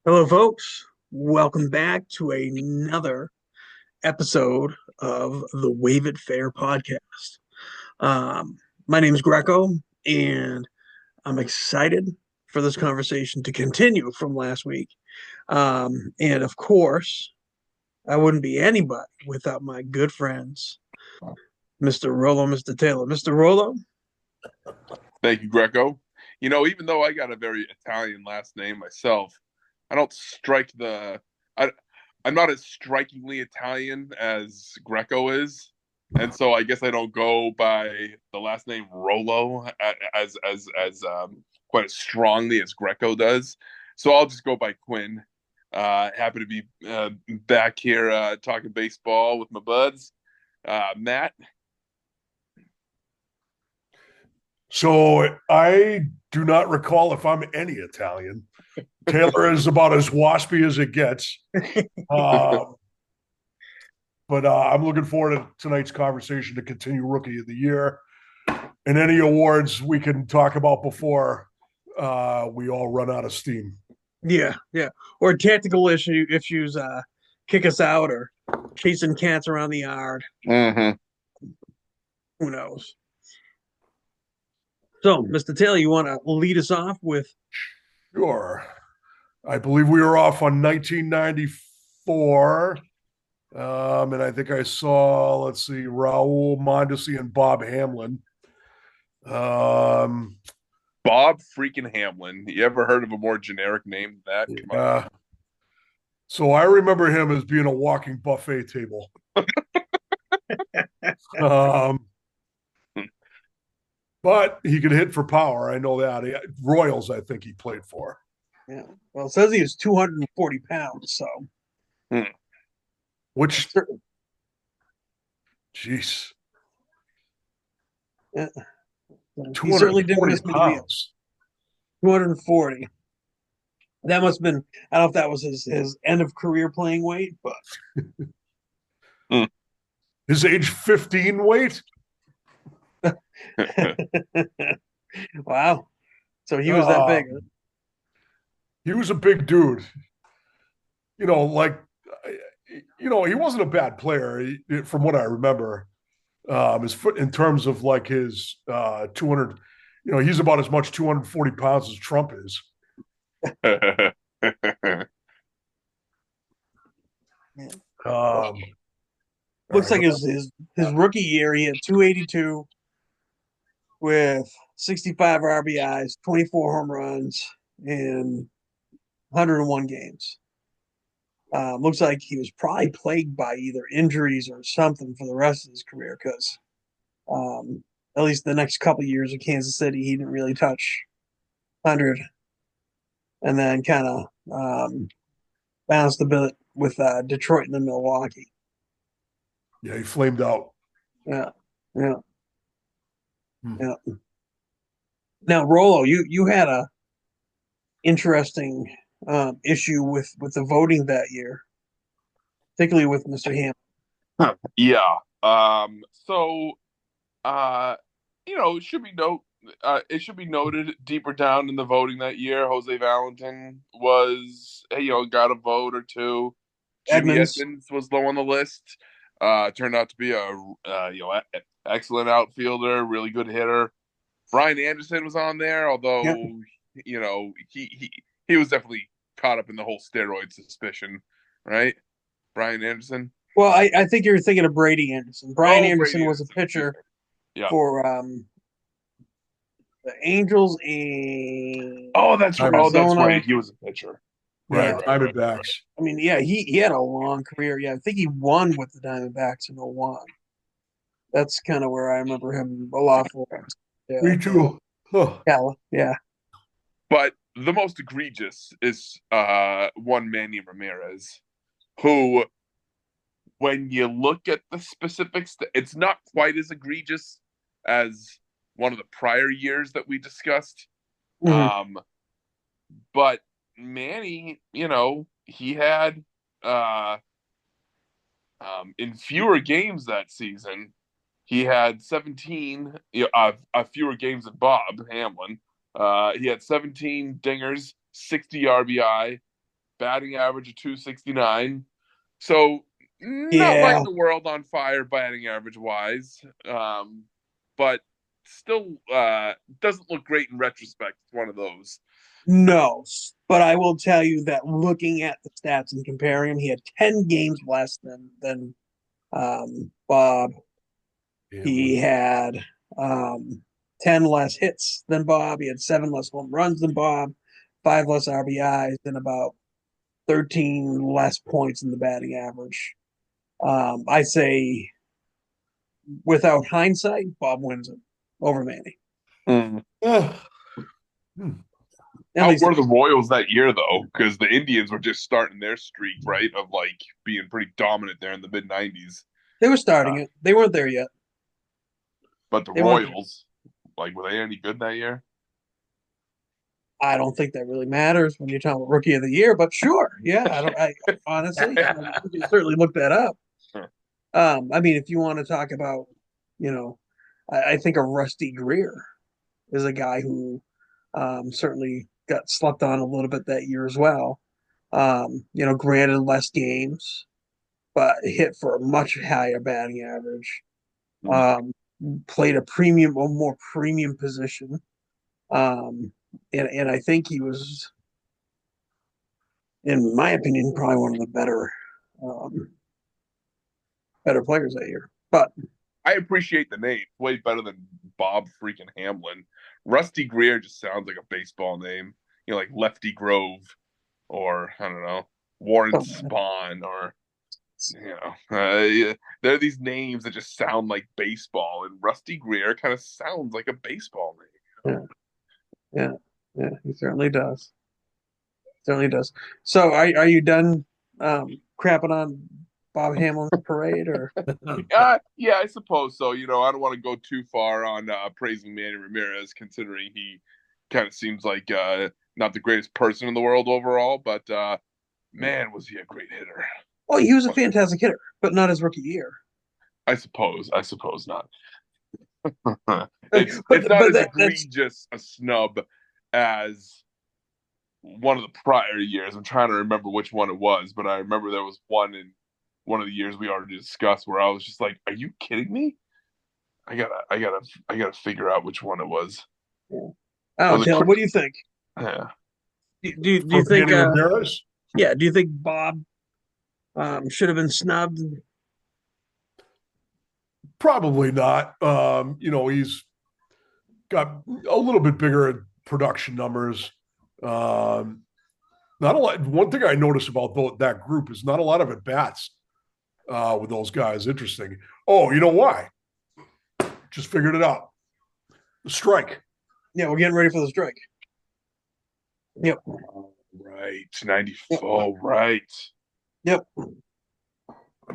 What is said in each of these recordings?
Hello, folks. Welcome back to another episode of the Wave It Fair podcast. Um, my name is Greco, and I'm excited for this conversation to continue from last week. And of course, I wouldn't be anybody without my good friends, Mr. Rollo, Mr. Taylor. Mr. Rollo, Thank you, Greco. Even though I got a very Italian last name myself, I don't strike the I I'm not as strikingly Italian as Greco is. And so I guess I don't go by the last name Rolo as quite as strongly as Greco does. So I'll just go by Quinn. Happy to be back here talking baseball with my buds. Matt. So I do not recall if I'm any Italian. Taylor is about as waspy as it gets. Um, but I'm looking forward to tonight's conversation to continue Rookie of the Year and any awards we can talk about before we all run out of steam. yeah, or tactical issues kick us out, or chasing cats around the yard. Mm-hmm. Who knows? So, Mr. Taylor, you want to lead us off with? Sure. I believe we were off on 1994. And I think I saw, let's see, Raul Mondesi and Bob Hamlin. Um, Bob freaking Hamlin. You ever heard of a more generic name than that? Come on. So I remember him as being a walking buffet table. um, but he could hit for power. I know that. Royals, I think he played for. Yeah. Well, it says he was 240 pounds. So, Hmm. Which, jeez, yeah. He certainly didn't 240 miss many meals. 240. That must have been, I don't know if that was his end of career playing weight, but Hmm. His age 15 weight? wow. So he was that big. He was a big dude. You know, like, he wasn't a bad player from what I remember. His foot in terms of like his 200, he's about as much 240 pounds as Trump is. Yeah. Um, Looks right, like his rookie year, he had 282 with 65 RBIs, 24 home runs, and 101 games. Looks like he was probably plagued by either injuries or something for the rest of his career because at least the next couple of years of Kansas City, he didn't really touch 100, and then kind of bounced a bit with Detroit and then Milwaukee. yeah, he flamed out. Yeah, yeah, Hmm. yeah. Now, Rolo, you had a interesting issue with the voting that year, particularly with Mr. Ham. Yeah. So uh it should be noted deeper down in the voting that year, Jose Valentin was got a vote or two. Jimmy Edmonds. Edmonds was low on the list. Turned out to be a excellent outfielder, really good hitter. Brian Anderson was on there, Yep. although he was definitely caught up in the whole steroid suspicion, right? Brian Anderson. Well, I think you're thinking of Brady Anderson. Brian Oh, Anderson Brady was a Anderson. Excuse pitcher me. Yeah. for the Angels in Oh, that's right. Oh, that's Arizona. right. He was a pitcher. Yeah, Right, Yeah. right, right, right. Diamondbacks. I mean, yeah, he had a long career. Yeah, I think he won with the Diamondbacks in '01. That's kind of where I remember him a lot for. Yeah. Me too. Huh. Yeah. But the most egregious is one Manny Ramirez, who, when you look at the specifics, it's not quite as egregious as one of the prior years that we discussed. Mhm. Um, but Manny, he had uh, in fewer games that season, he had 17 fewer games than Bob Hamlin. He had 17 dingers, 60 RBI, batting average of 269. So not Yeah, lighting the world on fire batting average wise, but still doesn't look great in retrospect. It's one of those. no. But I will tell you that looking at the stats and comparing him, he had 10 games less than Bob. He had 10 less hits than Bob. He had 7 less home runs than Bob, 5 less RBIs, and about 13 less points in the batting average. I say, without hindsight, Bob wins it over Manny. Mm. Yeah. At How least were the Royals that year though? Because the Indians were just starting their streak, right, of like being pretty dominant there in the mid '90s. they were starting it. They weren't there yet. But the They weren't there. Royals, like, were they any good that year? I don't think that really matters when you're talking about rookie of the year, but sure, yeah. I don't. I honestly, we can certainly look that up. I mean, if you want to talk about, you know, I think of Rusty Greer is a guy who certainly got slept on a little bit that year as well. Granted less games, but hit for a much higher batting average. Um, Played a more premium position. And I think he was, in my opinion, probably one of the um, better players that year. But I appreciate the name. Way better than Bob freaking Hamlin. Rusty Greer just sounds like a baseball name. Like Lefty Grove or I don't know, Warren Spahn or yeah, there are these names that just sound like baseball, and Rusty Greer kind of sounds like a baseball name. Yeah, he certainly does. Certainly does. So, are you done crapping on Bob Hamlin's parade, or? Yeah, I suppose so. I don't want to go too far on praising Manny Ramirez, considering he kind of seems like not the greatest person in the world overall, but man, was he a great hitter. Well, he was a fantastic hitter, but not his rookie year. I suppose not. It's not as egregious a snub as one of the prior years. I'm trying to remember which one it was, but I remember there was one in one of the years we already discussed where I was just like, "Are you kidding me?" I gotta figure out which one it was. Yeah. Oh, Taylor, what do you think? Yeah. Do you think? Ramirez? Yeah. Do you think Bob should have been snubbed? Probably not. He's got a little bit bigger production numbers. Not a lot. One thing I noticed about that group is not a lot of at bats with those guys. Interesting. Oh, you know why? Just figured it out. The strike. Yeah, we're getting ready for the strike. Yep. Right. 94. Right. Yep.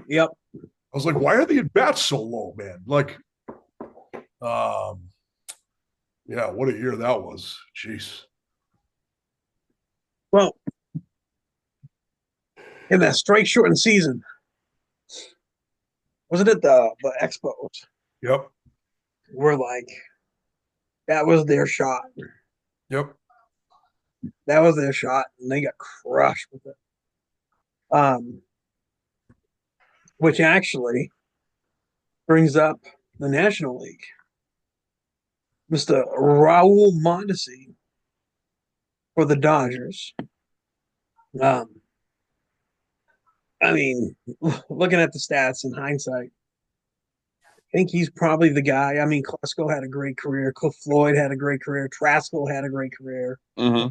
I was like, why are the at bats so low, man? Like, yeah, what a year that was. Jeez. Well, in that strike shortened season, wasn't it the Expos? Yep. We're like, that was their shot. Yep. That was their shot, and they got crushed with it. Which actually brings up the National League. Mr. Raul Mondesi for the Dodgers. I mean, looking at the stats in hindsight, I think he's probably the guy. I mean, Klesko had a great career. Cliff Floyd had a great career. Traskell had a great career. Mm-hmm.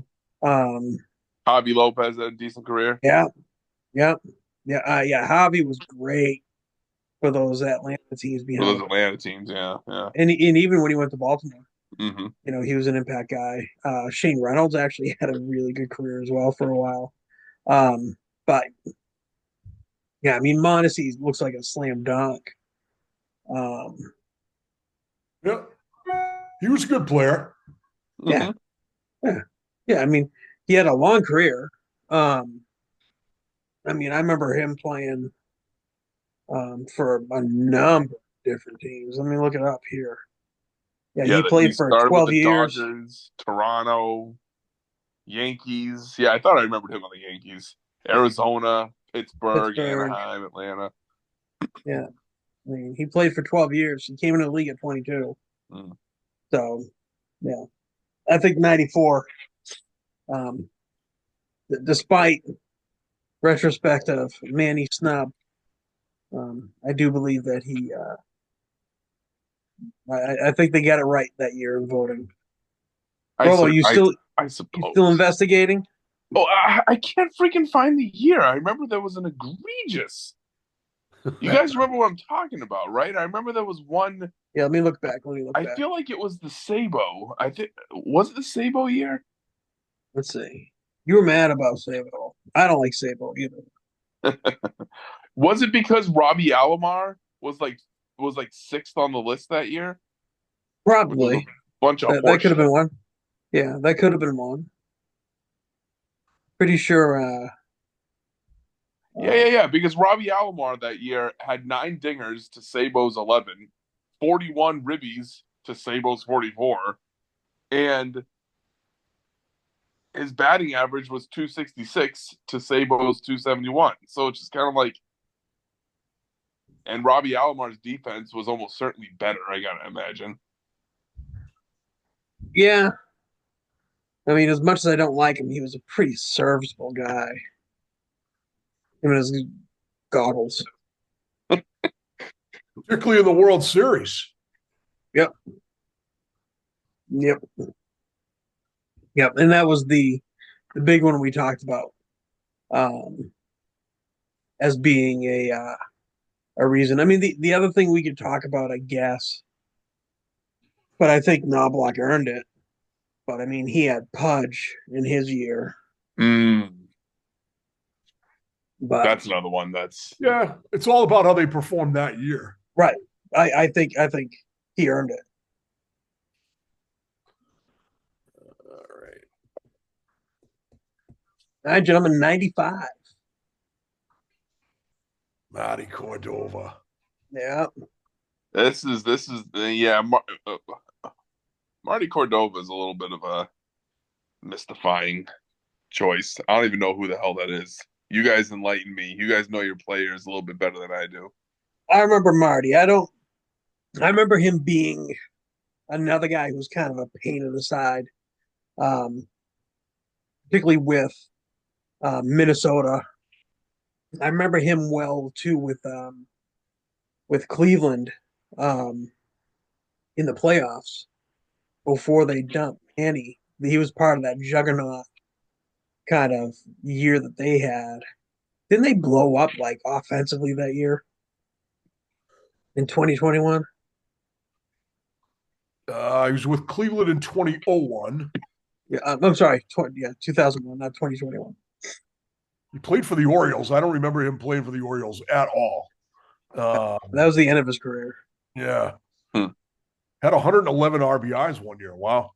Javi Lopez had a decent career. Yeah. Javi was great for those Atlanta teams behind. For those Atlanta teams, yeah. And even when he went to Baltimore, mm-hmm. He was an impact guy. Shane Reynolds actually had a really good career as well for a while. But yeah, I mean, Mondesi looks like a slam dunk. Yeah, he was a good player. Yeah, yeah. I mean, he had a long career. I mean, I remember him playing for a number of different teams. Let me look it up here. Yeah, he played for 12 years. Dodgers, Toronto, Yankees. Yeah, I thought I remembered him on the Yankees. Arizona, Pittsburgh, Pittsburgh. Anaheim, Atlanta. Yeah. I mean, he played for 12 years. He came into the league at 22. Mm. So, yeah. I think 94, um, despite retrospective Manny snub, I do believe that I think they got it right that year in voting. Rolo, I you still suppose. investigating? Oh, I can't freaking find the year. I remember there was an egregious. You guys remember what I'm talking about, right? I remember there was one. Yeah, let me look back. Let me look I back. feel like it was the Sabo. I think was it the Sabo year? Let's see. You were mad about Sabo. I don't like Sabo either. Was it because Robbie Alomar was like sixth on the list that year, which was a Probably. bunch of That could have horseshit? been one. Yeah, that could have been one. Pretty sure. Yeah. Because Robbie Alomar that year had 9 dingers to Sabo's 11, 41 ribbies to Sabo's 44, and his batting average was 266 to Sabo's 271. So it's just kind of like, and Robbie Alomar's defense was almost certainly better, I gotta imagine. Yeah. I mean, as much as I don't like him, he was a pretty serviceable guy. Him and his goggles. Particularly in the World Series. Yep. Yep. Yep. And that was the big one we talked about, um, as being a reason. I mean, the other thing we could talk about, I guess, but I think Knobloch earned it. But I mean, he had Pudge in his year. Mm, But that's another one that's. Yeah, it's all about how they performed that year. right, I think he earned it. All right. All right, gentlemen, 95. Matty Cordova. Yeah, This is yeah. Marty Cordova is a little bit of a mystifying choice. I don't even know who the hell that is. You guys enlighten me. You guys know your players a little bit better than I do. I remember Marty. I don't. I remember him being another guy who was kind of a pain in the side, um, particularly with Minnesota. I remember him well too with Cleveland um, in the playoffs before they dumped Manny. He was part of that juggernaut kind of year that they had. Didn't they blow up like offensively that year in 2021? He was with Cleveland in 2001. Yeah, I'm sorry, 2001, not 2021. He played for the Orioles. I don't remember him playing for the Orioles at all. That was the end of his career. Yeah. Hmm. Had 111 RBIs one year. Wow.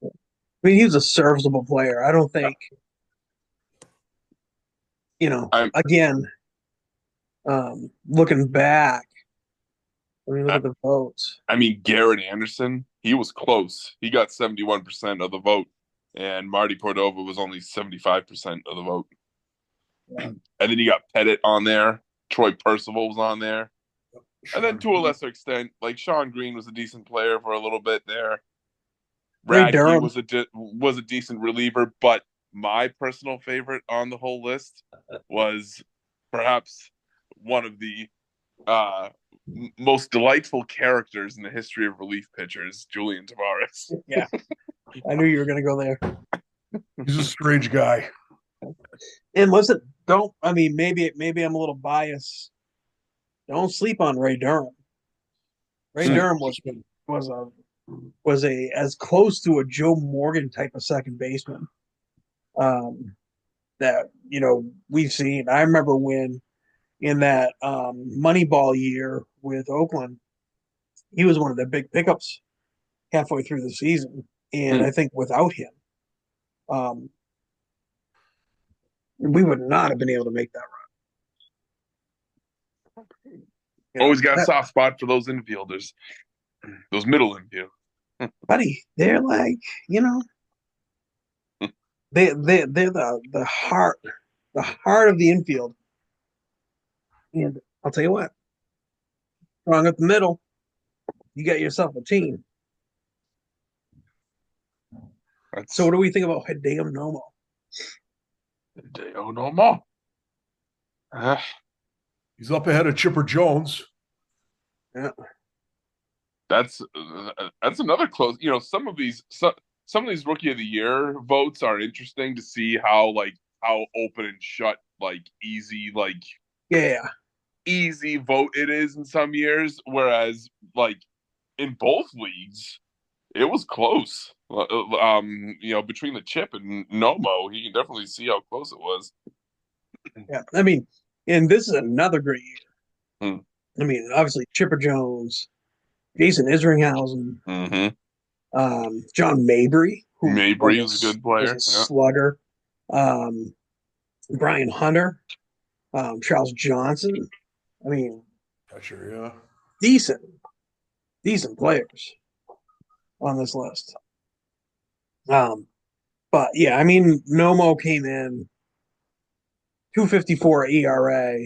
I mean, he was a serviceable player. I don't think, I'm again, looking back, I mean, look I, at the votes. I mean Garrett Anderson, he was close. He got 71% of the vote, and Marty Cordova was only 75% of the vote. Yeah. And then you got Pettit on there. Troy Percival was on there. And then to a lesser extent, like Sean Green was a decent player for a little bit there. Ray Radke Durham. was a decent reliever, but my personal favorite on the whole list was perhaps one of the uh, most delightful characters in the history of relief pitchers, Julian Tavares. Yeah, I knew you were going to go there. He's a strange guy. And listen, don't. I mean, maybe I'm a little biased. Don't sleep on Ray Durham. Ray Durham was a was a as close to a Joe Morgan type of second baseman that we've seen. I remember when in that Moneyball year with Oakland, he was one of their big pickups halfway through the season, and I think without him, um, we would not have been able to make that run. Always got a soft spot for those infielders, those middle infielders. Buddy, they're like, they're the heart of the infield. And I'll tell you what, strong up the middle, you got yourself a team. So what do we think about Hideo Nomo? Hideo Nomo. He's up ahead of Chipper Jones. Yeah. That's another close. Some of these rookie of the year votes are interesting to see how open and shut, easy, Yeah. easy vote it is in some years, whereas in both leagues it was close. Between the Chip and Nomo, you can definitely see how close it was. Yeah. I mean, and this is another great year. Hmm. I mean, obviously Chipper Jones, Jason Isringhausen, John Mabry, who Mabry was a good player. was a slugger. Brian Hunter, Charles Johnson. I mean, Sure, yeah. decent players on this list. But yeah, I mean, Nomo came in 2.54 ERA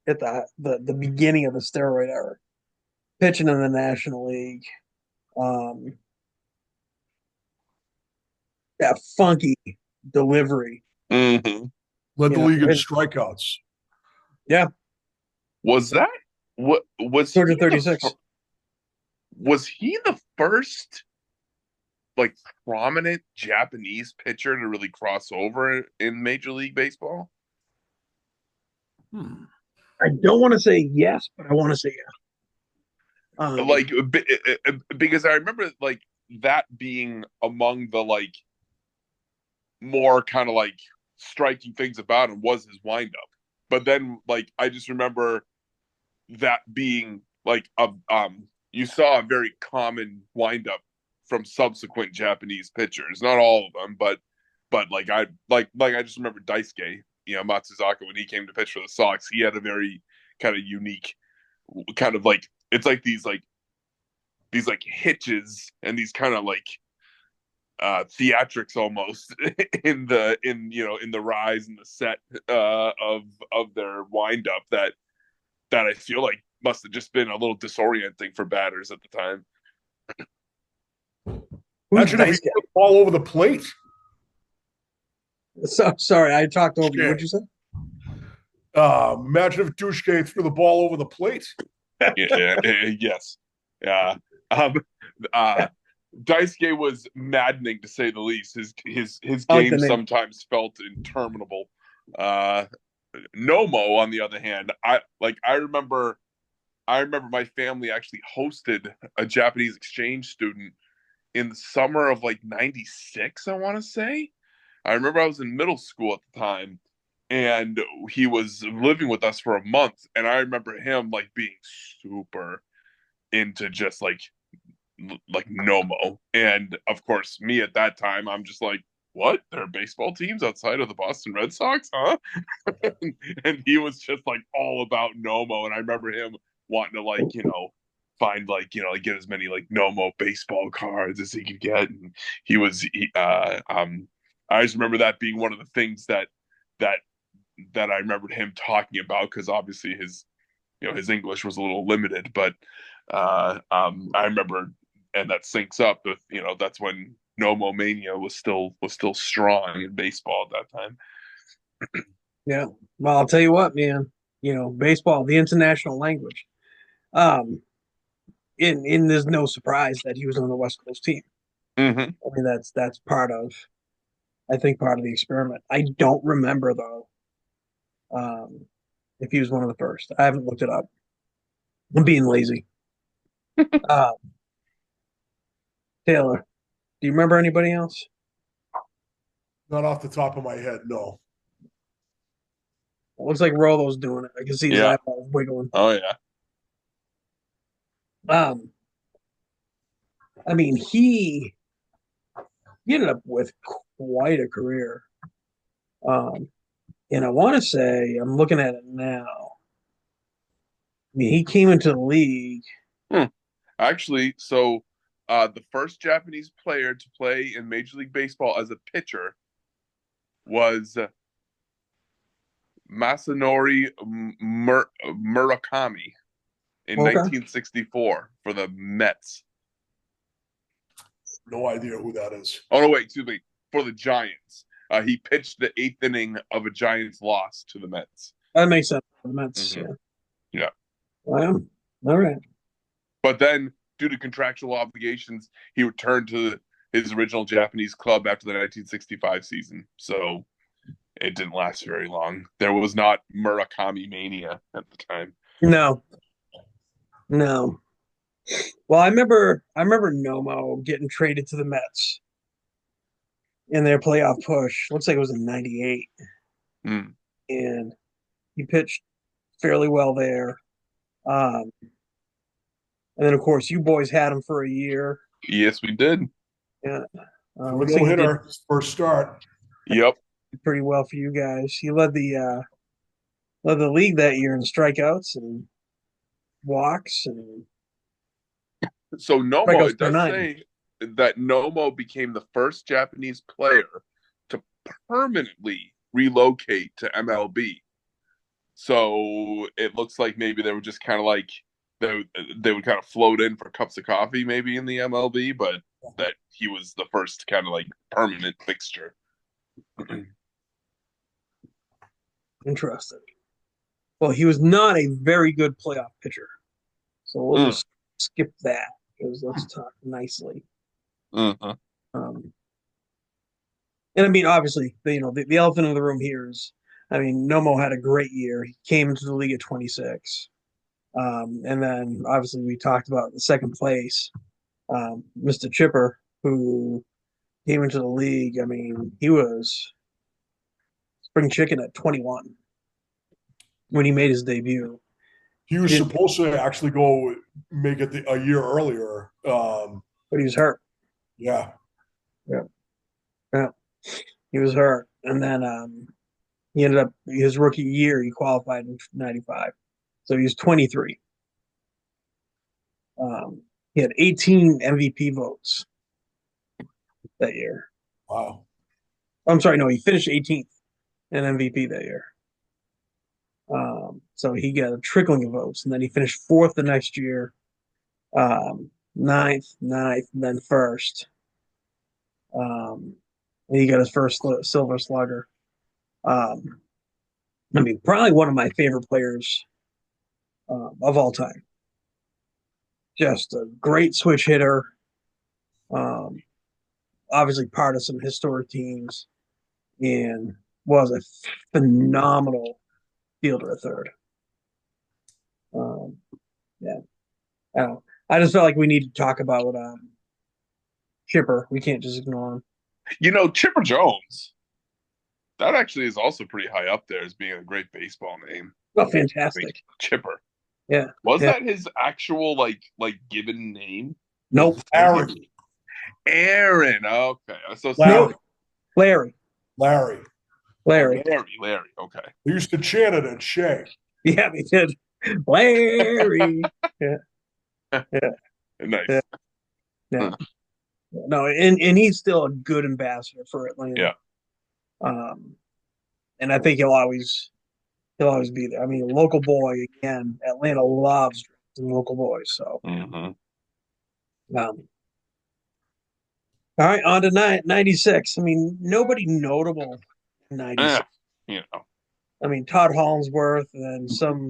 at the beginning of the steroid era, pitching in the National League. That funky delivery. Mm-hmm. Led the league in strikeouts. Yeah. Was that what was 236? Was he the first prominent Japanese pitcher to really cross over in Major League Baseball? I don't want to say yes, but I want to say yes. Because I remember that being among the more kind of striking things about him was his windup. But then I just remember that being you saw a very common windup from subsequent Japanese pitchers. Not all of them, but I just remember Daisuke, Matsuzaka, when he came to pitch for the Sox, he had a very kind of unique kind of it's these hitches and these kind of theatrics almost in the rise and the set of their windup that I feel like must have just been a little disorienting for batters at the time. Imagine if he put the ball over the plate. So sorry, I talked over you. What'd you say? Imagine if Dushke threw the ball over the plate. Yes. Yeah. Daisuke was maddening to say the least. His game sometimes felt interminable. Nomo, on the other hand, I remember my family actually hosted a Japanese exchange student in the summer of '96, I want to say. I remember I was in middle school at the time, and he was living with us for a month, and I remember him being super into just Nomo. And of course, me at that time, I'm just what? There are baseball teams outside of the Boston Red Sox, huh? And he was just all about Nomo, and I remember him wanting to find get as many Nomo baseball cards as he could get, and I just remember that being one of the things that I remembered him talking about, because obviously his English was a little limited, but I remember, and that syncs up with that's when Nomo mania was still strong in baseball at that time. Yeah. Well, I'll tell you what, man. Baseball, the international language. And there's no surprise that he was on the West Coast team. Mm-hmm. I mean, that's part of the experiment. I don't remember though, if he was one of the first. I haven't looked it up. I'm being lazy. Taylor, do you remember anybody else? Not off the top of my head, no. It looks like Rolo's doing it. I can see his eyeballs wiggling. Oh yeah. I mean, he ended up with quite a career. And I want to say, I'm looking at it now. I mean, he came into the league. Actually, so the first Japanese player to play in Major League Baseball as a pitcher was Masanori Murakami in Okay. 1964 for the Mets. No idea who that is. Oh no, wait, excuse me, for the Giants. He pitched the 8th inning of a Giants loss to the Mets. That makes sense. The Mets, Mhm. yeah. Yeah. Wow. All right. But then, due to contractual obligations, he returned to his original Japanese club after the 1965 season. So it didn't last very long. There was not Murakami mania at the time. No. No. Well, I remember Nomo getting traded to the Mets in their playoff push. Looks like it was in '98. Mm. And he pitched fairly well there. And then, of course, you boys had him for a year. Yes, we did. Yeah. With Looks no like he did hitter, first start. Yep. pretty well for you guys. He led the league that year in strikeouts and walks and So Nomo, strikeouts it per does nine. say that Nomo became the first Japanese player to permanently relocate to MLB. So it looks like maybe they were just kind of like they would kind of float in for cups of coffee maybe in the MLB, but that he was the first kind of like permanent fixture. Interesting. Well, he was not a very good playoff pitcher. So we'll just skip that because let's talk nicely. Mhm. And I mean, obviously, the elephant in the room here is, I mean, Nomo had a great year. He came into the league at 26. And then obviously we talked about the second place, Mr. Chipper, who came into the league. I mean, he was spring chicken at 21 when he made his debut. He was Did- supposed to actually go make it a year earlier. But he was hurt. Yeah. Yeah. He was hurt. And then he ended up his rookie year, he qualified in 95. So he was 23. He had 18 MVP votes that year. Wow. I'm sorry, no, he finished 18th in MVP that year. So he got a trickling of votes, and then he finished fourth the next year, ninth, and then first. And he got his first Silver Slugger. I mean, probably one of my favorite players of all time. Just a great switch hitter. Obviously part of some historic teams, and was a phenomenal fielder at third. Yeah, I don't know. I just felt like we need to talk about Chipper. We can't just ignore him. You know, Chipper Jones, that actually is also pretty high up there as being a great baseball name. Oh, I mean, fantastic! Chipper. Yeah. Was Yeah. that his actual like given name? Nope. Aaron. Aaron. Okay. So Larry. Larry. Larry. Larry. Larry. Okay. They used to chant it at Shea. Yeah, they did. Larry. Nice. Yeah. Yeah. No, and he's still a good ambassador for Atlanta. Yeah. And I think he'll always be there. I mean, local boy again. Atlanta loves local boys. So, Mhm. All right, on to 96. I mean, nobody notable in 96. You know, I mean, Todd Hollingsworth and some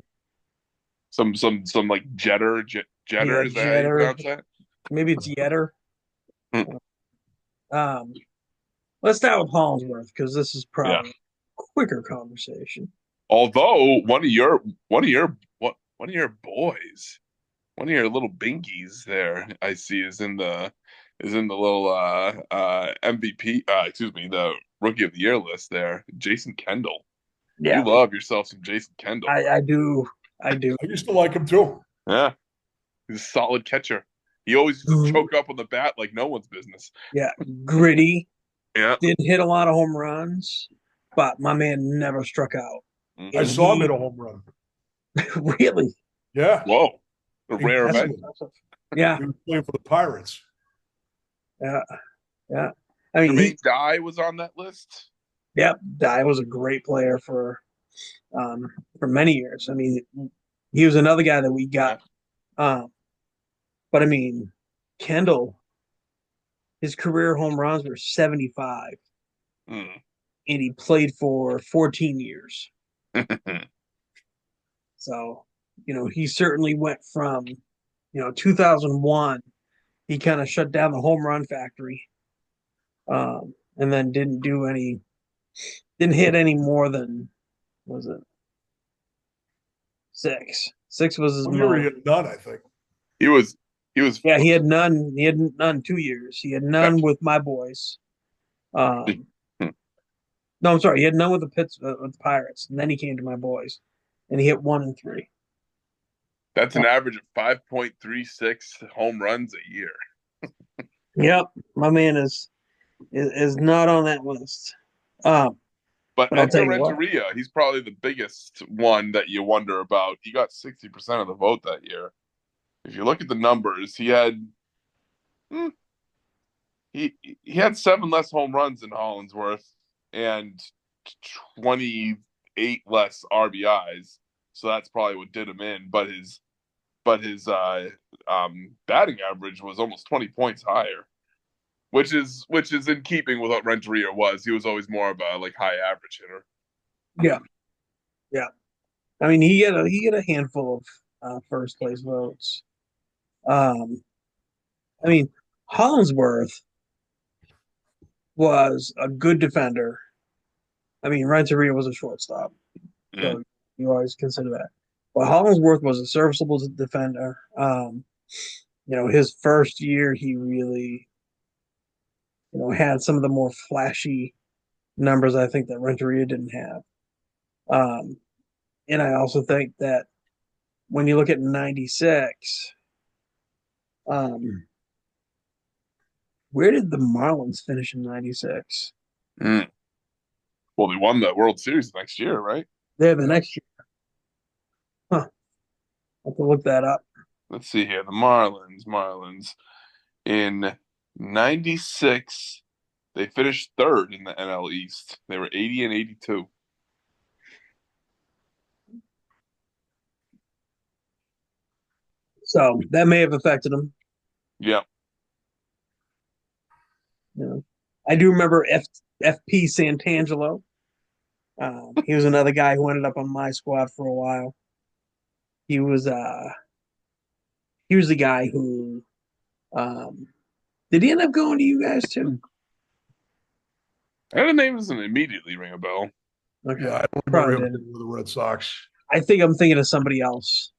some like Jeter. Jeter, Yeah, is that how you Jeter. pronounce that? maybe it's Yetter. Hmm. Let's start with Hollingsworth because this is probably a quicker conversation. Although one of your boys, one of your little binkies there, I see is in the little MVP excuse me, the rookie of the year list there, Jason Kendall. Yeah, You love yourself some Jason Kendall. I do. I used to like him too. Yeah. He's a solid catcher. He always used to choke up on the bat like no one's business. Yeah, gritty. Yeah. Didn't hit a lot of home runs, but my man never struck out. Mhm. I saw him hit a home run. Really? Yeah. Whoa. A rare That's event. impressive. Yeah, He was playing for the Pirates. yeah. I mean, Jermaine Dye was on that list. Yep, Dye was a great player for many years. I mean, he was another guy that we got. Yeah. Um, but I mean, Kendall, his career home runs were 75, Mm. and he played for 14 years. So, he certainly went from, 2001, he kind of shut down the home run factory, and then didn't hit any more than, was it six? Six was his One year he most. had none, I think. he was he was Yeah, he had none. He had none 2 years. He had none with my boys. Um, no, I'm sorry. He had none with with the Pirates, and then he came to my boys, and he hit 1 and 3. that's an average of 5.36 home runs a year. Yep, my man is not on that list. Um, But but I'll tell Edgar you what. Renteria, he's probably the biggest one that you wonder about. He got 60% of the vote that year. If you look at the numbers, hmm, he had 7 less home runs than Hollingsworth and 28 less RBIs. So that's probably what did him in. But his batting average was almost 20 points higher, which is in keeping with what Renteria was. He was always more of a like high average hitter. Yeah, yeah. I mean, he had a handful of first place votes. Um, I mean, Hollingsworth was a good defender. I mean, Renteria was a shortstop, Mm. so you always consider that. But Hollingsworth was a serviceable defender. His first year, he really, had some of the more flashy numbers I think that Renteria didn't have. Um, and I also think that when you look at 96, um, where did the Marlins finish in 96? Mm. Well, they won the World Series next year, right? They're the Yeah. next year. Huh. I have to look that up. Let's see here. The Marlins in 96, they finished third in the NL East. They were 80 and 82. So that may have affected him. Yeah. I do remember FP Santangelo. He was another guy who ended up on my squad for a while. He was he was the guy who um, did he end up going to you guys too? And the name doesn't immediately ring a bell. Okay, Yeah, I don't remember probably him didn't. with the Red Sox. I think I'm thinking of somebody else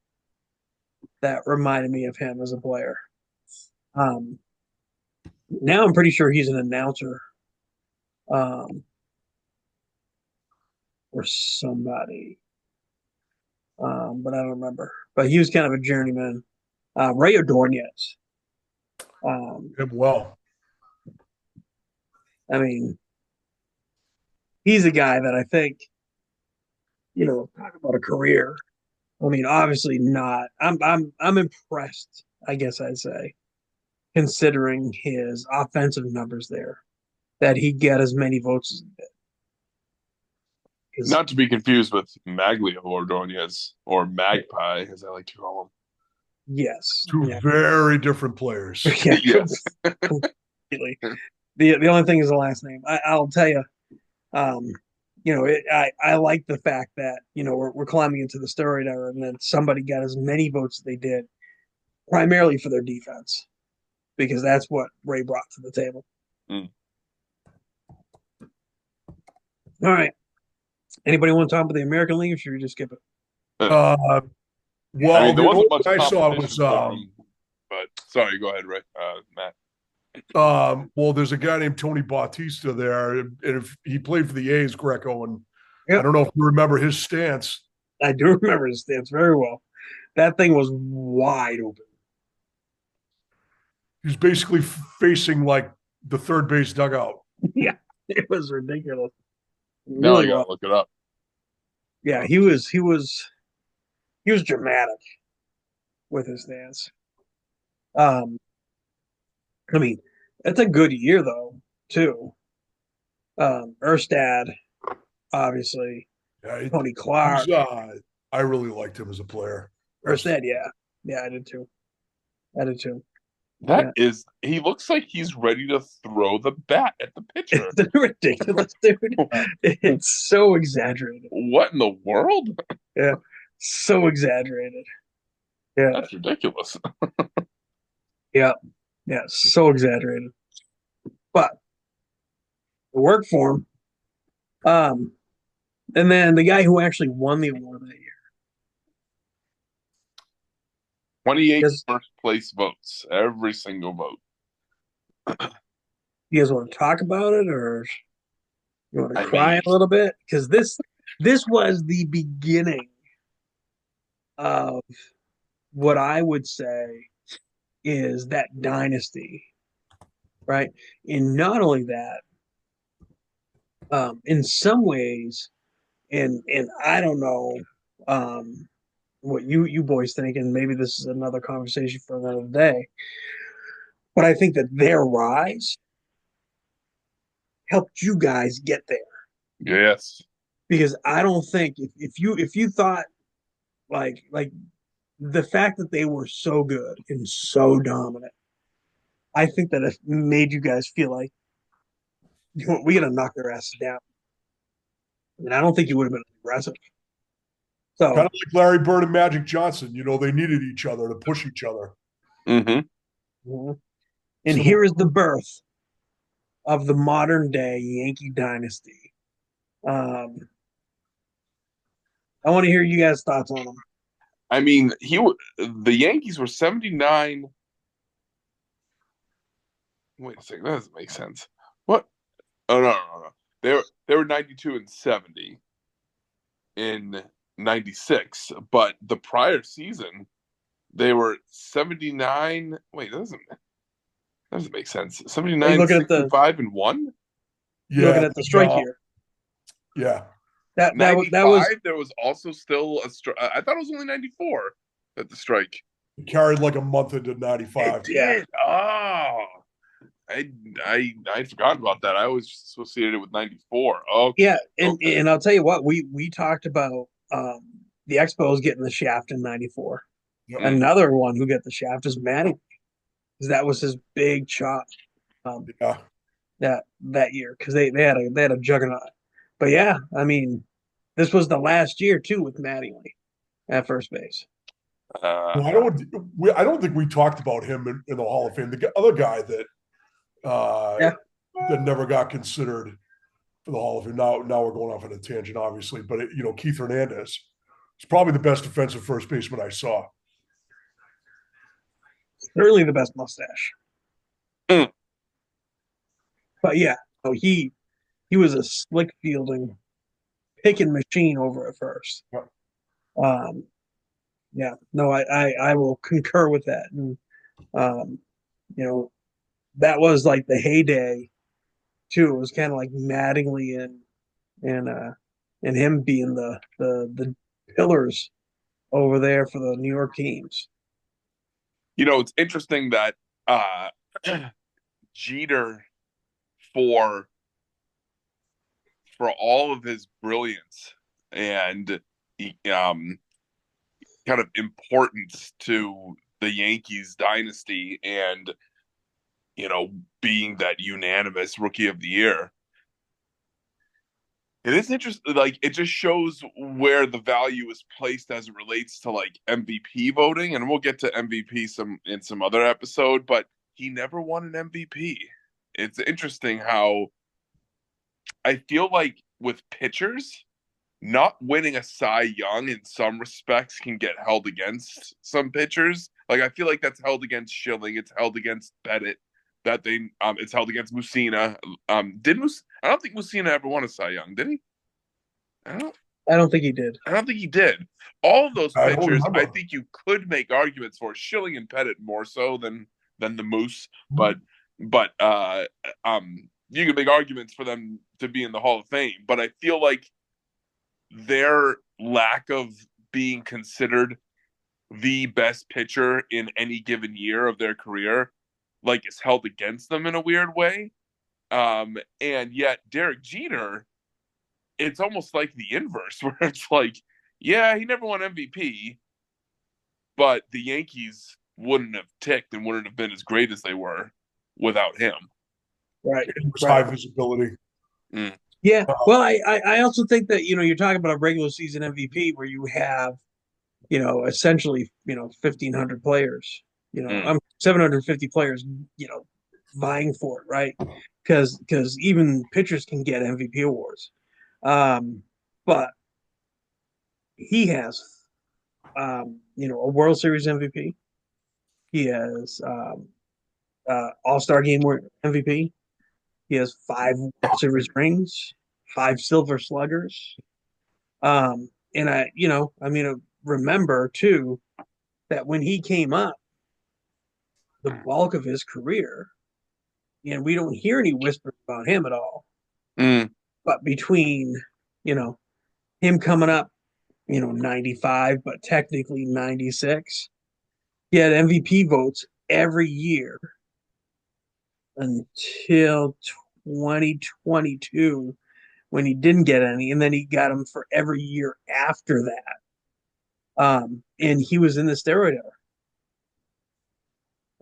that reminded me of him as a player. Um, Now I'm pretty sure he's an announcer, um, or somebody, but I don't remember. But he was kind of a journeyman. Ray Ordonez. Him well. I mean, he's a guy that I think, talk about a career. I mean, obviously not. I'm impressed, I guess I'd say, considering his offensive numbers there, that he got as many votes as he did. 'Cause, Not to be confused with Maglio Ordonez or Magpie, as I like to call yes, Two yeah, very different players. yeah, him. Yes. completely. The only thing is the last name. I'll tell you, um, I like the fact that we're climbing into the steroid era, and then somebody got as many votes as they did, primarily for their defense, because that's what Ray brought to the table. Mm. All right. Anybody want to talk about the American League, or should we just skip it? Uh, I well, mean, there the only wasn't much one I saw competition was for him, but sorry, go ahead, Ray. Matt. well, there's a guy named Tony Bautista there, and if he played for the A's, Greco, and I Yep. don't know if you remember his stance. I do remember his stance very well. That thing was wide open. He was basically facing like the third base dugout. Yeah, it was ridiculous. It Now I really was. gotta look it up. Yeah, he was dramatic with his stance. Um, I mean, it's a good year though, too. Erstad obviously. Yeah, Tony Clark. I really liked him as a player. Erstad, yeah. Yeah, I did too. I did too. That Yeah. is, he looks like he's ready to throw the bat at the pitcher. It's ridiculous, dude. It's so exaggerated. What in the world? Yeah. So exaggerated. Yeah. That's ridiculous. Yeah. Yeah. So exaggerated. But it worked for him. And then the guy who actually won the award that year. 28 Yes. first place votes, every single vote. You guys want to talk about it, or you want to I cry mean, a little bit? Because this was the beginning of what I would say is that dynasty, right? And not only that, in some ways, and I don't know what you boys think, and maybe this is another conversation for another day. But I think that their rise helped you guys get there yes. because I don't think if you thought like the fact that they were so good and so dominant, I think that it made you guys feel like we got to knock their asses down. And I don't think you would have been aggressive. So Kind of like Larry Bird and Magic Johnson. They needed each other to push each other. Mm-hmm. and So- here is the birth of the modern day Yankee dynasty. I want to hear you guys' thoughts on them. I mean, the Yankees were 79. Wait a second, that doesn't make sense. What? Oh no. They were 92 and 70 in 96, but the prior season they were 79. Wait, that doesn't make sense. 79, looking at the 65 and 1? You're looking at the strike year. Yeah. That 95, was there was also still a strike. I thought it was only 94 at the strike. It carried like a month into 95. It did. Oh. I'd forgotten about that. I always associated it with 94. Okay. yeah, and Okay. and I'll tell you what, we talked about the Expos getting the shaft in '94. Yep. Another one who got the shaft is Mattingly, because that was his big chop Yeah. that year because they had a juggernaut. But yeah, I mean, this was the last year too with Mattingly at first base. I don't think we talked about him in the Hall of Fame. The other guy that that never got considered for the Hall of Fame. Now we're going off on a tangent, obviously, but Keith Hernandez is probably the best defensive first baseman I saw. Certainly the best mustache. Mm. But yeah, so he was a slick fielding, picking machine over at first. Yeah, no, I will concur with that, and that was like the heyday too. It was kind of like Mattingly and him being the pillars over there for the New York teams. It's interesting that Jeter, for all of his brilliance and kind of importance to the Yankees dynasty, and being that unanimous rookie of the year, it is interesting. Like, it just shows where the value is placed as it relates to like MVP voting, and we'll get to MVP in some other episode. But he never won an MVP. It's interesting how I feel like with pitchers, not winning a Cy Young in some respects can get held against some pitchers. Like, I feel like that's held against Schilling. It's held against Pettit. It's held against Mussina. I don't think Mussina ever won a Cy Young, did he? I don't think he did. I don't think he did. All of those pitchers, remember. I think you could make arguments for. Schilling and Pettit more so than the Moose, but you could make arguments for them to be in the Hall of Fame. But I feel like their lack of being considered the best pitcher in any given year of their career, like, is held against them in a weird way. And yet Derek Jeter it's almost like the inverse, where it's like, yeah, he never won MVP, but the Yankees wouldn't have ticked and wouldn't have been as great as they were without him. Right. It was high Right. visibility. Mm. Yeah. Uh, Well, I also think that, you're talking about a regular season MVP where you have, essentially, 1,500 players, Mm. I'm 750 players, vying for it, right? Because even pitchers can get MVP awards. But he has, a World Series MVP. He has All-Star Game MVP. He has 5 World Series rings, 5 Silver Sluggers. And remember too that when he came up, the bulk of his career, and we don't hear any whispers about him at all. Mm. But between, you know, him coming up, 95, but technically 96, he had MVP votes every year until 2022 when he didn't get any, and then he got them for every year after that. And he was in the steroid era.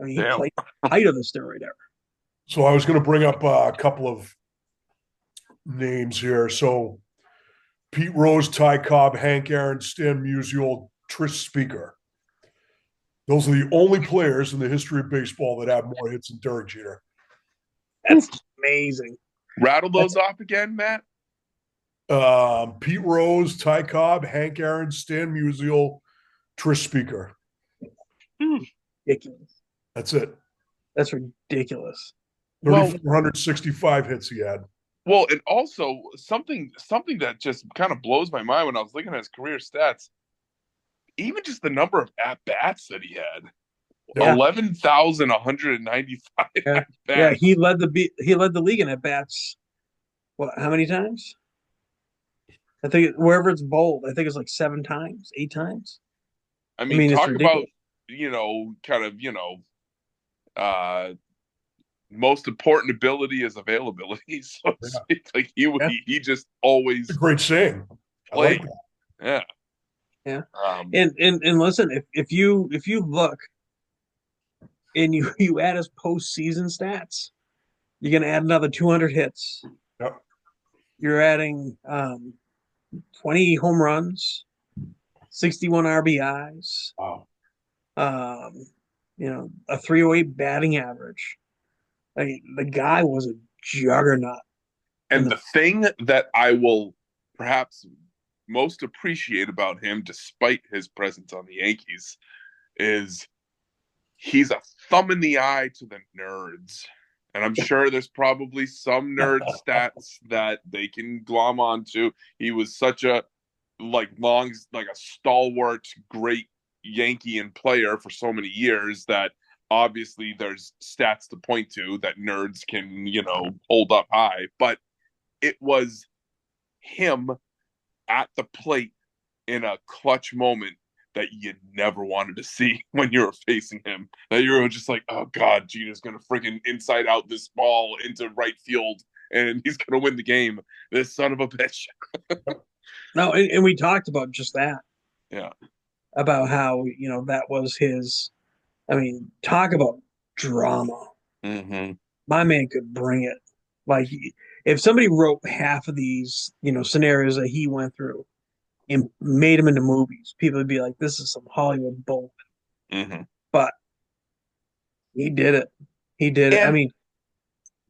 I mean, he Damn. played the height of the steroid era. so I was going to bring up a couple of names here. So Pete Rose, Ty Cobb, Hank Aaron, Stan Musial, Tris Speaker. Those are the only players in the history of baseball that have more hits than Derek Jeter. That's amazing. Rattle those off again, Matt. Pete Rose, Ty Cobb, Hank Aaron, Stan Musial, Tris Speaker. Ridiculous. That's it. That's ridiculous. Well, 3,465 hits he had. well, and also something that just kind of blows my mind when I was looking at his career stats. Even just the number of at bats that he had. Yeah. 11,195 Yeah. at bats. Yeah, he led the league in at bats. What? How many times? I think wherever it's bold, I think it's like 7 times, 8 times. I I mean, mean, it's talk about, ridiculous. kind of, uh, most important ability is availability, so to Yeah. speak. Like Yeah. he just It's always a great saying. I like played. that. Yeah. Yeah. And listen, if you look and you add his postseason stats, you're gonna add another 200 hits. Yep. You're adding 20 home runs, 61 RBIs, Wow. a 308 batting average. I mean, the guy was a juggernaut. And the thing that I will perhaps most appreciate about him, despite his presence on the Yankees, is he's a thumb in the eye to the nerds. And I'm sure there's probably some nerd stats that they can glom onto. He was such a like a stalwart, great Yankee and player for so many years that obviously there's stats to point to that nerds can, hold up high. But it was him at the plate in a clutch moment that you never wanted to see when you were facing him. That you were just like, oh God, Gina's gonna freaking inside out this ball into right field and he's gonna win the game. This son of a bitch. No, and we talked about just that. Yeah. About how, that was his. I mean, talk about drama. Mm-hmm. My man could bring it. Like, if somebody wrote half of these, scenarios that he went through and made them into movies, people would be like, this is some Hollywood bull. Mm-hmm. But he did it. He did it. I And mean,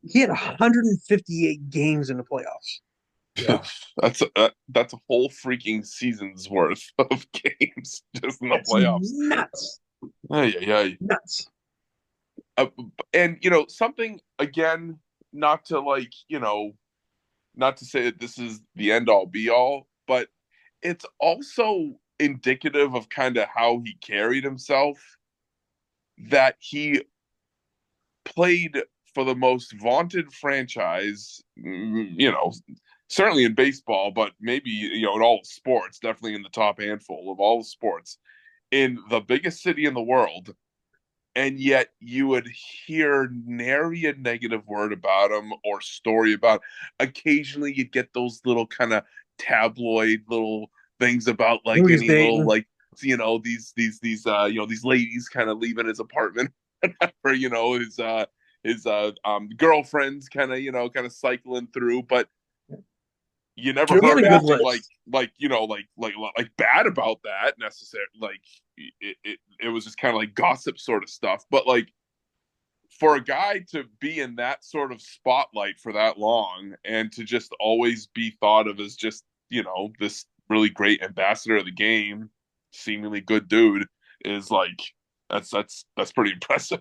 he had 158 games in the playoffs. Yeah. that's a whole freaking season's worth of games just in the That's playoffs. nuts. Nuts. And something again, not to not to say that this is the end all be all, but it's also indicative of kind of how he carried himself, that he played for the most vaunted franchise, certainly in baseball, but maybe, in all sports, definitely in the top handful of all sports, in the biggest city in the world, and yet you would hear nary a negative word about him or story about. Occasionally, you'd get those little kind of tabloid little things about like Who he's any little dating. like these ladies kind of leaving his apartment for his girlfriends kind of kind of cycling through, but you never Give He had heard a good anything list. like bad about that necessarily. Like it was just kind of like gossip sort of stuff. But like for a guy to be in that sort of spotlight for that long and to just always be thought of as just this really great ambassador of the game, seemingly good dude, is like that's pretty impressive.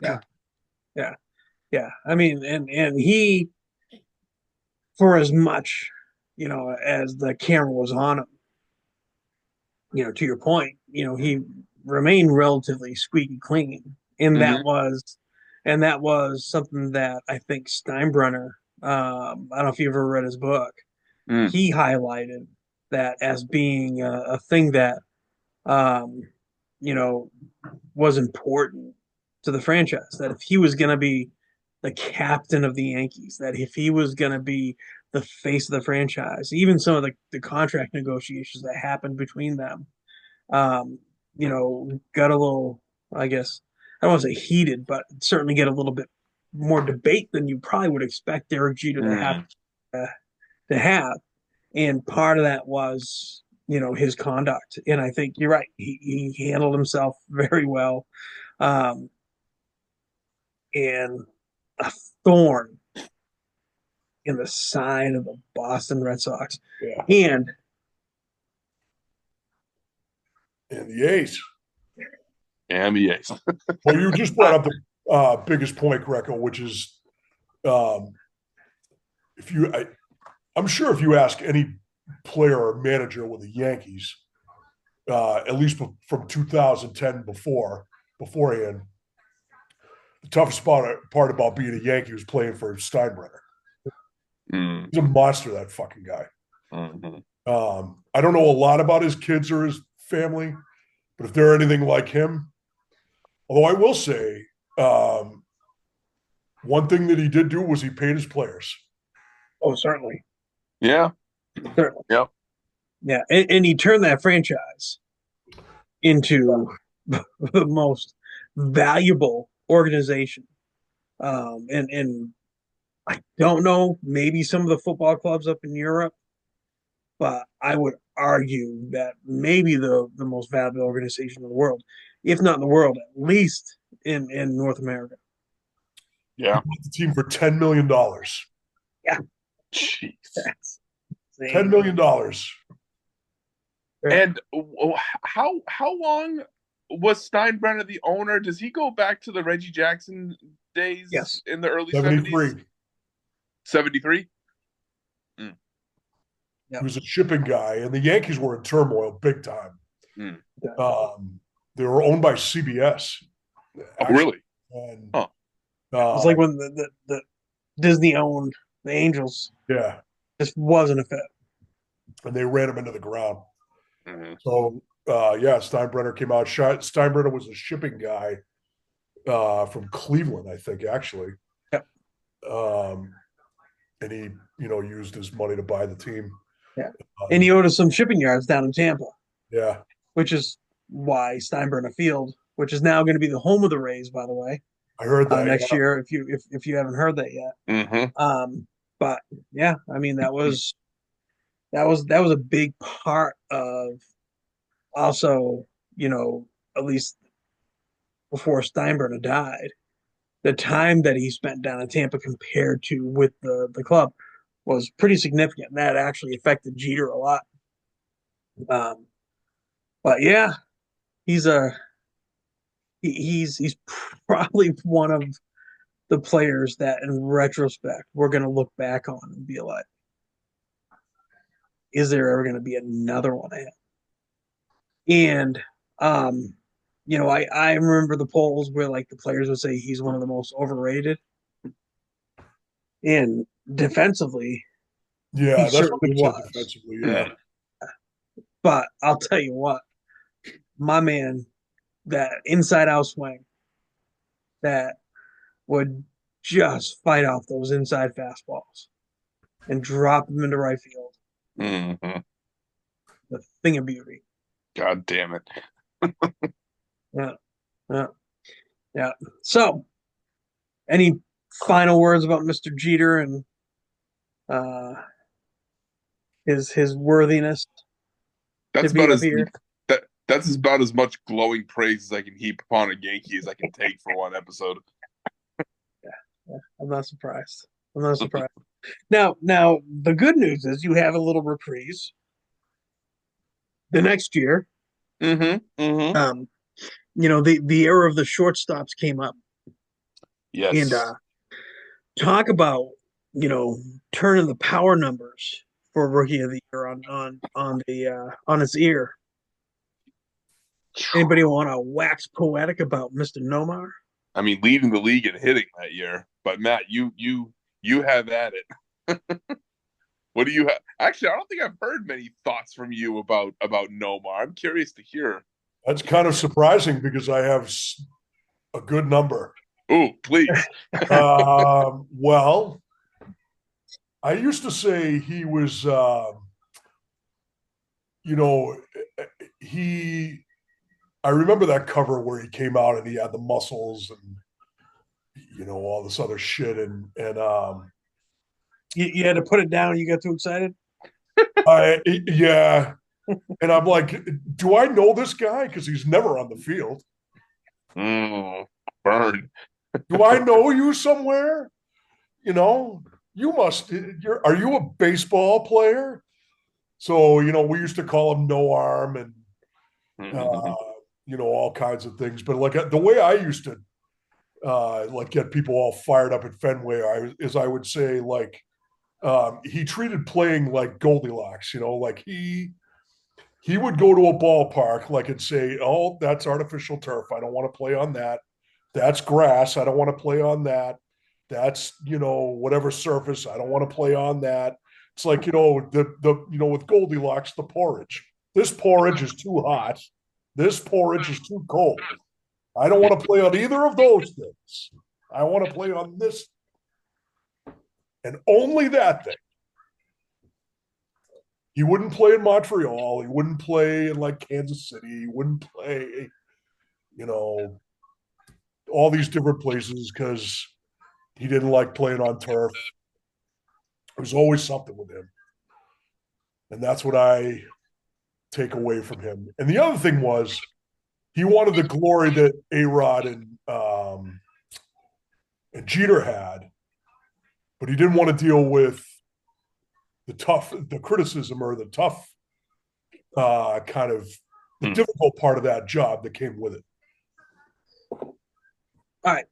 Yeah, yeah, yeah. I mean, and he, for as much, as the camera was on him, to your point, he remained relatively squeaky clean, and Hmm. that was something that I think Steinbrenner. I don't know if you ever read his book. Mm. He highlighted that as being a thing that um, you know was important to the franchise. That if he was going to be the captain of the Yankees, that if he was going to be the face of the franchise, even some of the contract negotiations that happened between them, um, got a little, I guess, I don't want to say heated, but certainly get a little bit more debate than you probably would expect Derek Jeter Mm. uh, to have. And part of that was, his conduct. And I think you're right. He handled himself very well. Um, and a thorn in the side of the Boston Red Sox. Yeah. And And the A's. MEAs. Well, you just brought up the biggest point, Greco, which is um, if you, I'm sure if you ask any player or manager with the Yankees, at least from 2010 beforehand, the toughest part about being a Yankee was playing for Steinbrenner. Mm. He's a monster, that fucking guy. Hmm. I don't know a lot about his kids or his family, but if they're anything like him, although I will say, one thing that he did do was he paid his players. oh, certainly, Yeah. certainly, Yeah. yeah, and he turned that franchise into the most valuable organization. And I don't know, maybe some of the football clubs up in Europe, but I would argue that maybe the most valuable organization in the world, if not in the world, at least in North America. He Yeah. bought the team for $10 million. Yeah, Jeez. that's $10 insane. million. Yeah. And how long was Steinbrenner the owner? Does he go back to the Reggie Jackson days Yes. in the early 70s? 73. 73? Mm. He Yep. was a shipping guy, and the Yankees were in turmoil big time. Mm. They were owned by CBS, Oh, actually. really? And Huh. It's like when the Disney owned the Angels. yeah, Just wasn't a fit. and they ran him into the ground. Mhm. So yeah, Steinbrenner came out. Steinbrenner was a shipping guy from Cleveland, I think, actually. Yep. And he, used his money to buy the team. Yeah. And he owed us some shipping yards down in Tampa, Yeah. which is why Steinbrenner Field, which is now going to be the home of the Rays, by the way, I heard that next yeah. year. If you haven't heard that yet, but yeah, I mean that was a big part of also, at least before Steinbrenner died, the time that he spent down in Tampa compared to with the club was pretty significant. And that actually affected Jeter a lot. Um, but yeah, he's a he's probably one of the players that, in retrospect, we're going to look back on and be like, is there ever going to be another one? And um, I remember the polls where like the players would say he's one of the most overrated, and defensively, he Yeah, that's what certainly they said was. defensively. Yeah. But I'll tell you what, my man, that inside out swing, that would just fight off those inside fastballs and drop them into right field. Hmm. The thing of beauty. God damn it. Yeah, yeah, yeah. So, any final words about Mr. Jeter and uh, his worthiness to That's be about up as here? that's about as much glowing praise as I can heap upon a Yankee as I can take for one episode. Yeah, I'm not surprised. I'm not surprised. Now, the good news is you have a little reprise the next year. Mm-hmm. Mm-hmm. The era of the shortstops came up, and Yes. talk about turning the power numbers for rookie of the year on its ear. Anybody want to wax poetic about Mr. Nomar? I mean, leading the league in hitting that year. But Matt, you have at it. What do you have? Actually, I don't think I've heard many thoughts from you about Nomar. I'm curious to hear. That's kind of surprising because I have a good number. Oh, please. Well, I used to say he was, you know, he. I remember that cover where he came out and he had the muscles and all this other shit and You had to put it down. You got too excited. yeah, and I'm like, do I know this guy? Because he's never on the field. Burn. Do I know you somewhere? You must. Are you a baseball player? So we used to call him No Arm and all kinds of things. But like the way I used to like get people all fired up at Fenway, I would say like he treated playing like Goldilocks. Like he would go to a ballpark like and say, "Oh, that's artificial turf. I don't want to play on that. That's grass. I don't want to play on that. That's whatever surface. I don't want to play on that." It's like the with Goldilocks, the porridge. This porridge is too hot. This porridge is too cold. I don't want to play on either of those things. I want to play on this and only that thing. He wouldn't play in Montreal. He wouldn't play in like Kansas City. He wouldn't play, all these different places because he didn't like playing on turf. There was always something with him. And that's what I take away from him. And the other thing was he wanted the glory that A-Rod and Jeter had, but he didn't want to deal with the criticism or the tough kind of the difficult part of that job that came with it. All right.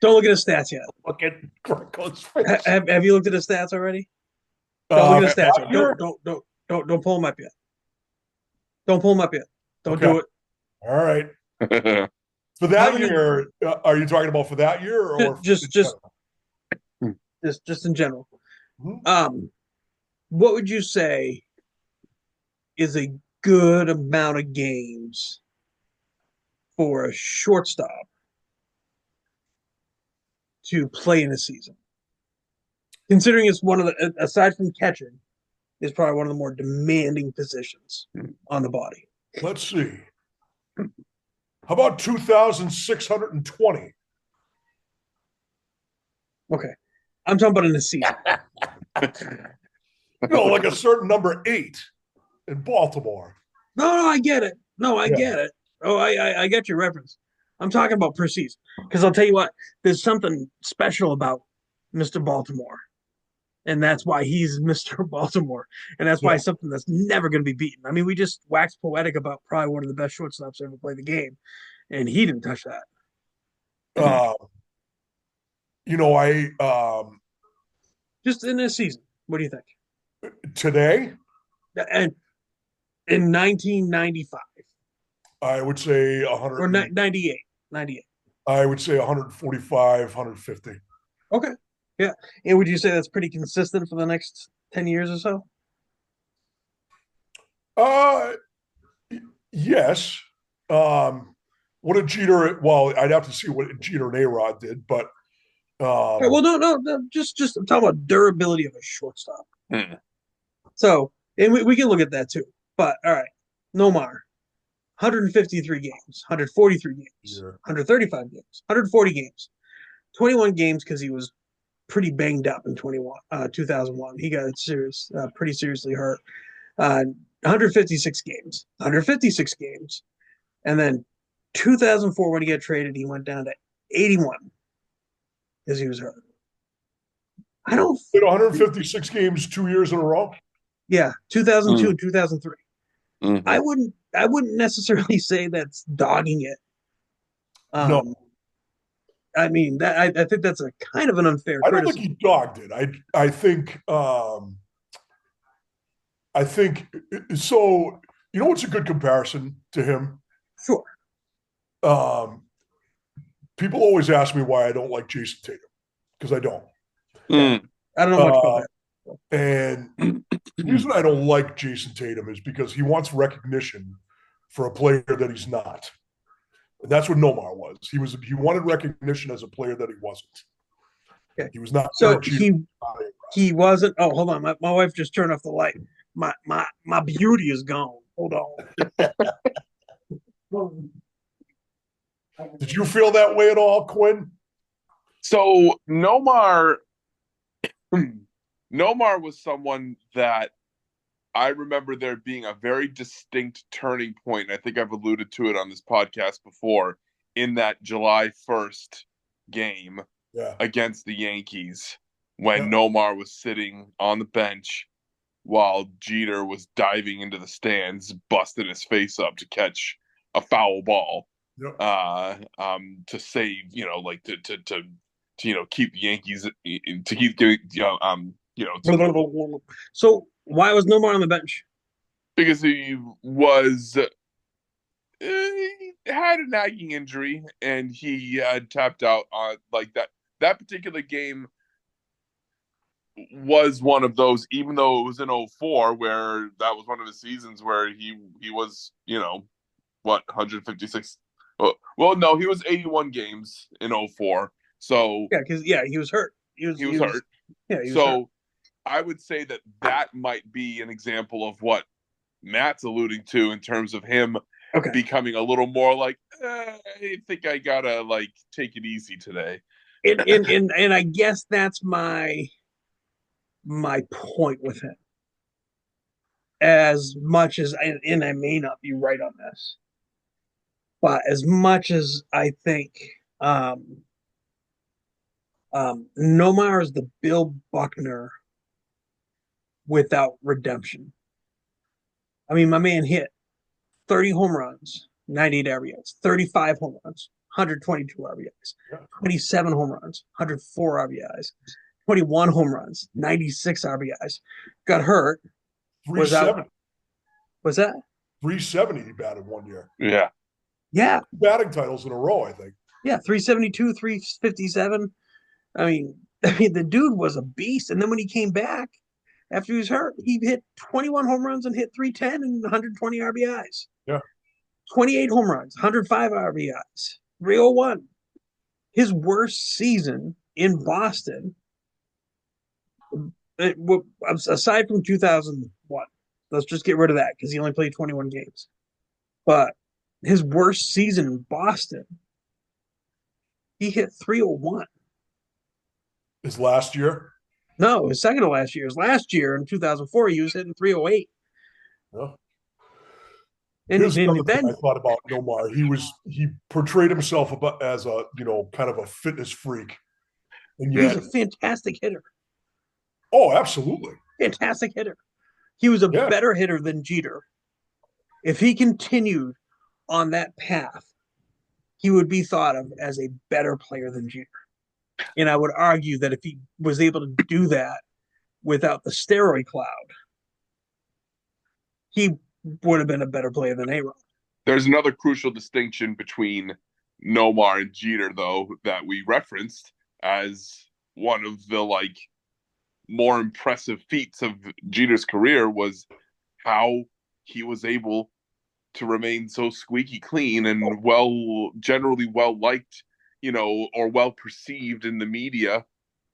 Don't look at his stats yet. Look at Greco's face. Have you looked at his stats already? Don't look at his stats yet. Don't pull him up yet. Don't pull him up yet. Don't do it. All right. For that year, are you talking about for that year or just in general? Mm-hmm. What would you say is a good amount of games for a shortstop to play in a season? Considering it's one of the, aside from catching, is probably one of the more demanding positions on the body. Let's see. How about 2,620? Okay. I'm talking about in a season. Like a certain number 8 in Baltimore. No, I get it. Get it. Oh, I get your reference. I'm talking about per season. Because I'll tell you what, there's something special about Mr. Baltimore. And that's why he's Mr. Baltimore. And that's why something that's never going to be beaten. I mean, we just waxed poetic about probably one of the best shortstops ever played the game. And he didn't touch that. Just in this season, what do you think? Today? And in 1995. I would say 100. Or 98. 98. I would say 145, 150. Okay. Yeah. And would you say that's pretty consistent for the next 10 years or so? Yes. What did Jeter? Well, I'd have to see what Jeter and A-Rod did, but All right, well, no. Just I'm talking about durability of a shortstop. Hmm. So, and we can look at that too. But all right, Nomar, 153 games, 143 games, yeah. 135 games, 140 games, 21 games because he was pretty banged up in 2001. He got pretty seriously hurt. 156 games, 156 games, and then 2004 when he got traded, he went down to 81 because he was hurt. I don't. Played 156 games 2 years in a row. Yeah, 2002 Mm. and 2003. Mhm. I wouldn't necessarily say that's dogging it. No. I mean that I think that's a kind of an unfair I don't think criticism. he dogged it. I think so. You know what's a good comparison to him? Sure. Um, People always ask me why I don't like Jason Tatum because I don't. Yeah. Mm. I don't know much about Uh, that. and the reason I don't like Jason Tatum is because he wants recognition for a player that he's not. And that's what Nomar was. He wanted recognition as a player that he wasn't. Okay. He was not So Derek Jeter. he wasn't. Oh, hold on. My wife just turned off the light. My beauty is gone. Hold on. Did you feel that way at all, Quinn? So Nomar was someone that I remember there being a very distinct turning point. I think I've alluded to it on this podcast before in that July 1st game Yeah. against the Yankees when Yeah. Nomar was sitting on the bench while Jeter was diving into the stands, busting his face up to catch a foul ball Yeah. to save, like to keep the Yankees to keep doing, So why was Nomar on the bench? because he was he had a nagging injury and he tapped out on like that. That particular game was one of those, even though it was in '04, where that was one of the seasons where he was, what, 156. Well, no, he was 81 games in '04. So Yeah, because he was hurt. he was hurt. He was hurt. So I would say that might be an example of what Matt's alluding to in terms of him Okay. becoming a little more like, I think I gotta like take it easy today. And I guess that's my point with him. As much as and I may not be right on this, but as much as I think Nomar is the Bill Buckner without redemption. I mean, my man hit 30 home runs, 98 RBIs, 35 home runs, 122 RBIs, 27 home runs, 104 RBIs, 21 home runs, 96 RBIs. Got hurt. Was out. 370. Was that? 370 he batted 1 year. Yeah. Yeah. Batting titles in a row, I think. Yeah, 372, 357. I mean, the dude was a beast. And then when he came back after he was hurt, he hit 21 home runs and hit 310 and 120 RBIs. Yeah. 28 home runs, 105 RBIs, 301. His worst season in Boston, aside from 2001, let's just get rid of that because he only played 21 games. But his worst season in Boston, he hit 301. His last year? No, his second to last year. His last year in 2004, he was hitting 308. Yeah. And Here's another then thing I thought about Nomar. He portrayed himself as a kind of a fitness freak, and he's yet a fantastic hitter. oh, absolutely, Fantastic hitter. He was a better hitter than Jeter. If he continued on that path, he would be thought of as a better player than Jeter. And I would argue that if he was able to do that without the steroid cloud, he would have been a better player than A-Rod. There's another crucial distinction between Nomar and Jeter, though, that we referenced as one of the more impressive feats of Jeter's career was how he was able to remain so squeaky clean and generally well liked, or well perceived in the media.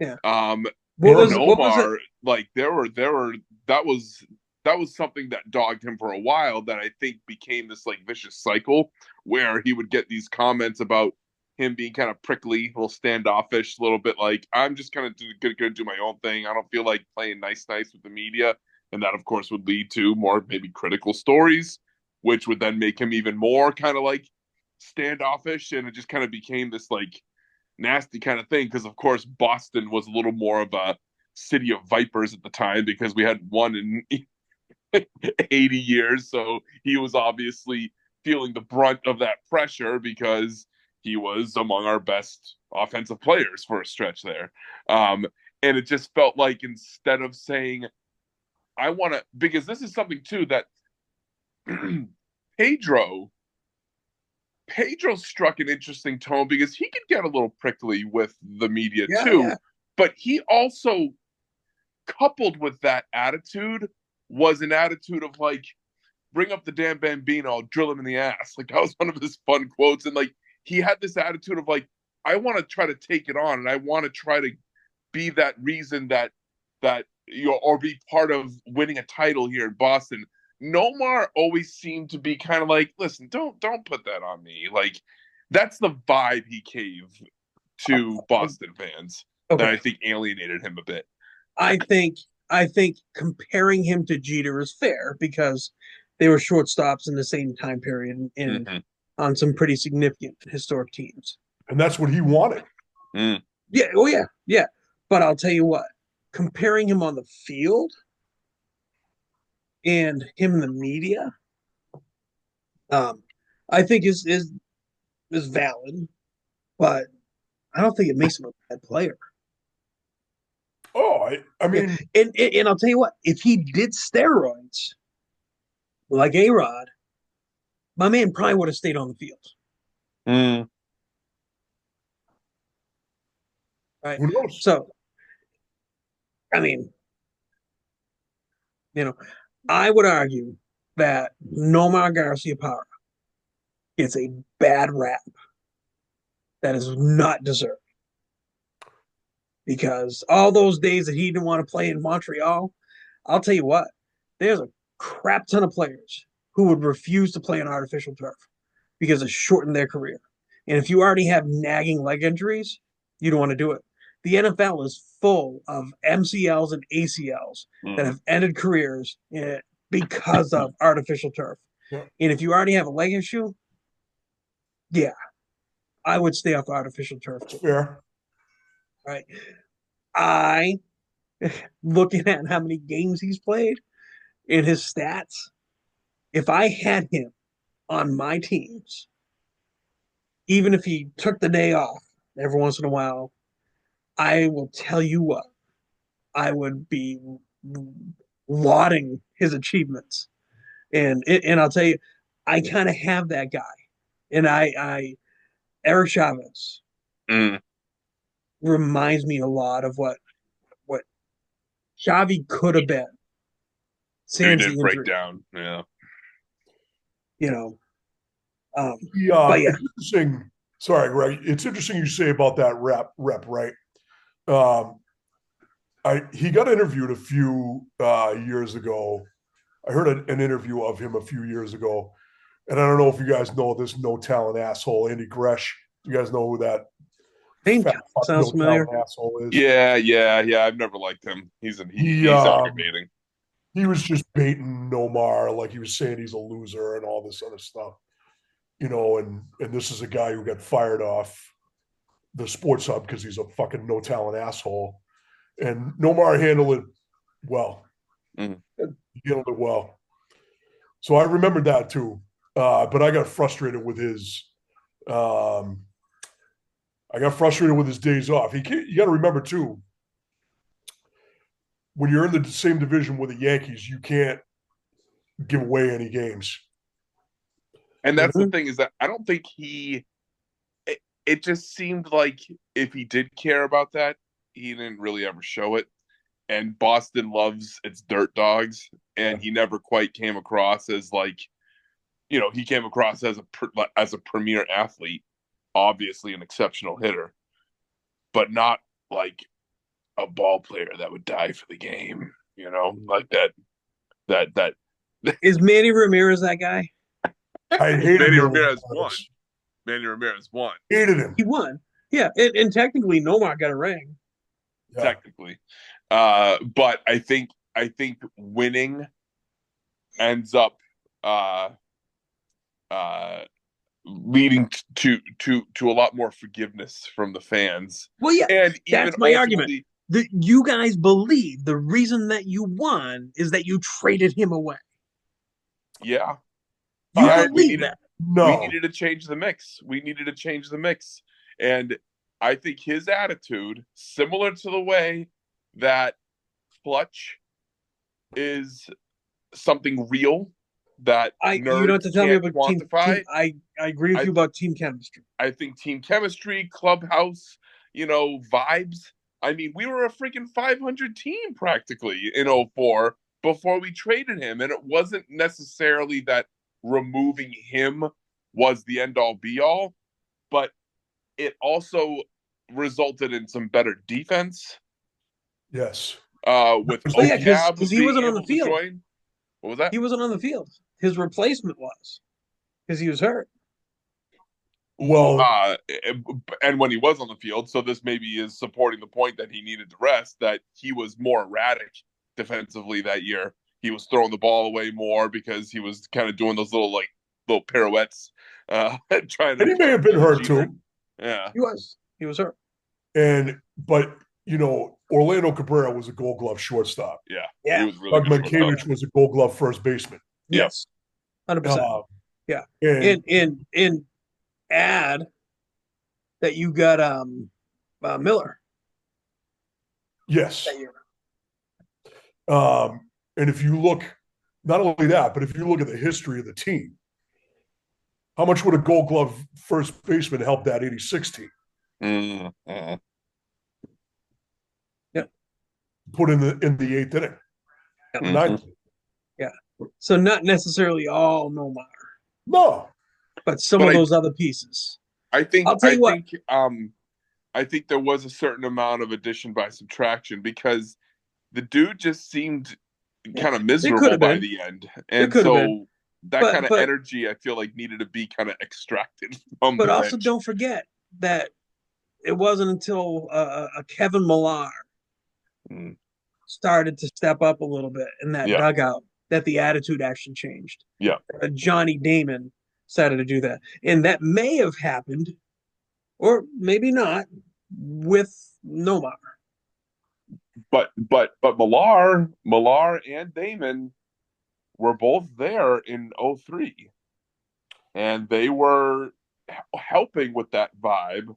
Yeah. Um, What and was it? Omar, like there were that was something that dogged him for a while that I think became this like vicious cycle where he would get these comments about him being kind of prickly, a little standoffish, a little bit like I'm just kind of gonna do my own thing. I don't feel like playing nice with the media, and that of course would lead to more maybe critical stories, which would then make him even more kind of like standoffish, and it just kind of became this like nasty kind of thing because of course Boston was a little more of a city of vipers at the time because we hadn't won in 80 years, so he was obviously feeling the brunt of that pressure because he was among our best offensive players for a stretch there. And it just felt like instead of saying I want to, because this is something too that Pedro Pedro struck an interesting tone because he could get a little prickly with the media too. But he also, coupled with that attitude, was an attitude of like, bring up the damn Bambino, I'll drill him in the ass. Like that was one of his fun quotes. And like he had this attitude of like, I want to try to take it on and I want to try to be that reason that or be part of winning a title here in Boston. Nomar always seemed to be kind of like, listen, don't put that on me. Like that's the vibe he gave to Boston fans that I think alienated him a bit. I think comparing him to Jeter is fair because they were shortstops in the same time period and on some pretty significant historic teams. And that's what he wanted. Yeah. Oh yeah. Yeah. But I'll tell you what, comparing him on the field and him in the media, I think is valid, but I don't think it makes him a bad player. Oh, I mean, and I'll tell you what, if he did steroids like A-Rod, my man probably would have stayed on the field. Right. Who knows? So, I mean, I would argue that Nomar Garciaparra gets a bad rap that is not deserved. Because all those days that he didn't want to play in Montreal, I'll tell you what, there's a crap ton of players who would refuse to play on artificial turf because it shortened their career. And if you already have nagging leg injuries, you don't want to do it. The NFL is full of MCLs and ACLs that have ended careers because of artificial turf. Yeah. And if you already have a leg issue, yeah, I would stay off artificial turf. Fair. Right. Looking at how many games he's played and his stats, if I had him on my teams, even if he took the day off every once in a while, I will tell you what, I would be lauding his achievements. And I'll tell you, I kind of have that guy. And Eric Chavez reminds me a lot of what Xavi could have been. He did break down, yeah. But yeah. It's interesting. Sorry, Greg. It's interesting you say about that rep, right? He got interviewed a few years ago. I heard an interview of him a few years ago, and I don't know if you guys know this no talent asshole, Andy Gresh. You guys know who that sounds familiar? Asshole is? Yeah. I've never liked him. He's aggravating. He was just baiting Nomar, like he was saying he's a loser and all this other stuff. And this is a guy who got fired off the Sports Hub because he's a fucking no talent asshole. And Nomar handled it well. He handled it well. So I remembered that too. But I got frustrated with his days off. You got to remember too, when you're in the same division with the Yankees, you can't give away any games. And that's the thing, is that I don't think it just seemed like if he did care about that, he didn't really ever show it. And Boston loves its dirt dogs, and he never quite came across as like, he came across as a premier athlete, obviously an exceptional hitter, but not like a ball player that would die for the game. Like that. Is Manny Ramirez that guy? I hated Manny Manny Ramirez won. Ramirez. Manny Ramirez won Hated him. He won. Yeah, and technically Nomar got a ring. Yeah. technically, but I think winning ends up uh, uh, leading to a lot more forgiveness from the fans, Well, yeah, and even that's my argument. ultimately, You guys believe the reason that you won is that you traded him away. yeah, You I- believe that. we No. needed to change the mix. And I think his attitude, similar to the way that Clutch is something real that You nerds don't have to tell me can't about quantify. I agree with you about team chemistry. I think team chemistry, clubhouse, vibes. I mean, we were a freaking 500 team practically in 04 before we traded him. And it wasn't necessarily that removing him was the end all be all, but it also resulted in some better defense. Yes. With Oh, yeah, 'cause OCAB he being wasn't on the able to field. join. What was that? He wasn't on the field. His replacement was because he was hurt. Well, And when he was on the field, so this maybe is supporting the point that he needed to rest, that he was more erratic defensively that year. He was throwing the ball away more because he was kind of doing those little pirouettes, trying to. and he may have been hurt too. Yeah, He was hurt. But Orlando Cabrera was a Gold Glove shortstop. yeah. Yeah. He was really Doug good shortstop. Mankiewicz was a Gold Glove first baseman. Yes, 100%. Yeah. And add that you got Miller yes. that year. And if you look, not only that, but if you look at the history of the team, how much would a Gold Glove first baseman help that '86 team? Mm-hmm. Put in the eighth inning, Mhm. ninth. So not necessarily all Nomar, No, but some But of I- those other pieces. I think I'll tell you what. I think there was a certain amount of addition by subtraction because the dude just seemed kind of miserable by been. the end, and could have so been. that kind of But- energy I feel like needed to be kind of extracted from But the also bench. don't forget that it wasn't until a Kevin Millar Mm. started to step up a little bit in that Yeah. dugout that the attitude actually changed. Yeah. Johnny Damon started to do that. And that may have happened, or maybe not, with Nomar. But Millar and Damon were both there in 03, and they were helping with that vibe,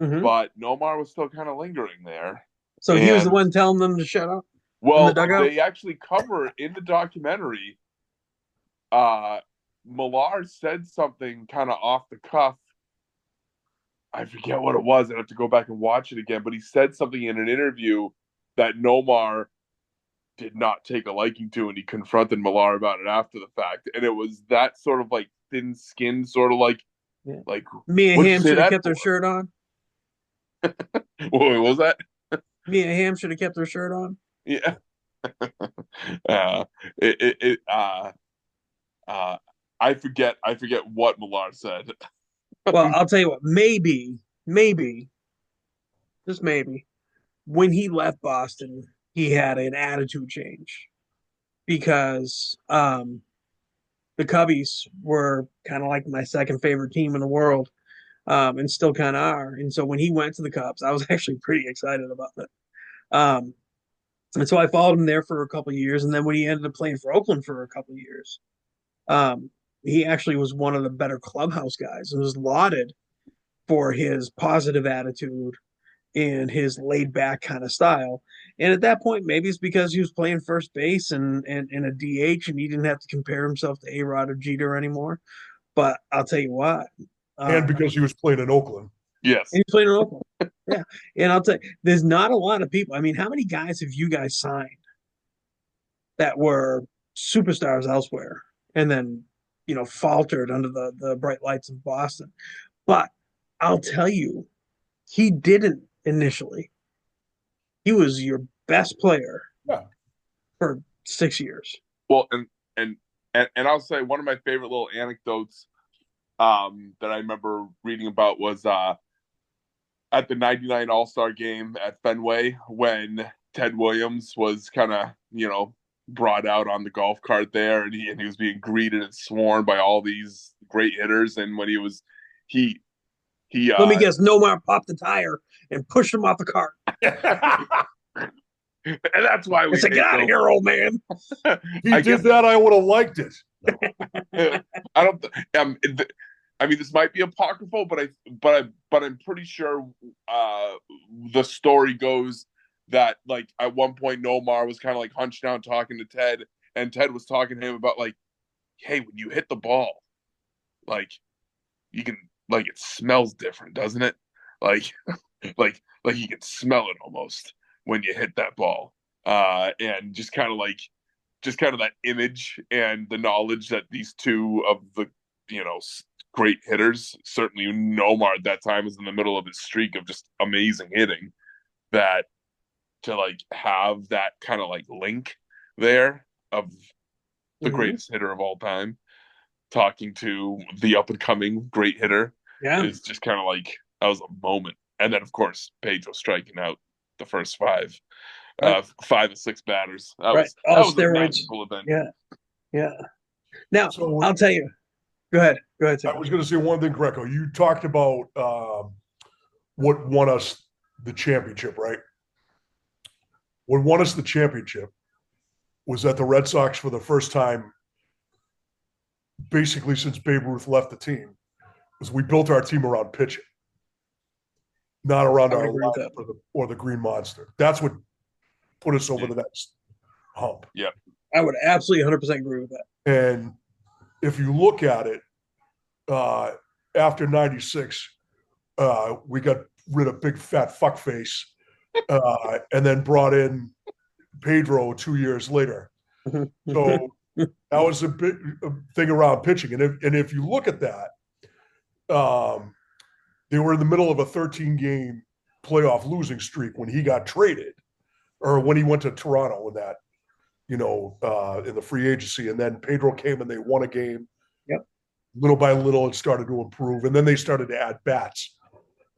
Mhm. but Nomar was still kind of lingering there. So he was the And- one telling them to shut up. Well, the dugout? they actually cover in the documentary. Millar said something kind of off the cuff. I forget what it was. I'd have to go back and watch it again. But he said something in an interview that Nomar did not take a liking to, and he confronted Millar about it after the fact. And it was that sort of like thin-skinned, sort of like, Yeah. like Mia What'd you Hamm say should have that kept her for? shirt on. what was that? Mia Hamm should have kept her shirt on. Yeah. I forget what Millar said. Well, I'll tell you what, maybe, just maybe, when he left Boston, he had an attitude change because the Cubbies were kind of like my second favorite team in the world, and still kind of are. And so when he went to the Cubs, I was actually pretty excited about it. And so I followed him there for a couple of years, and then when he ended up playing for Oakland for a couple of years, he actually was one of the better clubhouse guys and was lauded for his positive attitude and his laid back kind of style. And at that point, maybe it's because he was playing first base and a DH, and he didn't have to compare himself to A-Rod or Jeter anymore. But I'll tell you what. and because he was playing in Oakland. Yes. He's playing in Oakland. Yeah. And I'll tell you, there's not a lot of people. I mean, how many guys have you guys signed that were superstars elsewhere and then faltered under the bright lights of Boston. But I'll tell you, he didn't initially. He was your best player Yeah. for 6 years. Well, and I'll say one of my favorite little anecdotes that I remember reading about was at the '99 All-Star game at Fenway when Ted Williams was kind of, brought out on the golf cart there, and he was being greeted and sworn by all these great hitters. And when he Let me guess, Nomar popped the tire and pushed him off the cart. and that's why we It's like, get out of here, old man. He did that, I would have liked it. I don't. I mean, this might be apocryphal, but I'm pretty sure the story goes that like at one point Nomar was kind of like hunched down talking to Ted, and Ted was talking to him about like, hey, when you hit the ball, like you can like it smells different, doesn't it? Like like you can smell it almost when you hit that ball, and just kind of that image and the knowledge that these two of the great hitters, certainly Nomar at that time was in the middle of his streak of just amazing hitting, that to like have that kind of like link there of the greatest hitter of all time talking to the up and coming great hitter is just kind of like that was a moment. And then of course Pedro striking out the first five of six batters. That was a magical event. Yeah. Now I'll tell you. Go ahead. Tim. I was going to say one thing, Greco. You talked about what won us the championship, right? What won us the championship was that the Red Sox, for the first time, basically since Babe Ruth left the team, was we built our team around pitching, not around our lineup or the Green Monster. That's what put us over the next hump. Yeah, I would absolutely 100% agree with that. And if you look at it, after '96, we got rid of big fat fuckface, and then brought in Pedro 2 years later. So that was a big thing around pitching. And if you look at that, they were in the middle of a 13-game playoff losing streak when he got traded, or when he went to Toronto in that, in the free agency. And then Pedro came and they won a game. Yep. Little by little, it started to improve. And then they started to add bats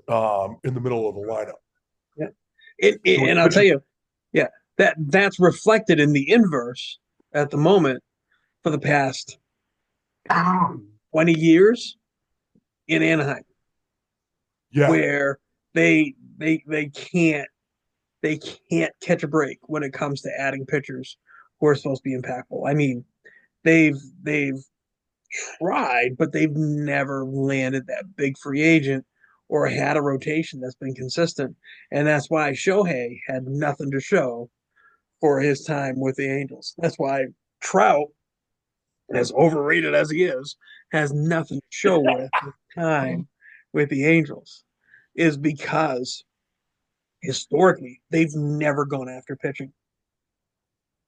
in the middle of the lineup. Yeah. And I'll tell you, that's reflected in the inverse at the moment for the past 20 years in Anaheim. Yeah. Where they can't catch a break when it comes to adding pitchers who are supposed to be impactful. I mean, they've tried, but they've never landed that big free agent or had a rotation that's been consistent. And that's why Shohei had nothing to show for his time with the Angels. That's why Trout, as overrated as he is, has nothing to show with his time with the Angels, is because historically they've never gone after pitching.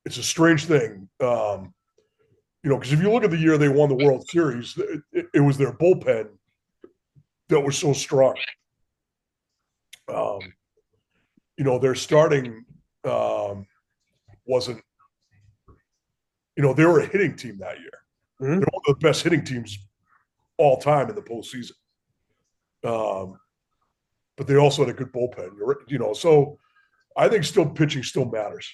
It's a strange thing, because if you look at the year they won the World Series, it was their bullpen that was so strong. Their starting wasn't. They were a hitting team that year. Mm-hmm. They're one of the best hitting teams all time in the postseason. But they also had a good bullpen, so I think pitching still matters.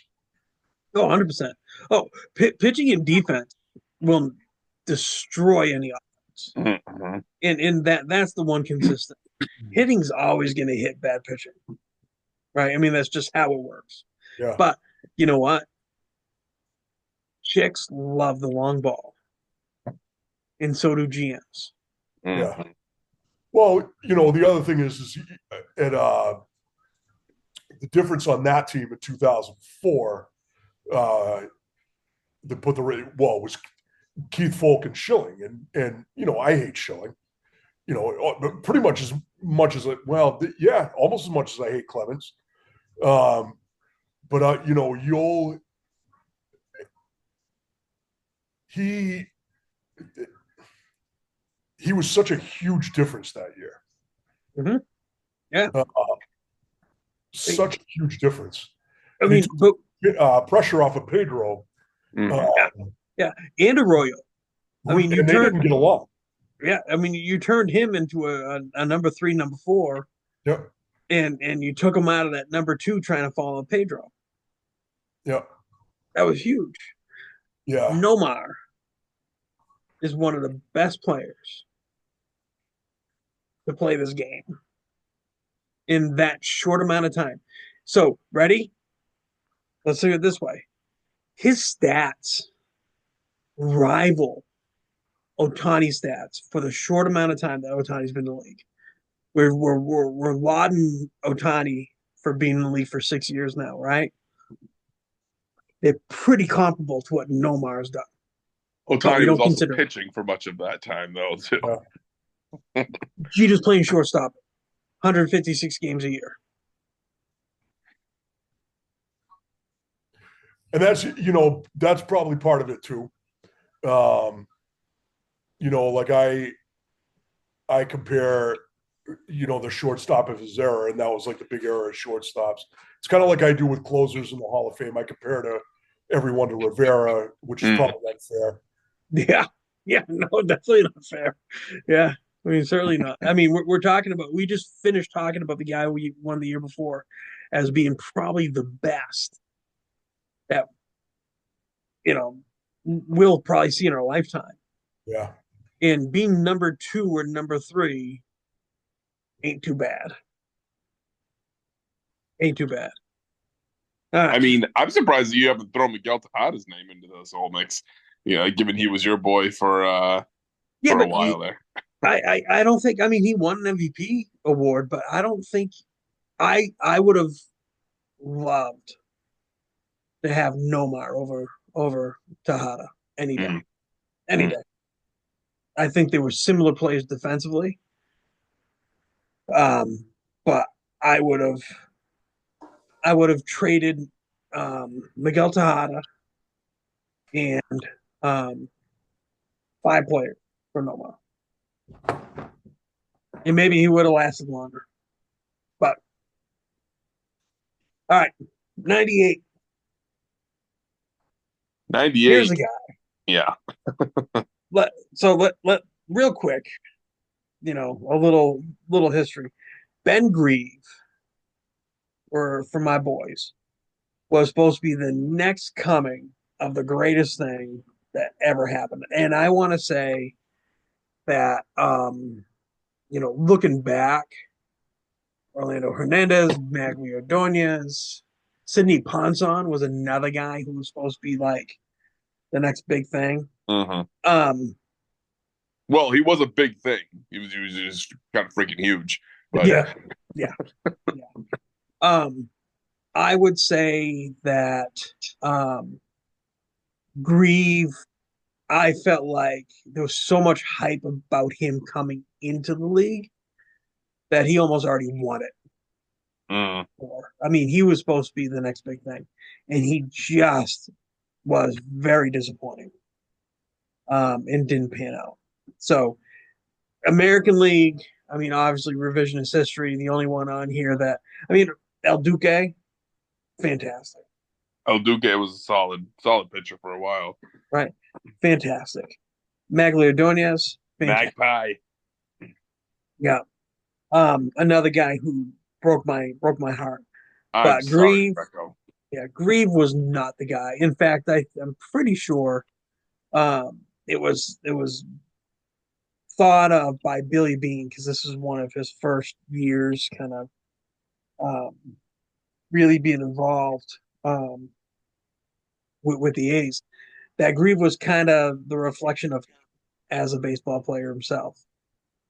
Oh, 100%. Oh, pitching and defense will destroy any offense. Mm-hmm. And that's the one consistent. Hitting's always going to hit bad pitching, right? I mean, that's just how it works. Yeah. But you know what? Chicks love the long ball, and so do GMs. Yeah. Well, the other thing is the difference on that team in 2004, was Keith Folk and Schilling, and I hate Schilling, pretty much as much as almost as much as I hate Clemens, but he was such a huge difference that year. Mhm. Yeah. Such a huge difference. I And he mean, but took pressure off of Pedro. Mhm. yeah, Um, yeah, and Arroyo. I mean, you and they turned, didn't get along. yeah, I mean, you turned him into a number three, number four, Yep. and you took him out of that number two, trying to follow Pedro. Yep. That was huge. Yeah. Nomar is one of the best players to play this game in that short amount of time. So, ready? Let's say it this way: his stats rival Ohtani's stats for the short amount of time that Ohtani's been in the league. We're lauding Ohtani for being in the league for 6 years now, right? They're pretty comparable to what Nomar's done, but we Ohtani was don't also consider it. pitching for much of that time, though. Too. Yeah. Jeter's playing shortstop, 156 games a year. And that's probably part of it too. Um, like I compare, the shortstop of his era, and that was like the big era of shortstops. It's kind of like I do with closers in the Hall of Fame. I compare to everyone to Rivera, which is Mm. probably unfair. Yeah, yeah, no, definitely not fair. Yeah, I mean, certainly not. I mean, we're talking about, we just finished talking about the guy we won the year before as being probably the best that, we'll probably see in our lifetime. Yeah. And being number two or number three ain't too bad. Ain't too bad. All I right. mean, I'm surprised you haven't thrown Miguel Tejada's name into this whole mix. Given he was your boy Yeah, for a but while there. I don't think, I mean, he won an MVP award, but I don't think I would have loved to have Nomar over Tejada any day. Mm. Any Mm. day. I think they were similar players defensively. But I would have traded Miguel Tejada and um, five players for Nomar. And maybe he would have lasted longer. But all right, 98. Here's 98. a guy. Yeah. Let real quick, a little history. Ben Grieve, or for my boys, was supposed to be the next coming of the greatest thing that ever happened. And I want to say that looking back, Orlando Hernandez, Magglio Ordonez, Sidney Ponson was another guy who was supposed to be like the next big thing. Mhm. Um, Well, he was a big thing. He was just kind of freaking huge. But yeah, yeah, yeah. I would say that Grieve, I felt like there was so much hype about him coming into the league that he almost already won it. mm, I mean, he was supposed to be the next big thing, and he just was very disappointing, and didn't pan out. So, American League, I mean, obviously revisionist history. The only one on here that, I mean, El Duque, fantastic, El Duque was a solid pitcher for a while. right? Fantastic. Magglio Ordonez, fantastic. Magpie. Yeah. Another guy who broke my heart. I'm But sorry, Grieve, Greco. yeah, Grieve was not the guy. In fact, I'm pretty sure it was thought of by Billy Beane, because this is one of his first years kind of um, really being involved with the A's, that Grieve was kind of the reflection of him as a baseball player himself,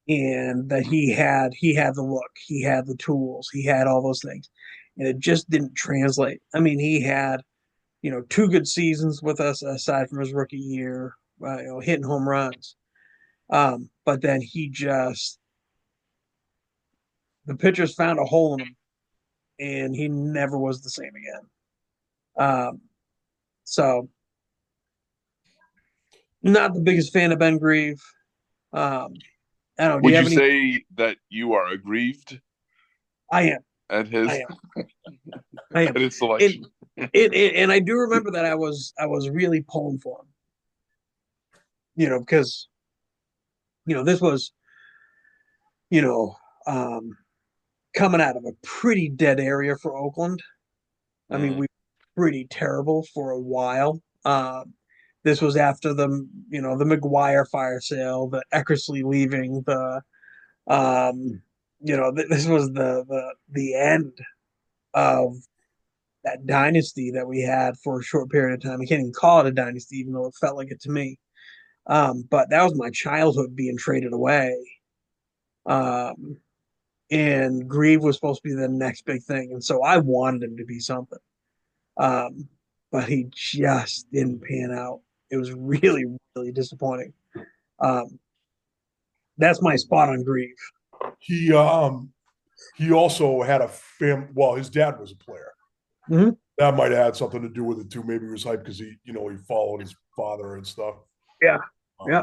and that he had the look, he had the tools, he had all those things, and it just didn't translate. I mean, he had two good seasons with us aside from his rookie year, hitting home runs. But then the pitchers found a hole in him, and he never was the same again. So not the biggest fan of Ben Grieve. I don't know. Do Would you you have any? say that you are aggrieved I am. at his I am. I am. at his It, selection? and I do remember that I was really pulling for him. Because this was you know um, coming out of a pretty dead area for Oakland. I mean, we were pretty terrible for a while. This was after the McGuire fire sale, the Eckersley leaving, this was the end of that dynasty that we had for a short period of time. I can't even call it a dynasty, even though it felt like it to me. But that was my childhood being traded away. Um, and Grieve was supposed to be the next big thing, and so I wanted him to be something. Um, but he just didn't pan out. It was really, really disappointing. Um, that's my spot on Grieve. He also had a well, his dad was a player. Mhm. That might have had something to do with it too. Maybe he was hyped because he followed his father and stuff. Yeah. Yeah.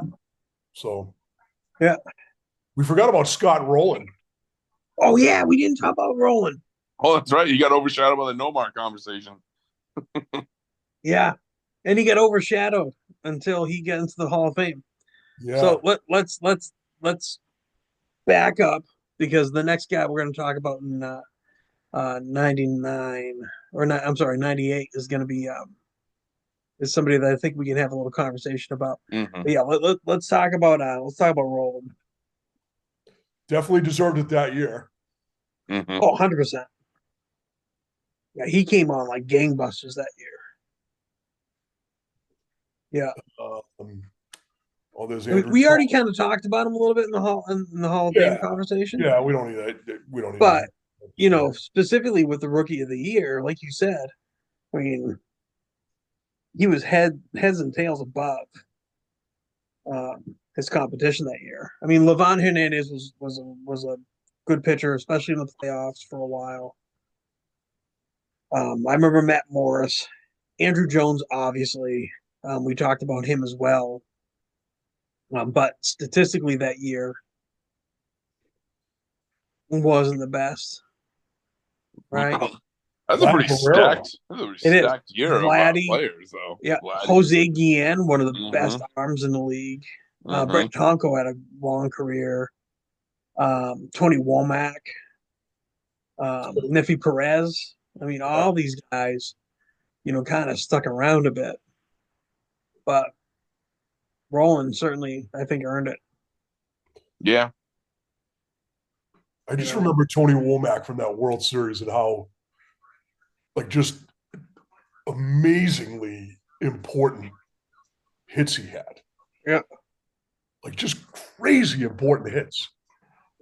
So Yeah. we forgot about Scott Rowland. Oh yeah, we didn't talk about Roland. Oh, that's right. You got overshadowed by the Nomar conversation. Yeah, and he got overshadowed until he got into the Hall of Fame. Yeah. So let's back up, because the next guy we're going to talk about in 99 or not, I'm sorry, 98 is going to be is somebody that I think we can have a little conversation about. Mhm. But yeah, let's talk about Roland. Definitely deserved it that year. Mhm. Oh, 100%. Yeah, he came on like gangbusters that year. Yeah. There's I mean, Andrew. we already kind of talked about him a little bit in the Hall of Fame conversation. Yeah, we don't need that. We don't need But that. specifically with the Rookie of the Year, like you said, I mean, he was heads and tails above his competition that year. I mean, Livan Hernandez was a good pitcher, especially in the playoffs for a while. I remember Matt Morris, Andrew Jones, obviously. We talked about him as well. But statistically that year wasn't the best, right? That's a pretty Guerrero. stacked year of Vladdy, players, though. yeah. Vladdy. Jose Guillen, one of the Mhm. best arms in the league. Mhm. Brett Tonko had a long career. Tony Womack, Niffy Perez. I mean, all these guys, kind of stuck around a bit. But Roland certainly, I think, earned it. Yeah. I just remember Tony Womack from that World Series and how, just amazingly important hits he had. Yeah. Just crazy important hits.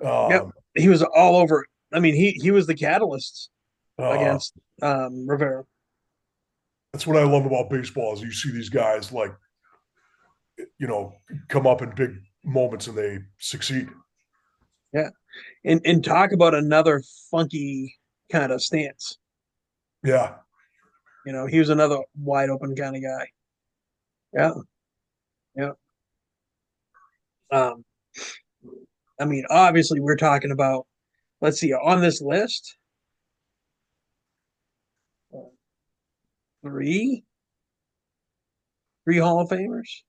Yep. He was all over. I mean, he was the catalyst against Rivera. That's what I love about baseball is you see these guys come up in big moments and they succeed. Yeah. And talk about another funky kind of stance. Yeah. He was another wide open kind of guy. Yeah. Yeah. I mean, obviously, we're talking about, let's see, on this list, three Hall of Famers,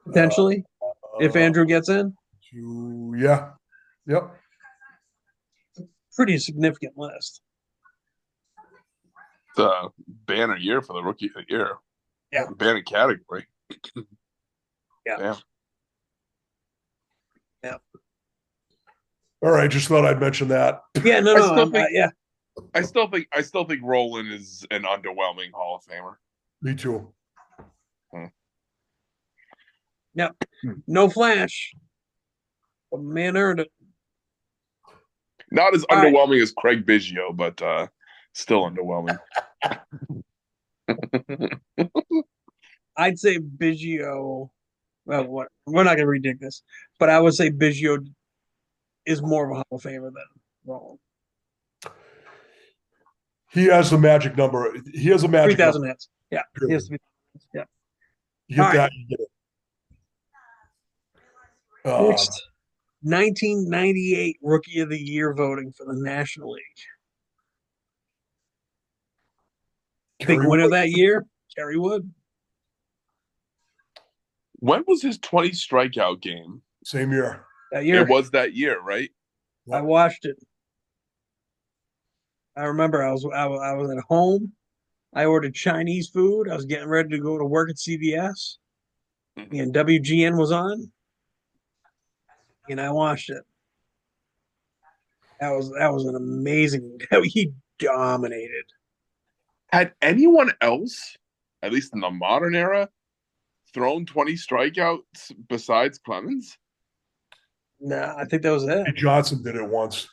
potentially, if Andrew gets in. Yeah. Yep. Pretty significant list. It's a banner year for the Rookie of the Year. Yeah. Banner category. Yeah. Yeah. All right, just thought I'd mention that. Yeah, no, I still think Roland is an underwhelming Hall of Famer. Me too. Yep. No flash. The man earned it. Not as underwhelming as Craig Biggio, but still underwhelming. I'd say Biggio. Well, what? We're not going to redict this, but I would say Biggio is more of a Hall of Famer than Roland. He has the magic number. He has a magic 3,000 hits. Yeah. He has to be. Yeah. You get All that, right. you get it. Next, 1998 Rookie of the Year voting for the National League. Big Kerry winner Wood, that year, Kerry Wood. When was his 20 strikeout game? same year. That year, It was that year, right? I watched it. I remember I was at home. I ordered Chinese food. I was getting ready to go to work at CVS, Mhm. and WGN was on, and I watched it. That was an amazing. He dominated. Had anyone else, at least in the modern era, thrown 20 strikeouts besides Clemens? Nah, I think that was it. Johnson did it once.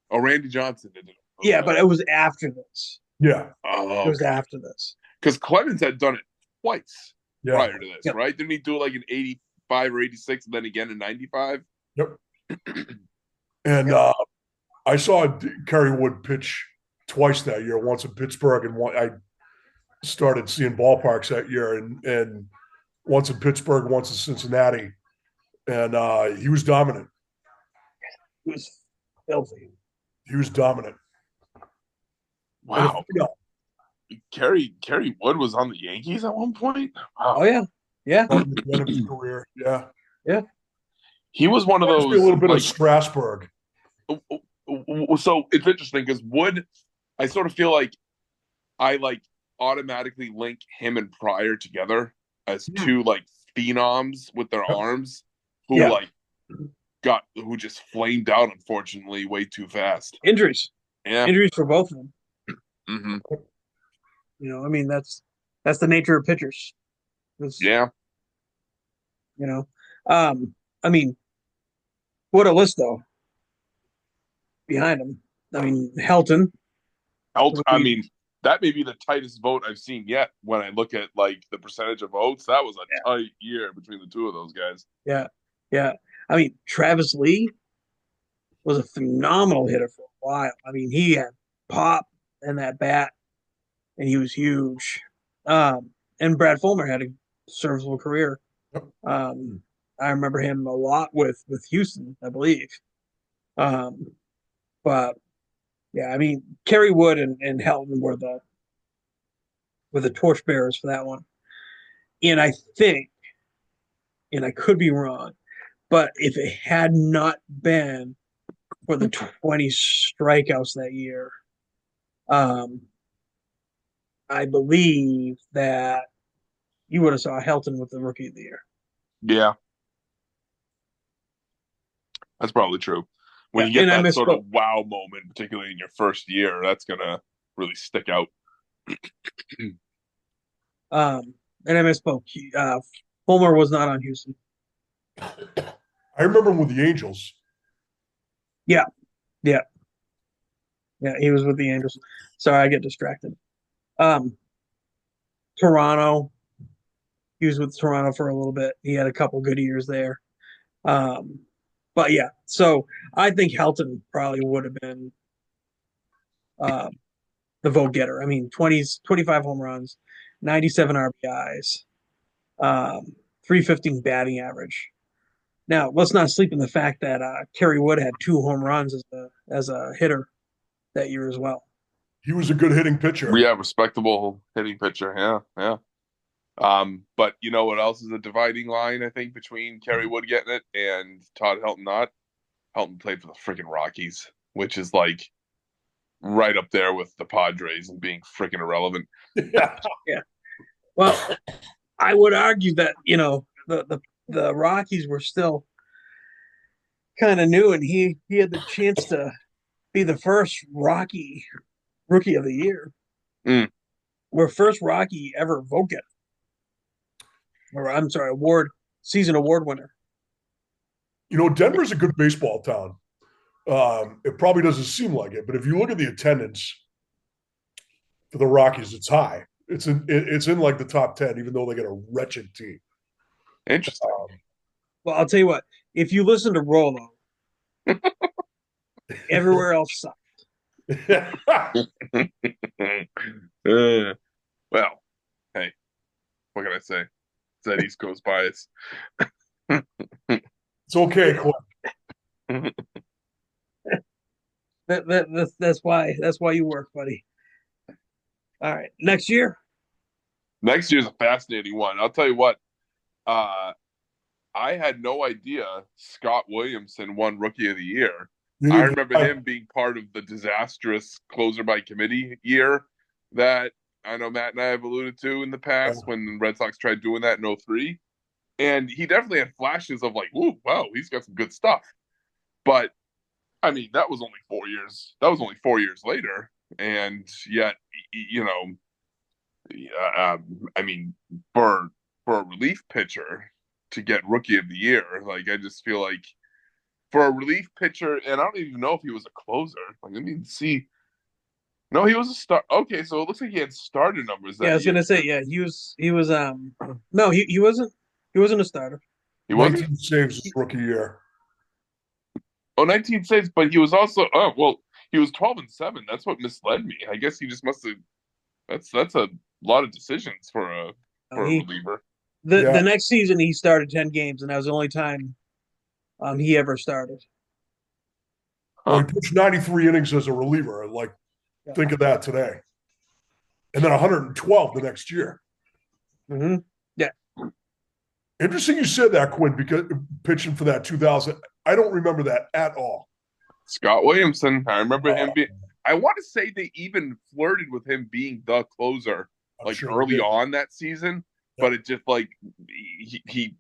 Oh, Randy Johnson did it. Yeah, but it was after this. Yeah, It was okay. after this. Because Clemens had done it twice yeah. prior to this, Yep. right? Didn't he do it like in 85 or 86 and then again in 95? Yep. And I saw Kerry Wood pitch twice that year. Once in Pittsburgh, and I started seeing ballparks that year, and once in Pittsburgh, once in Cincinnati, and he was dominant. It was filthy. He was dominant. Wow. Yeah. Kerry Wood was on the Yankees at one point? Wow. Oh yeah, yeah, Right at the end of his career. Yeah. yeah. He was one of Reminds those me a little bit like of Strasburg. so it's interesting because Wood, I sort of feel like I like automatically link him and Pryor together as two like phenoms with their Yep. arms who Yeah. like who just flamed out unfortunately way too fast. Injuries, Yeah. injuries for both of them. Hmm. You know, I mean that's the nature of pitchers. It's, Yeah. You know, I mean, what a list though behind him. I mean, Helton. I mean, that may be the tightest vote I've seen yet when I look at like the percentage of votes. That was a tight year between the two of those guys. Yeah, yeah. I mean, Travis Lee was a phenomenal hitter for a while. I mean, he had pop and that bat, and he was huge. And Brad Fulmer had a serviceable career. Yep. I remember him a lot with Houston, I believe. But yeah, I mean, Kerry Wood and Helton were the torchbearers for that one. And I think, and I could be wrong, but if it had not been for the 20 strikeouts that year, I believe that you would have saw Helton with the Rookie of the Year. Yeah. That's probably true. When you get and I that sort of misspoke. wow moment, particularly in your first year, that's gonna really stick out. And I misspoke. Fulmer was not on Houston. I remember him with the Angels. Yeah, he was with the Angels. Sorry, I get distracted. Toronto. He was with Toronto for a little bit. He had a couple good years there. But yeah, so I think Helton probably would have been the vote getter. I mean, 25 home runs, 97 RBIs, 315 batting average. Now, let's not sleep in the fact that Kerry Wood had 2 home runs as a hitter that year as well. He was a good hitting pitcher. Yeah, respectable hitting pitcher. Yeah, yeah. But you know what else is a dividing line, I think, between Kerry Wood getting it and Todd Helton not? Helton played for the freaking Rockies, which is like right up there with the Padres and being freaking irrelevant. Yeah. Well, I would argue that, the Rockies were still kind of new, and he had the chance to be the first Rookie of the Year. Or first Rocky ever vote getter. Or I'm sorry, season award winner. Denver's a good baseball town. It probably doesn't seem like it, but if you look at the attendance for the Rockies, it's high. It's in like the top 10, even though they got a wretched team. Interesting. Well, I'll tell you what. If you listen to Rolo, everywhere else sucks. Well, hey, what can I say? It's that East Coast bias. It's okay, Clint. That's why you work, buddy. All right, next year. Next year's a fascinating one. I'll tell you what. Uh, I had no idea Scott Williamson won Rookie of the Year. I remember him being part of the disastrous closer by committee year that I know Matt and I have alluded to in the past when the Red Sox tried doing that in 03. And he definitely had flashes of like, ooh, wow, he's got some good stuff. But I mean, that was only 4 years. That was only 4 years later. And yet, you know, I mean, for a relief pitcher to get Rookie of the Year, like I just feel like for a relief pitcher, and I don't even know if he was a closer. Like, let me see. No, he was a start. Okay, so it looks like he had starter numbers. That Yeah, I was year. gonna say, yeah, he was no, he wasn't a starter. He wasn't. 19 saves his rookie year. Oh, 19 saves, but he was also. Oh, well, he was 12-7. That's what misled me. I guess he just must have. That's a lot of decisions for a reliever. The next season he started 10 games, and that was the only time he ever started. Well, he pitched 93 innings as a reliever. Like, think of that today. And then 112 the next year. Mm-hmm. Yeah. Interesting you said that, Quinn, because pitching for that 2000. I don't remember that at all. Scott Williamson. I remember him being. I want to say they even flirted with him being the closer early on that season, but it just like he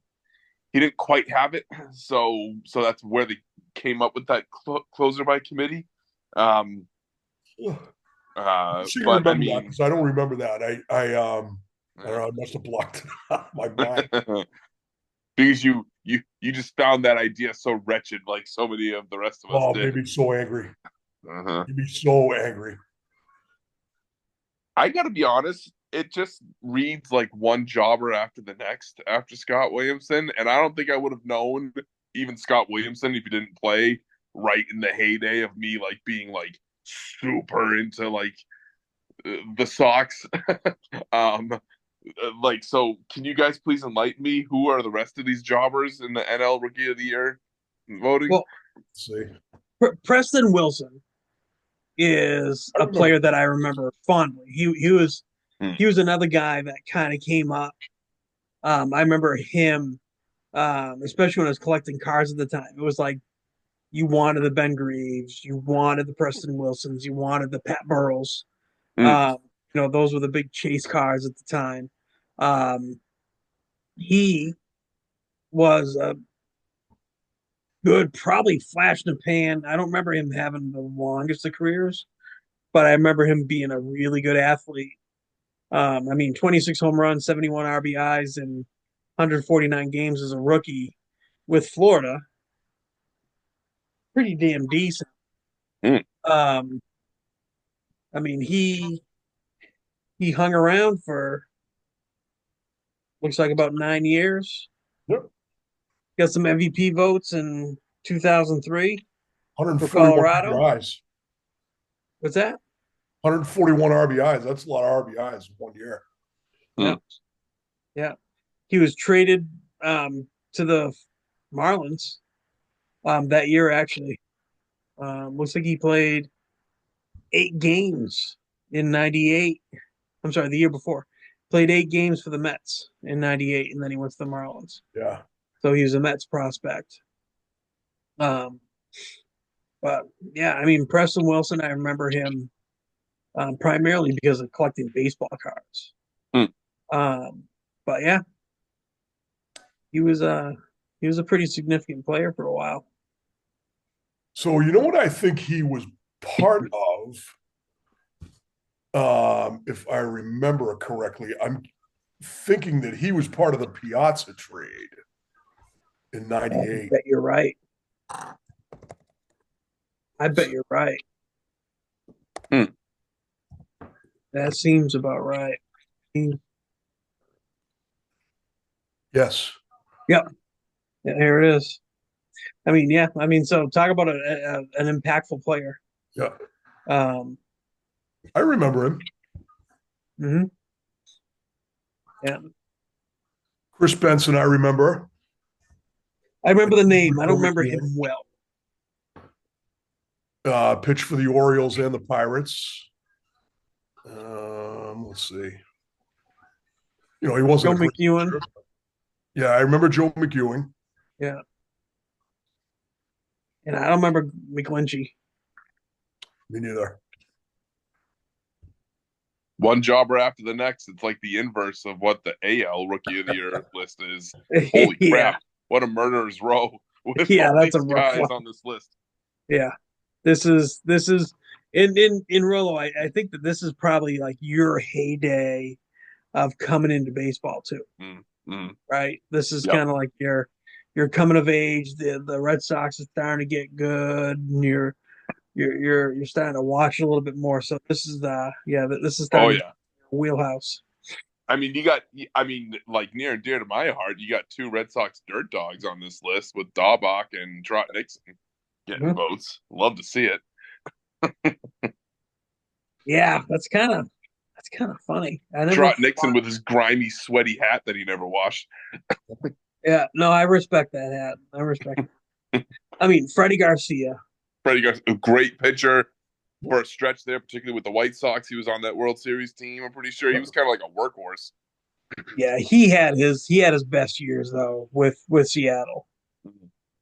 didn't quite have it. So that's where they came up with that closer by committee. But I mean, because I don't remember that. I don't know, I must have blocked it out of my mind. Because you just found that idea so wretched, like so many of the rest of us did. Made me so angry. Made me so angry. I got to be honest, it just reads like one jobber after the next after Scott Williamson, and I don't think I would have known even Scott Williamson if he didn't play right in the heyday of me like being like super into like the Sox. Like, so can you guys please enlighten me? Who are the rest of these jobbers in the NL Rookie of the Year voting? Well, let's see. Preston Wilson is a player that I remember fondly. He was another guy that kind of came up. I remember him, especially when I was collecting cards at the time. It was like you wanted the Ben Greaves, you wanted the Preston Wilsons, you wanted the Pat Burrells. Those were the big chase cards at the time. He was a good, probably flash in the pan. I don't remember him having the longest of careers, but I remember him being a really good athlete. 26 home runs, 71 RBIs, and 149 games as a rookie with Florida. Pretty damn decent. He hung around for looks like about 9 years. Yep. Got some MVP votes in 2003 for Colorado. RBIs. What's that? 141 RBIs. That's a lot of RBIs in 1 year. Yeah. He was traded to the Marlins that year, actually. Looks like he played 8 games in 98. I'm sorry, the year before. Played 8 games for the Mets in 98, and then he went to the Marlins. Yeah. So he was a Mets prospect. But yeah, Preston Wilson, I remember him primarily because of collecting baseball cards. But yeah, he was a pretty significant player for a while. So you know what I think he was part of, if I remember correctly, I'm thinking that he was part of the Piazza trade in '98. I bet you're right. That seems about right. Yes. Yep. Yeah, here it is. So talk about an impactful player. Yeah. I remember him. Mm-hmm. Yeah. Chris Benson, I remember. I remember the name. I don't remember him well. Pitched for the Orioles and the Pirates. Let's see. He wasn't Joe a great McEwen. pitcher. Yeah, I remember Joe McEwing. Yeah. And I don't remember McGlinchey. Me neither. One jobber after the next. It's like the inverse of what the AL Rookie of the Year list is. Holy Yeah. crap! What a murderer's row with Yeah, all that's a these rough guys one. on this list. Yeah. This is in Rolo, I think that this is probably like your heyday of coming into baseball too. Right? This is Yep. kind of like you're coming of age. The Red Sox is starting to get good, and you're starting to watch a little bit more. So this is this is Oh starting yeah. wheelhouse. I mean, like near and dear to my heart, you got two Red Sox dirt dogs on this list with Daubach and Trot Nixon getting votes. Love to see it. Yeah, that's kind of funny. Trot Nixon with his grimy, sweaty hat that he never washed. Yeah, no, I respect that hat. I respect it. I mean, Freddie Garcia. Freddie Garcia, a great pitcher for a stretch there, particularly with the White Sox. He was on that World Series team. I'm pretty sure he was kind of like a workhorse. Yeah, he had his best years though with Seattle,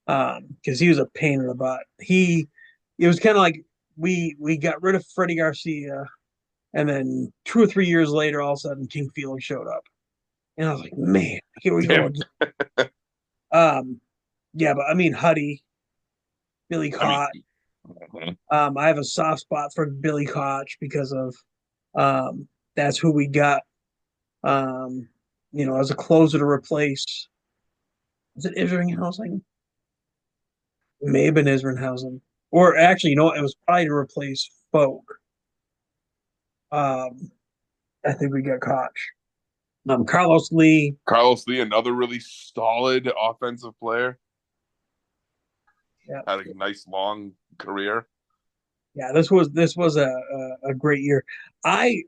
because he was a pain in the butt. It was kind of like we got rid of Freddie Garcia, and then 2 or 3 years later, all of a sudden King Felix showed up, and I was like, man, here we go again. Yeah, but I mean Huddy, Billy Koch. I have a soft spot for Billy Koch because of that's who we got. As a closer to replace. Is it Isringhausen? It may have been Isringhausen. Or actually, it was probably to replace Folk. I think we got Koch. Carlos Lee. Carlos Lee, another really solid offensive player. Yeah. Had a nice long career. Yeah, this was a great year. I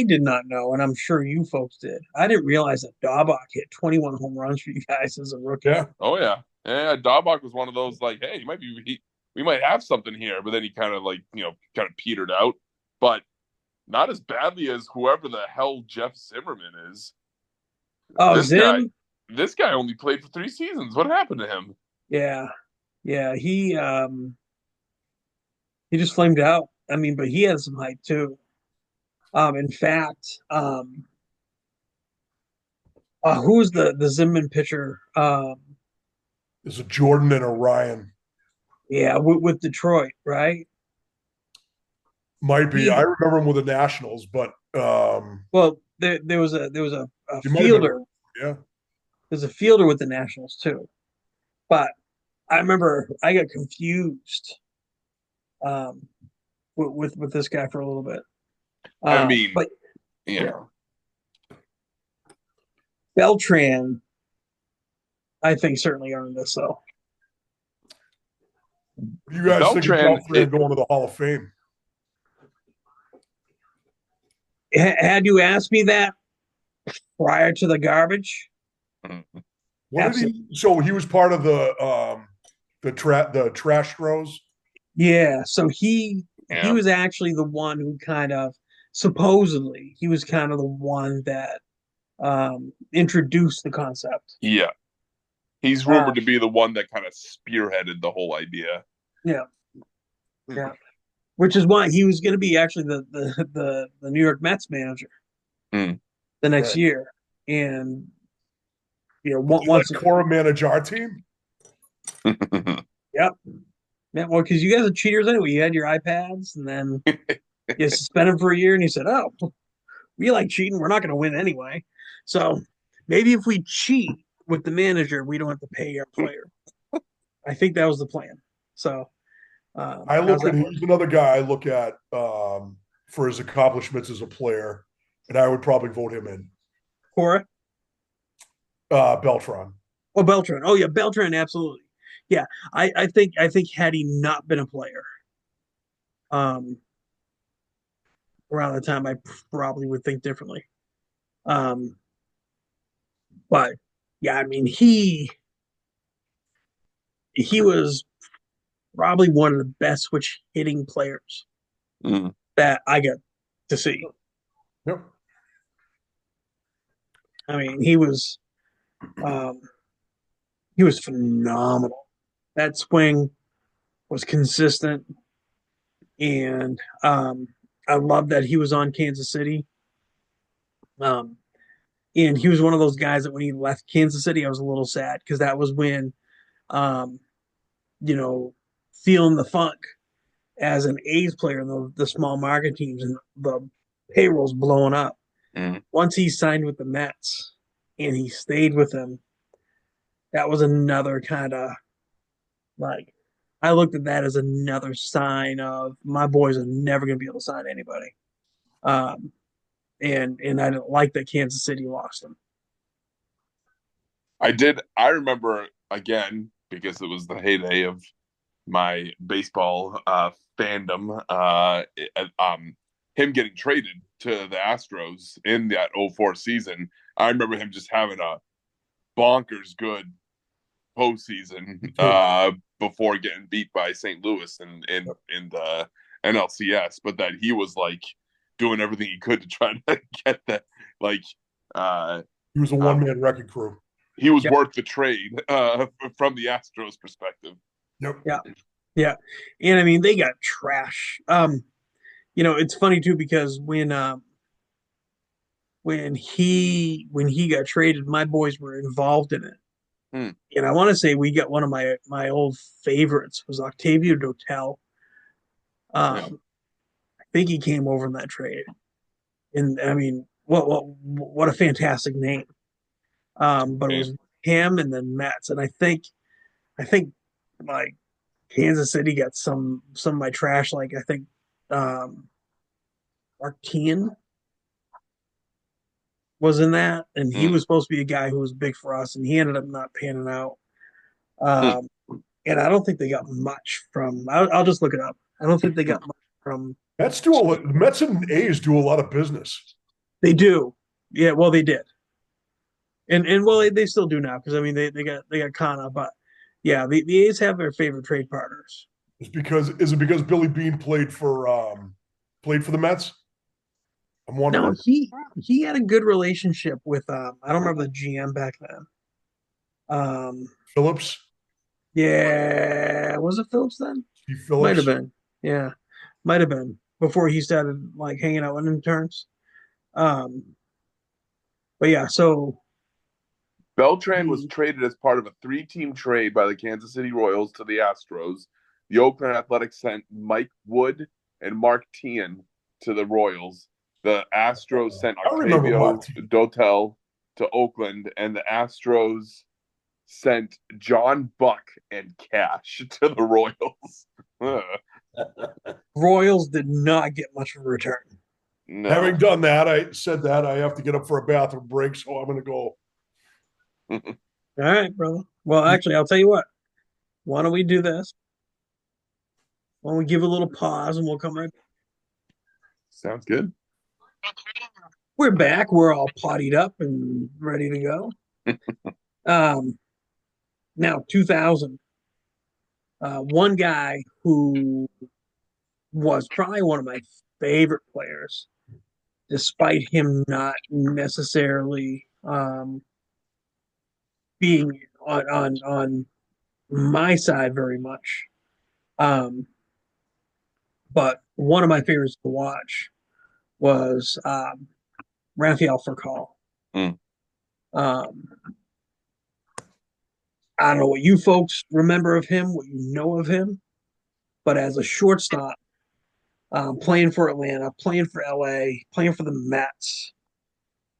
did not know, and I'm sure you folks did. I didn't realize that Daubach hit 21 home runs for you guys as a rookie. Yeah. Oh yeah. Yeah. Daubach was one of those like, hey, we might have something here, but then he kind of petered out. But not as badly as whoever the hell Jeff Zimmerman is. Oh, this guy only played for 3 seasons. What happened to him? Yeah. He just flamed out. I mean, but he had some hype too. In fact, who's the Zimmerman pitcher? There's a Jordan and a Ryan. Yeah, with Detroit, right? Might be. I remember him with the Nationals, but well, there was a fielder. Yeah, there's a fielder with the Nationals too, but I remember I got confused with this guy for a little bit. I mean, but yeah. Beltran, I think, certainly earned this though. You guys think of Beltran going to the Hall of Fame? Had you asked me that prior to the garbage? So he was part of the trash throws. Yeah. So he was actually the one who kind of supposedly he was kind of the one that introduced the concept. Yeah. He's rumored to be the one that kind of spearheaded the whole idea. Yeah. Yeah. Which is why he was going to be actually the New York Mets manager the next year. And once Cora manage our team. Yep. Yeah, well, because you guys are cheaters anyway. You had your iPads, and then you suspended for a year, and you said, "Oh, we like cheating. We're not going to win anyway. So maybe if we cheat with the manager, we don't have to pay our player." I think that was the plan. So he's another guy I look at for his accomplishments as a player, and I would probably vote him in. Cora? Beltran. Oh, Beltran. Oh, yeah, Beltran, absolutely. Yeah, I think had he not been a player, around the time, I probably would think differently. But yeah, I mean, he he was probably one of the best switch hitting players Mm. that I got to see. Yep. I mean, um, he was phenomenal. That swing was consistent, and I love that he was on Kansas City. Um, and he was one of those guys that when he left Kansas City, I was a little sad because that was when, um, you know, feeling the funk as an A's player in the small market teams and the payrolls blowing up. Mm. Once he signed with the Mets and he stayed with them, that was another kind of like I looked at that as another sign of my boys are never going to be able to sign anybody. Um, and I didn't like that Kansas City lost him. I did. I remember again because it was the heyday of my baseball fandom. Him getting traded to the Astros in that '04 season. I remember him just having a bonkers good postseason before getting beat by St. Louis in the NLCS, but that he was like doing everything he could to try to get that like uh He was a um, one-man wrecking crew. he was Yeah, worth the trade from the Astros perspective. Yep. yeah, yeah. And I mean they got trash. It's funny too because when he got traded, my boys were involved in it. Hmm. And I want to say we got one of my old favorites was Octavio Dotel. Yeah. I think he came over in that trade, and I mean, what a fantastic name. But it Yeah. was him and then Mets, and I think like Kansas City got some of my trash. Like I think um, Martin was in that, and he Hmm. was supposed to be a guy who was big for us, and he ended up not panning out. Hmm. Um, and I don't think they got much from. I'll just look it up. I don't think they got much from. Mets and A's do a lot of business. They do, yeah. Well, they did, and well, they still do now because I mean they got Kana, but yeah, the A's have their favorite trade partners. Is it because Billy Bean played for the Mets? I'm No, wondering. he had a good relationship with I don't remember the GM back then. Phillips, Yeah, was it Phillips then? Steve Might have Phillips. been. Yeah, might have been before he started like hanging out with interns. Um, but yeah, so Beltran was he, traded as part of a three-team trade by the Kansas City Royals to the Astros. The Oakland Athletics sent Mike Wood and Mark Teahan to the Royals. The Astros sent I remember Octavio Martin. Dotel to Oakland, and the Astros sent John Buck and Cash to the Royals. Royals did not get much of a return. Having No. done that, I have to get up for a bathroom break, so I'm going to go. All right, brother. Well, actually, I'll tell you what. Why don't we do this? Why don't we give a little pause and we'll come right back. Sounds good. We're back. We're all pottied up and ready to go. Um, Now, 2000. One guy who was probably one of my favorite players, despite him not necessarily being on my side very much. Um, but one of my favorites to watch was Rafael Furcal. Mm. Um, I don't know what you folks remember of him, what you know of him, but as a shortstop, playing for Atlanta, playing for LA, playing for the Mets.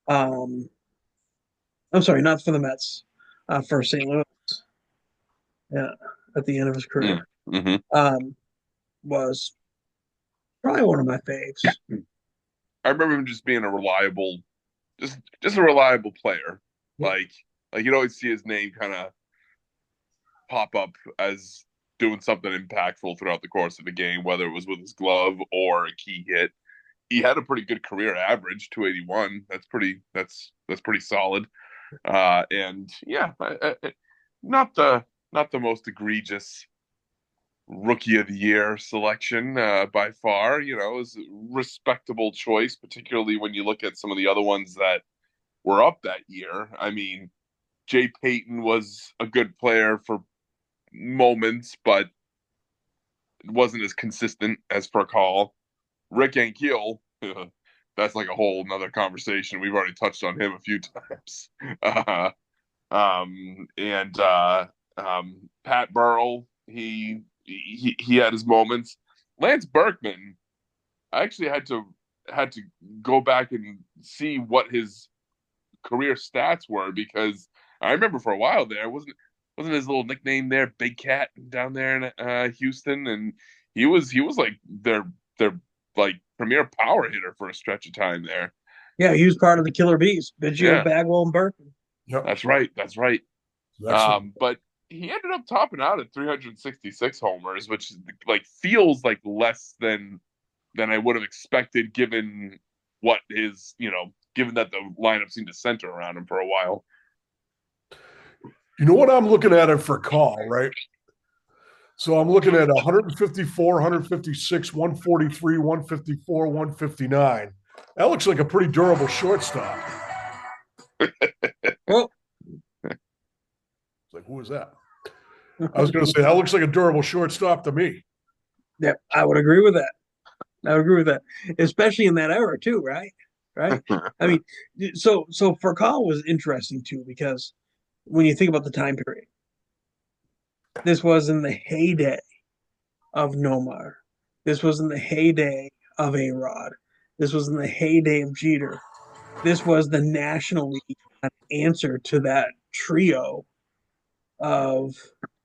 Um, I'm sorry, not for the Mets, for St. Louis. Yeah, at the end of his Mm. career, Mm-hmm. was probably one of my faves. I remember him just being a reliable, just a reliable player. Yep. Like you'd always see his name kind of pop up as doing something impactful throughout the course of the game, whether it was with his glove or a key hit. He had a pretty good career average, 281. That's pretty solid. And yeah, not the not the most egregious rookie of the year selection by far. You know, it was a respectable choice, particularly when you look at some of the other ones that were up that year. I mean, Jay Payton was a good player for moments, but it wasn't as consistent as Furcal. Rick Ankiel, that's like a whole nother conversation. We've already touched on him a few times. And Pat Burrell, he had his moments. Lance Berkman, I actually had to go back and see what his career stats were, because I remember for a while there wasn't his little nickname there Big Cat down there in Houston, and he was like their like premier power hitter for a stretch of time there. Yeah, he was part of the Killer Bees, Biggio, Yeah. Bagwell, and Berkman. Yep. That's right. Excellent. But he ended up topping out at 366 homers, which like feels like less than I would have expected, given what his, given that the lineup seemed to center around him for a while. You know what I'm looking at it for call, right? So I'm looking at 154, 156, 143, 154, 159. That looks like a pretty durable shortstop. Well, it's like, who is that? I was going to say, that looks like a durable shortstop to me. yeah, I would agree with that. I would agree with that, especially in that era too, right? Right. I mean, so Furcal was interesting too, because when you think about the time period, this was in the heyday of Nomar. This was in the heyday of A-Rod. This was in the heyday of Jeter. This was the National League answer to that trio of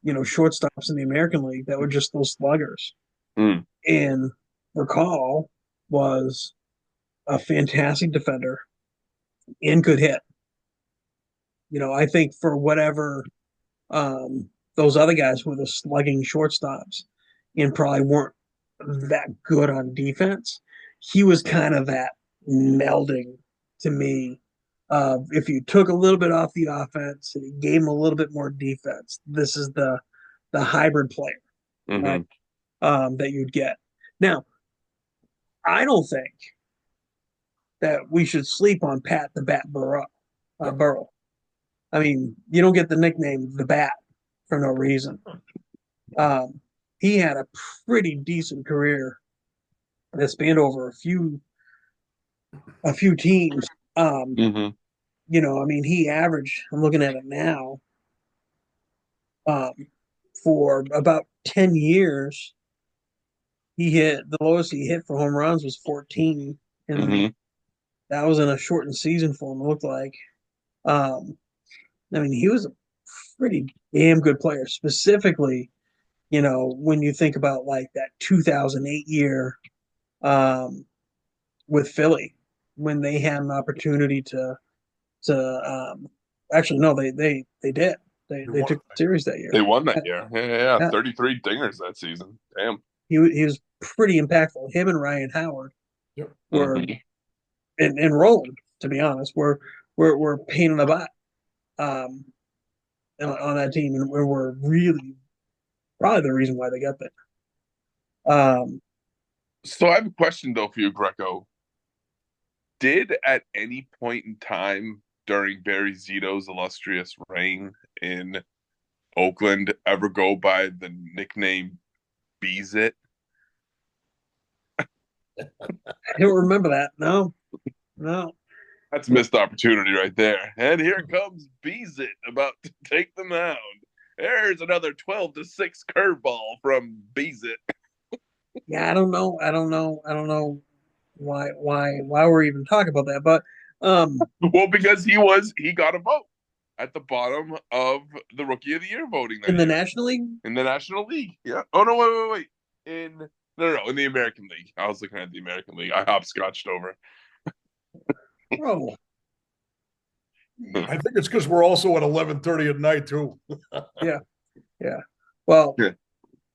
shortstops in the American League that were just those sluggers. Mm. And Furcal was a fantastic defender and could hit. I think for whatever those other guys were the slugging shortstops and probably weren't that good on defense, he was kind of that melding to me. If you took a little bit off the offense and you gave him a little bit more defense, this is the hybrid player right? That you'd get. Now, I don't think that we should sleep on Pat the Bat Burrell. I mean, you don't get the nickname the Bat for no reason. He had a pretty decent career that spanned over a few teams. I mean, he averaged, I'm looking at it now, for about 10 years, the lowest he hit for home runs was 14. And that was in a shortened season for him, it looked like. I mean, he was a pretty damn good player, specifically, when you think about like that 2008 year with Philly, when they had an opportunity to actually, no, they did. They took the series that year. They won that year. Yeah. 33 dingers that season. Damn. He was pretty impactful. Him and Ryan Howard were, and Roland, to be honest, were pain in the butt on that team, and we're really probably the reason why they got there. So I have a question though for you, Greco. Did at any point in time during Barry Zito's illustrious reign in Oakland ever go by the nickname Beezit? I don't remember that. No. That's a missed opportunity right there. And here comes Beezit about to take the mound. There's another 12-6 curveball from Beezit. Yeah, I don't know why we're even talking about that, but well, because he got a vote at the bottom of the Rookie of the Year voting in the National League. In the National League, yeah. Oh no, wait. In the American League. I was looking at the American League. I hopscotched over. Bro. I think it's because we're also at 11:30 at night too. Yeah. Well,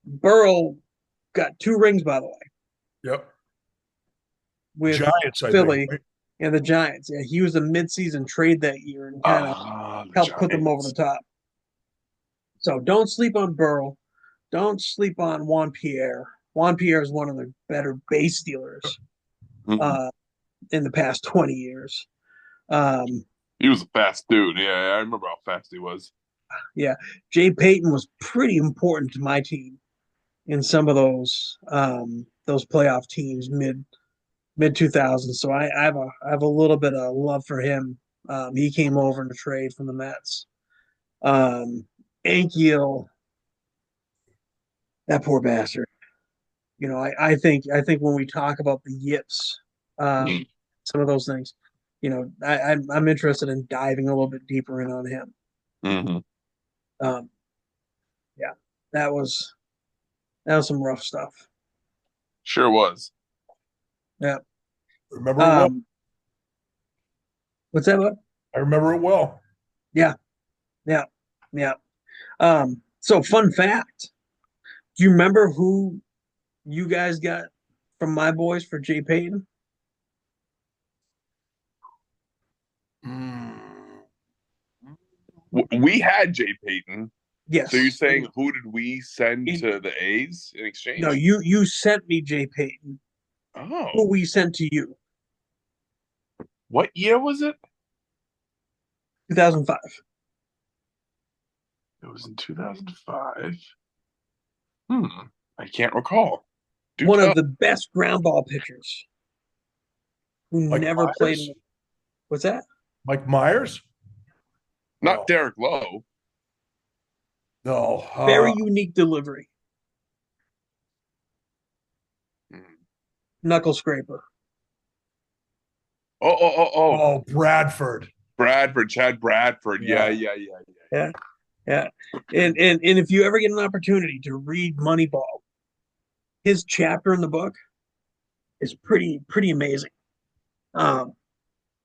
Burrell got 2 rings, by the way. Yep. With Giants, Philly, I think, right? and the Giants. Yeah, he was a midseason trade that year and kind of helped put them over the top. So don't sleep on Burrow. Don't sleep on Juan Pierre. Juan Pierre is one of the better base stealers Mhm. in the past 20 years. Um, He was a fast dude. Yeah, I remember how fast he was. yeah, Jay Payton was pretty important to my team in some of those playoff teams mid 2000s. So I have a little bit of love for him. He came over in a trade from the Mets. Ankiel, that poor bastard. You know, I think when we talk about the yips, Mhm. some of those things, you know, I'm interested in diving a little bit deeper in on him. Mhm. Um, yeah, that was that was some rough stuff. Sure was. Yeah. Remember it well. Um, what's that? About? I remember it well. Yeah, yeah, yeah. So fun fact. Do you remember who you guys got from my boys for Jay Payton? Hmm. We had Jay Payton. So you're Yes. saying who did we send And- to the A's in no, exchange? you sent me Jay Payton. Who Oh, we sent to you? what year was it? 2005. It was in 2005. Hmm. I can't recall. Do One of tell. the best ground ball pitchers who Mike never played Myers? in. What's that? Mike Myers? Not No. Derek Lowe. No. Very unique delivery. Hmm. Knuckle scraper. Oh. Oh, Bradford. Bradford, Chad Bradford. Yeah, Yeah. yeah, yeah, Yeah. Yeah. And if you ever get an opportunity to read Moneyball, his chapter in the book is pretty amazing. Um,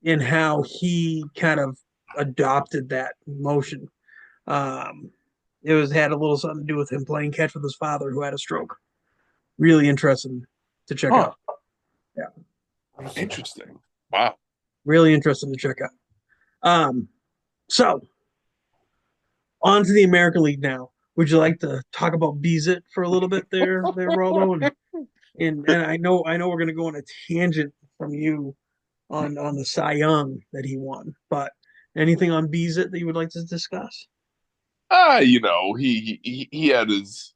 in how he kind of adopted that motion. Um, it was had a little something to do with him playing catch with his father who had a stroke. Really interesting to check yeah. out. Yeah, Huh. Interesting. Wow. really interesting to check out. So on to the American League now. Would you like to talk about Beezit for a little bit there, Rollo? And I know we're gonna go on a tangent from you on the Cy Young that he won, but anything on Beezit that you would like to discuss? You know, he had his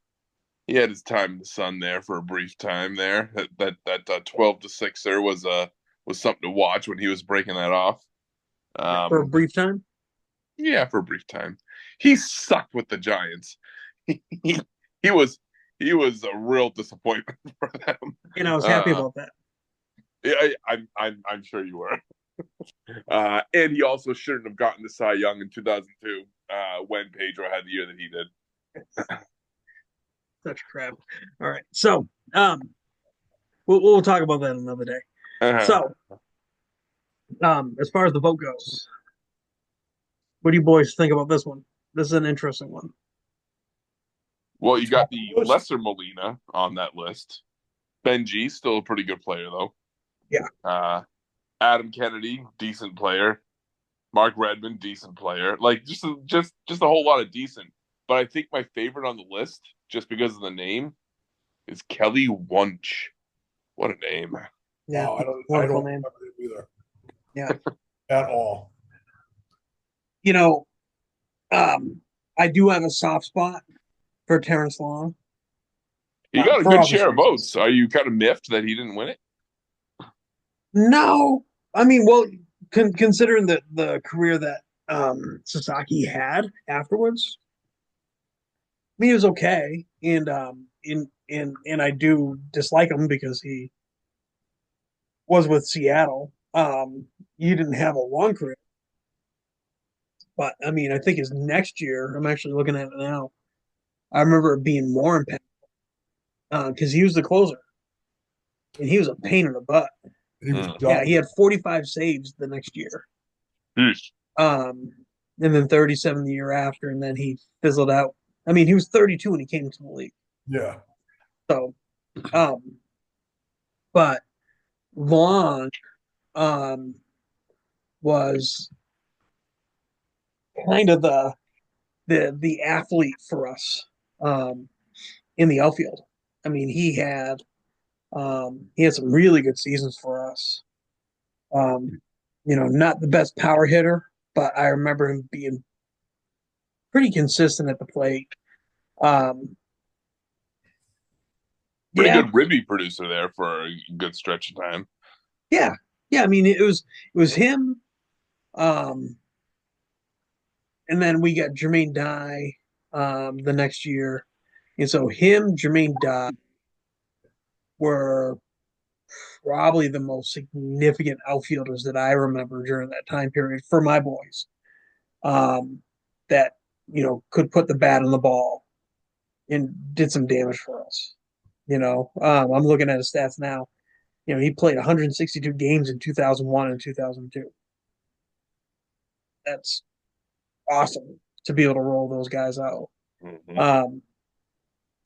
time in the sun there for a brief time there. That 12 to 6er was something to watch when he was breaking that off. For a Um, brief time? yeah, for a brief time. He sucked with the Giants. He, he was he was a real disappointment for them. And I was happy Uh, about that. yeah, I'm sure you were. And he also shouldn't have gotten the Cy Young in 2002 when Pedro had the year that he did. Such crap. All right. So we'll talk about that another day. Uh-huh. So as far as the vote goes, what do you boys think about this one? This is an interesting one. Well, you got the lesser Molina on that list. Benji, still a pretty good player though. Yeah. Adam Kennedy, decent player. Mark Redmond, decent player. Like just a whole lot of decent. But I think my favorite on the list, just because of the name, is Kelly Wunsch. What a name! Yeah. Oh, I Wonderful don't name. remember him either Yeah. at all. You know, I do have a soft spot for Terrence Long. He got a For good obvious share of reasons. votes. Are you kind of miffed that he didn't win it? No, I mean, well, considering the career that Sasaki had afterwards, I mean, he was okay, and I do dislike him because he was with Seattle. He didn't have a long career, but I mean, I think his next year. I'm actually looking at it now. I remember it being more impactful because he was the closer, and he was a pain in the butt. He was Mm. Yeah, dumb. he had 45 saves the next year. Yeesh. Um, and then 37 the year after, and then he fizzled out. I mean, he was 32 when he came into the league. Yeah. So, um, but Long um, was kind of the athlete for us in the outfield. I mean, he had some really good seasons for us. Not the best power hitter, but I remember him being pretty consistent at the plate. Um, Pretty yeah, good ribby producer there for a good stretch of time. yeah, yeah. I mean, it was him, um, and then we got Jermaine Dye the next year, and so him, Jermaine Dye were probably the most significant outfielders that I remember during that time period for my boys. That could put the bat on the ball and did some damage for us. I'm looking at his stats now. He played 162 games in 2001 and 2002. That's awesome to be able to roll those guys out. Mm-hmm.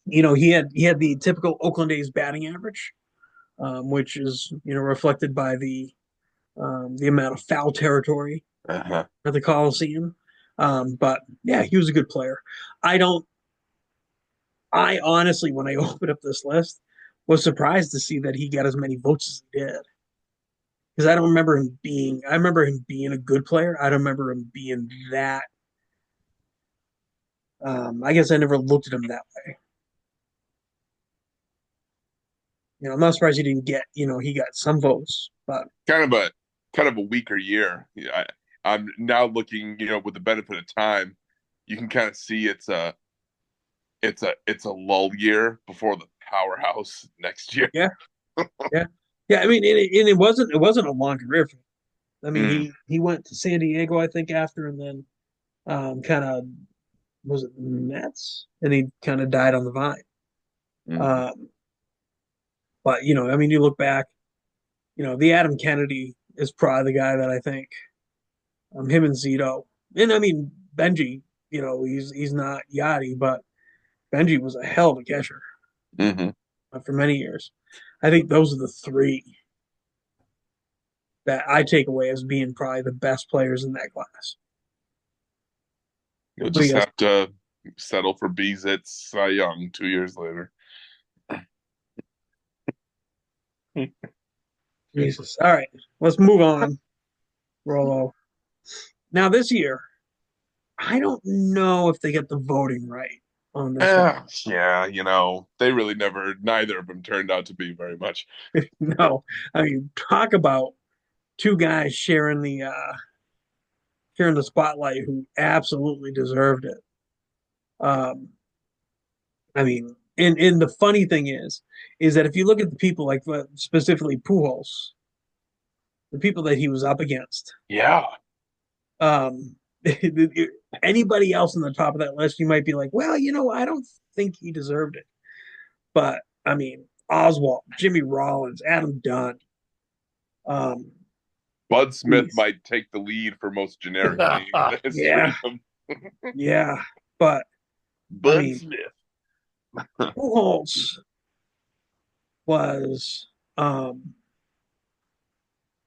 He had the typical Oakland A's batting average, which is reflected by the amount of foul territory Uh-huh. at the Coliseum. But yeah, he was a good player. I honestly, when I opened up this list, was surprised to see that he got as many votes as he did. Because I remember him being a good player. I don't remember him being that. I guess I never looked at him that way. I'm not surprised he didn't get, he got some votes, but Kind of a weaker year. Yeah, I'm now looking, with the benefit of time, you can kind of see it's a lull year before the powerhouse next year. yeah, yeah, yeah. I mean, it wasn't a long career for him. I mean, Mm. he went to San Diego, I think, after, and then kind of was it Mets, and he kind of died on the vine. Mm. Um, but I mean, you look back, the Adam Kennedy is probably the guy that I think, him and Zito, and I mean Benji. He's not Yachty, but Benji was a hell of a catcher Mm-hmm. for many years. I think those are the three that I take away as being probably the best players in that class. You'll What do just you guys? have to settle for Beezit's Cy Young 2 years later. Jesus. All right, let's move on, Rolo. Now this year, I don't know if they get the voting right on this one. Yeah, they really neither of them turned out to be very much. No, I mean, talk about two guys sharing the spotlight who absolutely deserved it. Um, I mean, and the funny thing is that if you look at the people like specifically Pujols, the people that he was up against, Yeah. um, anybody else on the top of that list, you might be like, well, I don't think he deserved it. But I mean, Oswald, Jimmy Rollins, Adam Dunn, um, Bud Smith geez. might take the lead for most generic name in the history Yeah, of yeah. But I Bud mean, Smith. Pujols was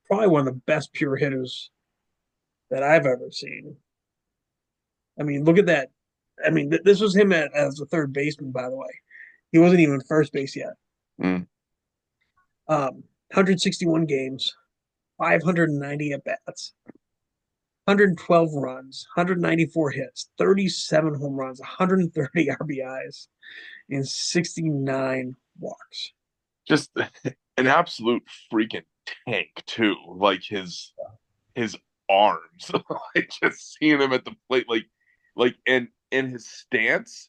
probably one of the best pure hitters that I've ever seen. I mean, look at that. I mean, this was him as a third baseman, by the way. He wasn't even first base yet. Mm. 161 games, 590 at bats, 112 runs, 194 hits, 37 home runs, 130 RBIs, and 69 walks. Just an absolute freaking tank too. Like his arms. Like just seeing him at the plate, and in his stance,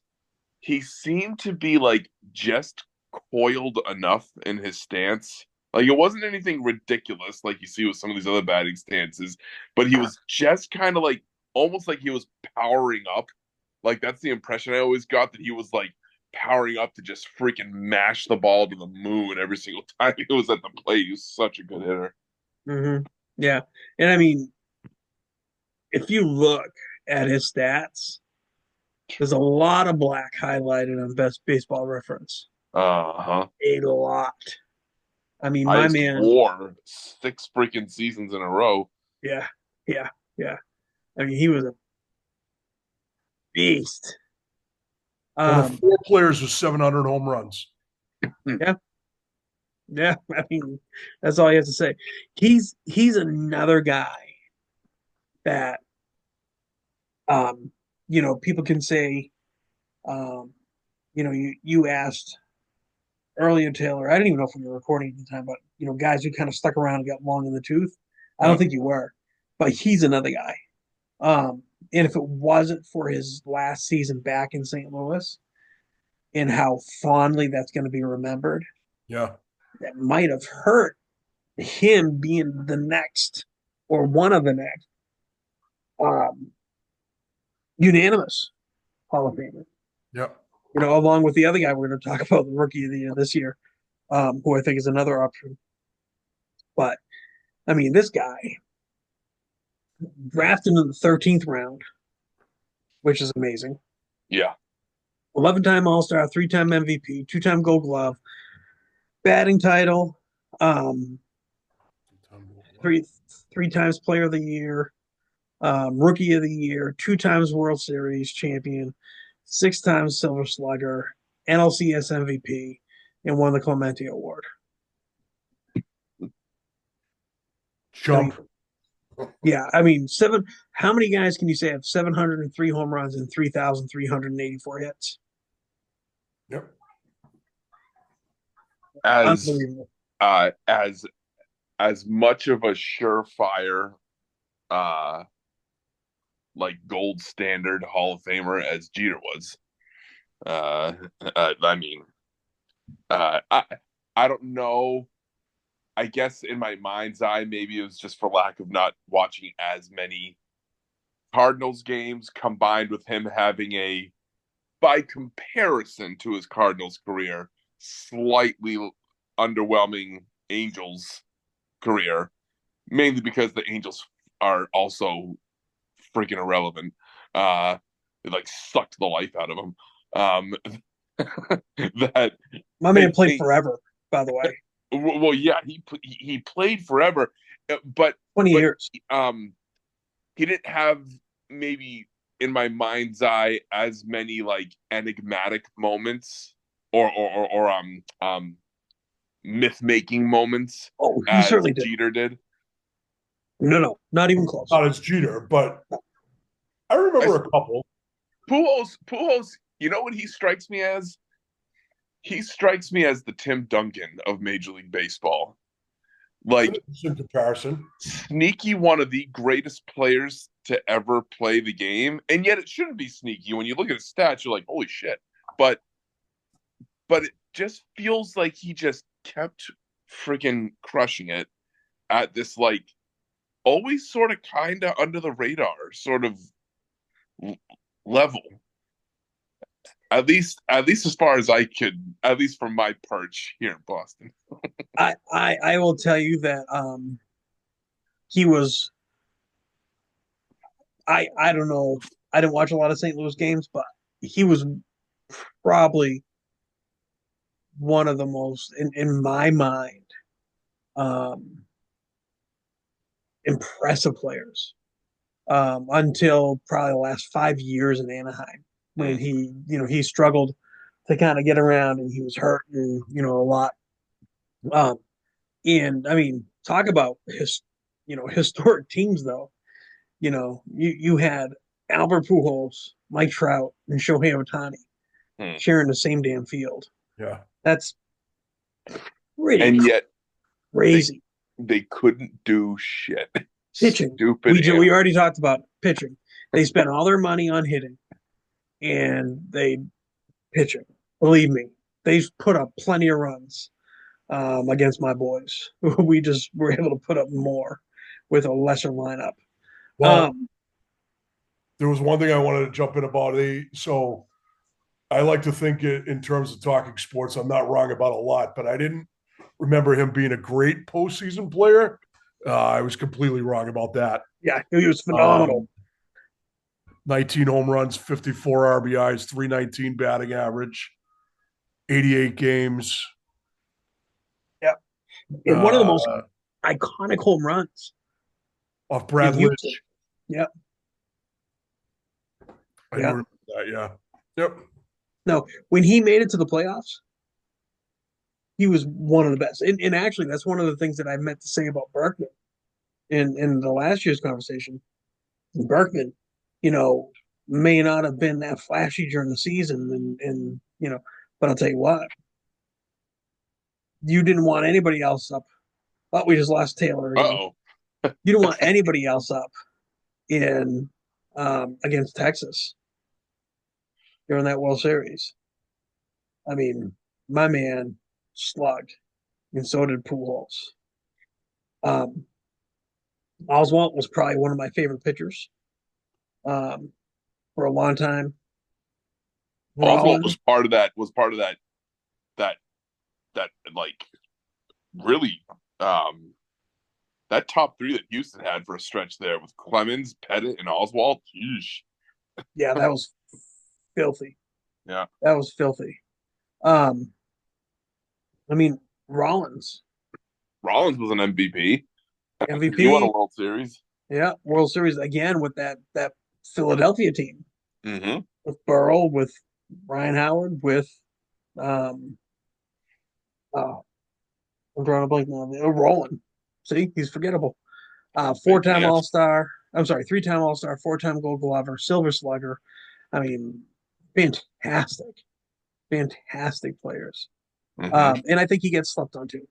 he seemed to be like just coiled enough in his stance. Like it wasn't anything ridiculous like you see with some of these other batting stances, but he was just kind of like almost like he was powering up. Like that's the impression I always got, that he was like powering up to just freaking mash the ball to the moon every single time he was at the plate. He was such a good hitter. Mm-hmm. Yeah. And I mean, if you look at his stats, there's a lot of black highlighted on Best Baseball Reference. Uh-huh. A lot. I mean, my Highest man. WAR 6 freaking seasons in a row. Yeah, yeah, yeah. I mean, he was beast. One of 4 players with 700 home runs. Yeah, I mean, that's all you have to say. He's another guy that people can say, um, you asked earlier, Taylor. I didn't even know if we were recording at the time, but guys who kind of stuck around and got long in the tooth. I don't think you were, but he's another guy. And if it wasn't for his last season back in St. Louis and how fondly that's going to be remembered, Yeah. that might have hurt him being the next or one of the next unanimous Hall of Famer. Yep. Along with the other guy we're going to talk about, the Rookie of the Year this year, who I think is another option. But I mean, this guy drafted in the 13th round, which is amazing. Yeah. 11-time All-Star, 3-time MVP, 2-time Gold Glove, batting title, three times Player of the Year, Rookie of the Year, 2 times World Series champion, 6 times Silver Slugger, NLCS MVP, and won the Clemente Award. Jump. I mean, how many guys can you say have 703 home runs and 3,384 hits? Yep. As much of a surefire like gold standard Hall of Famer as Jeter was. I don't know. I guess in my mind's eye, maybe it was just for lack of not watching as many Cardinals games, combined with him having by comparison to his Cardinals career, slightly underwhelming Angels career, mainly because the Angels are also freaking irrelevant. They sucked the life out of him. That my man played forever, by the way. Well, yeah, he played forever, but 20 years. He didn't have, maybe in my mind's eye, as many enigmatic moments or myth making moments. Oh, he certainly did. Jeter did. No, not even close. Not as Jeter, but I remember a couple. Pujols, you know what he strikes me as? He strikes me as the Tim Duncan of Major League Baseball. In comparison, sneaky, one of the greatest players to ever play the game, and yet it shouldn't be sneaky. When you look at his stats, you're like, holy shit. But it just feels like he just kept freaking crushing it at this always sort of kind of under the radar sort of level. At least as far as I could, at least from my perch here in Boston. I will tell you that he was, I don't know, I didn't watch a lot of St. Louis games, but he was probably one of the most, in my mind, impressive players until probably the last 5 years in Anaheim, when he struggled to kind of get around, and he was hurt and a lot. And I mean, talk about historic teams though. You had Albert Pujols, Mike Trout, and Shohei Ohtani sharing the same damn field. Yeah, that's pretty. And yet, crazy. They couldn't do shit. Pitching. Stupid. We already talked about pitching. They spent all their money on hitting, and they pitching. Believe me, they put up plenty of runs against my boys. We just were able to put up more with a lesser lineup. Well, there was one thing I wanted to jump in about. So I like to think in terms of talking sports, I'm not wrong about a lot, but I didn't remember him being a great postseason player. I was completely wrong about that. Yeah, he was phenomenal. 19 home runs, 54 RBIs, 319 batting average, 88 games. Yep. And one of the most iconic home runs. Off Brad Lidge. Yep. I remember that. Yeah. Yep. No, when he made it to the playoffs, he was one of the best. And actually, that's one of the things that I meant to say about Berkman in the last year's conversation. Berkman, you know, may not have been that flashy during the season, and but I'll tell you what, you didn't want anybody else up. Oh, we just lost Taylor again. Uh-oh. You didn't want anybody else up in against Texas during that World Series. I mean, my man slugged, and so did Pujols. Um, Oswalt was probably one of my favorite pitchers for a long time. Oswald Rollins, was part of that that like really that top three that Houston had for a stretch there with Clemens, Pettit, and Oswald. Yeesh. yeah, that was filthy. Yeah. That was filthy. Um, I mean, Rollins, Rollins was an MVP. He won a MVP, World Series. yeah, World Series again with that Philadelphia team Mm-hmm. with Burrow, with Ryan Howard, with um, uh, I'm drawing a blank now. Roland, see, he's forgettable. Four-time Yes. All-Star. I'm sorry, three-time All-Star, four-time Gold Glover, Silver Slugger. I mean, fantastic, fantastic players. Mm-hmm. And I think he gets slept on too.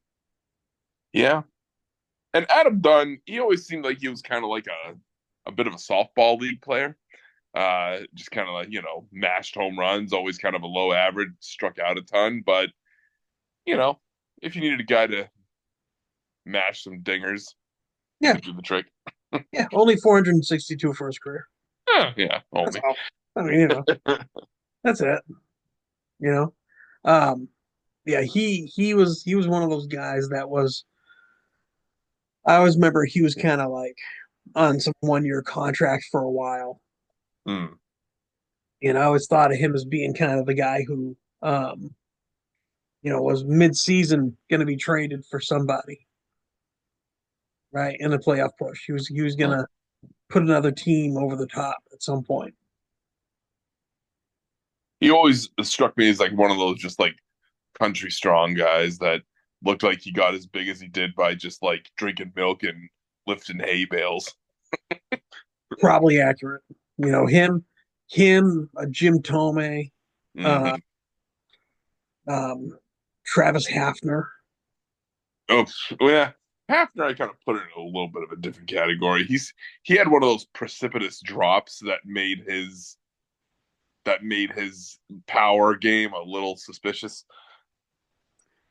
Yeah. And Adam Dunn, he always seemed like he was kind of like a bit of a softball league player. Just kind of like, mashed home runs, always kind of a low average, struck out a ton. But, if you needed a guy to mash some dingers, he Yeah, could do the trick. yeah. Only 462 for his career. Yeah, That's only. all. I mean, that's it. You know, um, yeah. He was one of those guys that was. I always remember he was kind of like on some 1 year contract for a while. Mm. I always thought of him as being kind of the guy who, was mid-season going to be traded for somebody, right, in the playoff push. He was going to put another team over the top at some point. He always struck me as like one of those just like country strong guys that looked like he got as big as he did by just like drinking milk and lifting hay bales. Probably accurate. Him, Jim Tomei, uh, Mm-hmm. Travis Hafner. Oh, well, yeah. Hafner, I kind of put in a little bit of a different category. He had one of those precipitous drops that made his power game a little suspicious.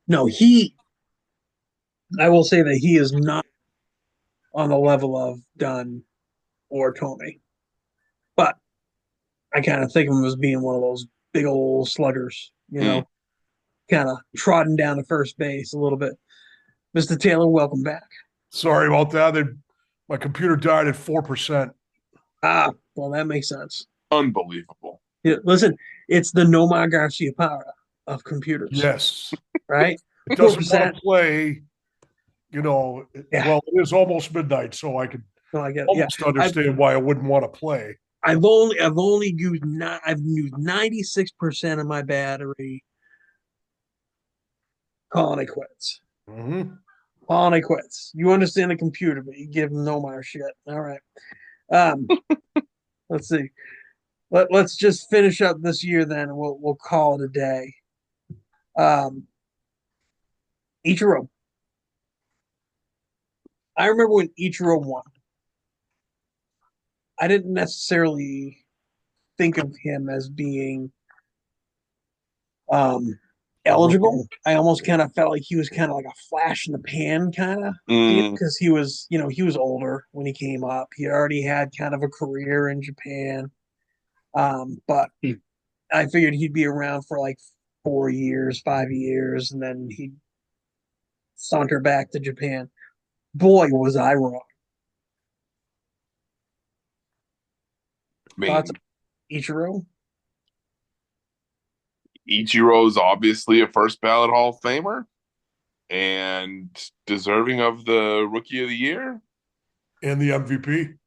No, I will say that he is not on the level of Dunn or Tomei, but I kind of think of him as being one of those big old sluggers, Mm. kind of trotting down to first base a little bit. Mr. Taylor, welcome back. Sorry about that. My computer died at 4%. Well, that makes sense. Unbelievable. Yeah, listen, it's the Nomar Garcia power of computers, Yes. right? It doesn't 4%. want to play, Yeah. well, it is almost midnight, so I could No, I get it. Yeah, almost understand why I wouldn't want to play. I've used 96% of my battery. Calling it quits. Mm-hmm. Calling it quits. You understand the computer, but you give them Nomar shit. All right. Um, let's see. Let's just finish up this year then, and we'll call it a day. Ichiro. I remember when Ichiro won. I didn't necessarily think of him as being eligible. I almost kind of felt like he was kind of like a flash in the pan kind of deal Mm. because he was older when he came up. He already had kind of a career in Japan. But I figured he'd be around for like 4 years, 5 years, and then he'd saunter back to Japan. Boy, was I wrong. I mean, Thoughts on Ichiro? Ichiro's obviously a first ballot Hall of Famer and deserving of the Rookie of the Year. And the MVP.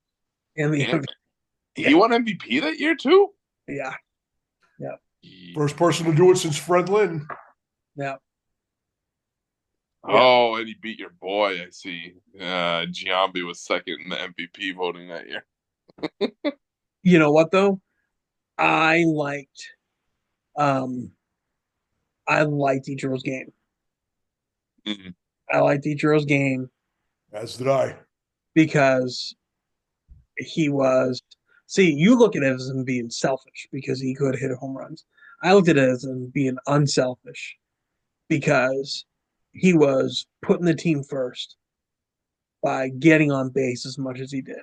And And he won MVP that year too. yeah, Yeah. First person to do it since Fred Lynn. Yeah. Oh, and he beat your boy. I see. Giambi was second in the MVP voting that year. You know what though? I liked um I liked Ichiro's game. Mhm. I liked Ichiro's game As did I. because he was see, you look at it as him being selfish because he could hit home runs. I looked at it as him being unselfish because he was putting the team first by getting on base as much as he did.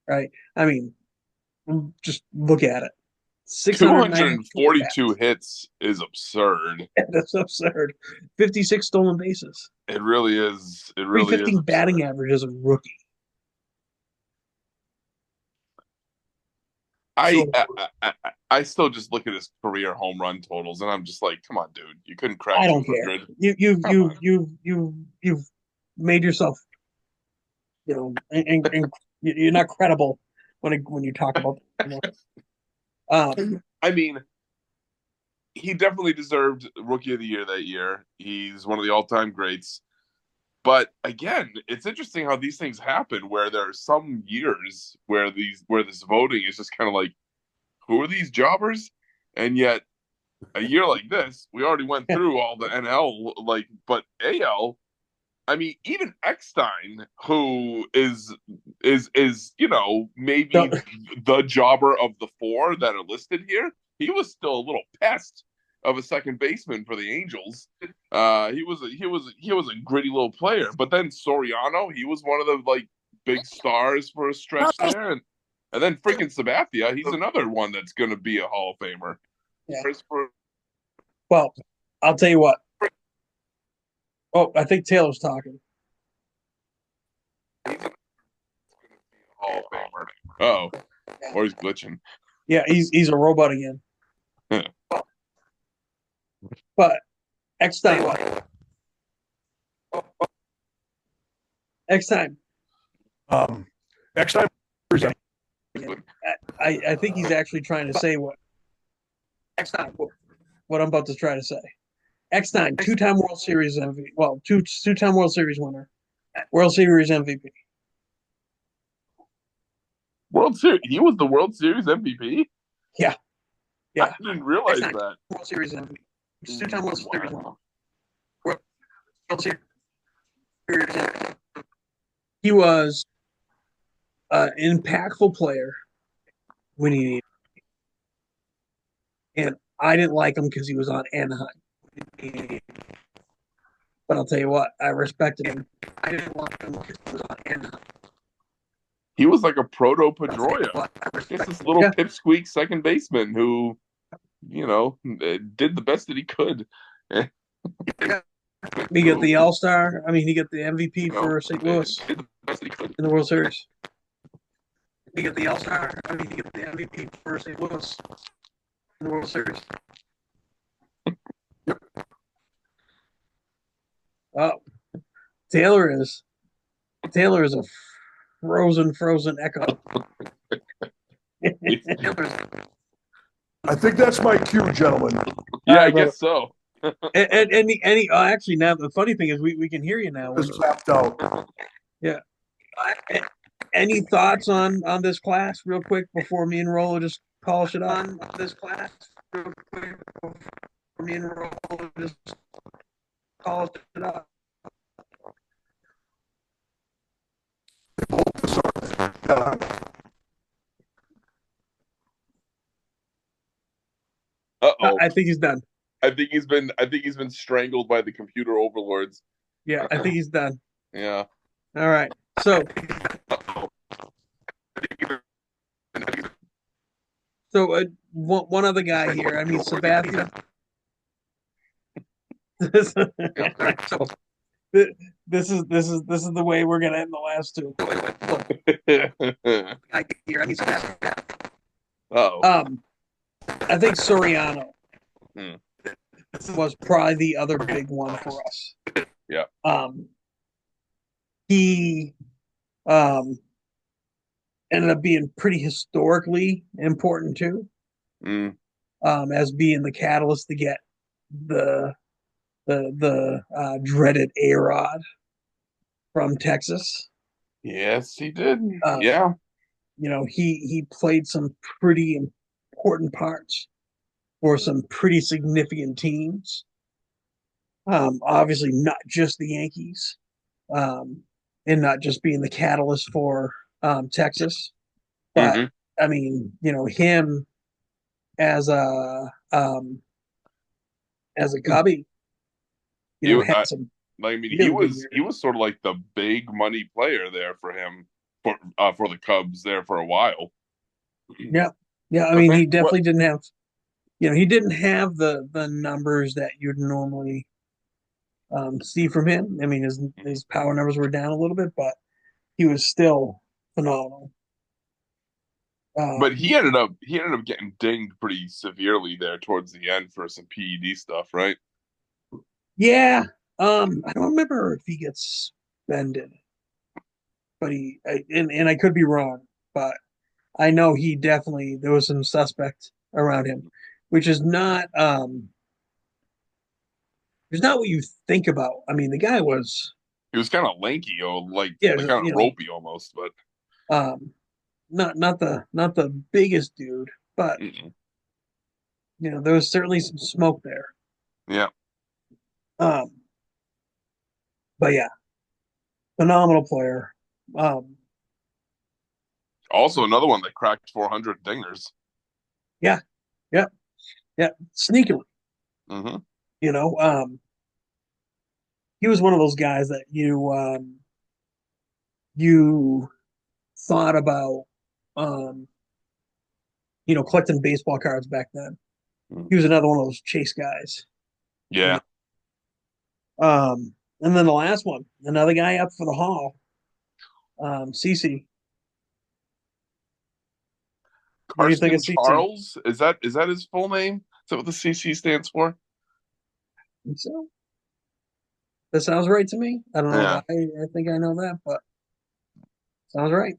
Right? I mean, just look at it. 692 at 242 bats. hits is absurd. That's absurd. 56 stolen bases. It really is. It really is 315 batting absurd. average as a rookie. I, So I I I still just look at his career home run totals, and I'm just like, come on, dude, you couldn't crack I don't care. 200. Come on. You've made yourself, and you're not credible when you talk about I mean, he definitely deserved Rookie of the Year that year. He's one of the all-time greats. But again, it's interesting how these things happen where there are some years where this voting is just kind of like, who are these jobbers? And yet a year like this, we already went through all the NL but AL, I mean, even Eckstein, who is maybe the jobber of the four that are listed here, he was still a little pest of a second baseman for the Angels. He was a gritty little player, but then Soriano, he was one of the big stars for a stretch there, and then freaking Sabathia, he's another one that's going to be a Hall of Famer. Yeah. Well, I'll tell you what. Oh, I think Taylor's talking. Hall of Famer. Oh, or he's glitching. Yeah, he's a robot again. But Eckstein. Eckstein. Eckstein. I think he's actually trying to say what I'm about to try to say. Eckstein, two-time World Series MVP. Well, two-time World Series winner, World Series MVP. World Series. He was the World Series MVP. Yeah. I didn't realize Eckstein, that. World Series MVP. Two-time World Series winner. World Series MVP. He was an impactful player when he needed. And I didn't like him because he was on Anaheim. But I'll tell you what, I respected him. I didn't like him because he was on Anaheim. He was like a proto Pedroia. Just this little pipsqueak second baseman who, did the best that he could. He got the All-Star. I mean, he got the MVP for St. Louis in the World Series. He got the All-Star. I mean, he got the MVP for St. Louis in the World Series. Oh, Taylor is a frozen echo. I think that's my cue, gentlemen. Yeah, I guess so. and actually, now the funny thing is we can hear you now. It's tapped out. Yeah. Any thoughts on this class, real quick, before me and Rolo just polish it on this class, real quick, before me and Rolo just polish it up. Uh-oh. I think he's done. I think he's been strangled by the computer overlords. Yeah, I think he's done. Yeah. All right. So one other guy here. I mean, Sabathia. This is the way we're gonna end the last two. Oh. I think Soriano Hmm. was probably the other big one for us. Yeah. He ended up being pretty historically important too. Mm. as being the catalyst to get the dreaded A-Rod from Texas. Yes, he did. Uh, Yeah. he played some pretty important parts for some pretty significant teams. Obviously, not just the Yankees, um, and not just being the catalyst for Texas, but Hmm. I mean, him as a Cubby, He, had some I mean, he really good was years. he was sort of like the big money player there for him for the Cubs there for a while. Yeah, yeah. I But mean, man, he what? definitely didn't have, he didn't have the numbers that you'd normally see from him. I mean, his power numbers were down a little bit, but he was still phenomenal. But Um, he ended up getting dinged pretty severely there towards the end for some PED stuff, right? yeah, I don't remember if he gets suspended, but and I could be wrong, but I know he definitely there was some suspect around him, which is not it's not what you think about. I mean, the guy was, He was kind of lanky, yeah, like kind of ropey almost, but um, not the biggest dude, but mm-mm. there was certainly some smoke there. Yeah. Um, but yeah, phenomenal player. Um, Also another one that cracked 400 dingers. yeah, yeah, yeah, sneakily. Hmm. You know, he was one of those guys that you thought about, um, collecting baseball cards back then. He was another one of those chase guys. You Yeah. and then the last one, another guy up for the Hall, CC. What do you think Karsten of CC? Charles, is that his full name? Is that what the CC stands for? So that sounds right to me. I don't know why Yeah. I think I know that, but sounds right.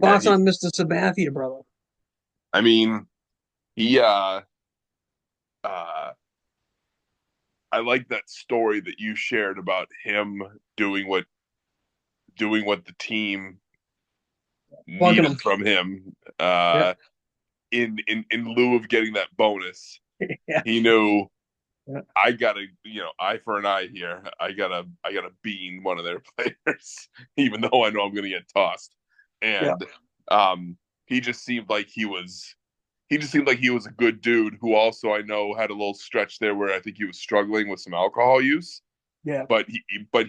Yeah, Thoughts on Mr. Sabathia, brother? I mean, he uh I like that story that you shared about him doing what the team Plugging needed him. from him Yeah, in lieu of getting that bonus. yeah, He knew yeah, I gotta, eye for an eye here. I gotta bean one of their players, even though I know I'm gonna get tossed. yeah, And um he just seemed like he was a good dude who also I know had a little stretch there where I think he was struggling with some alcohol use, yeah, but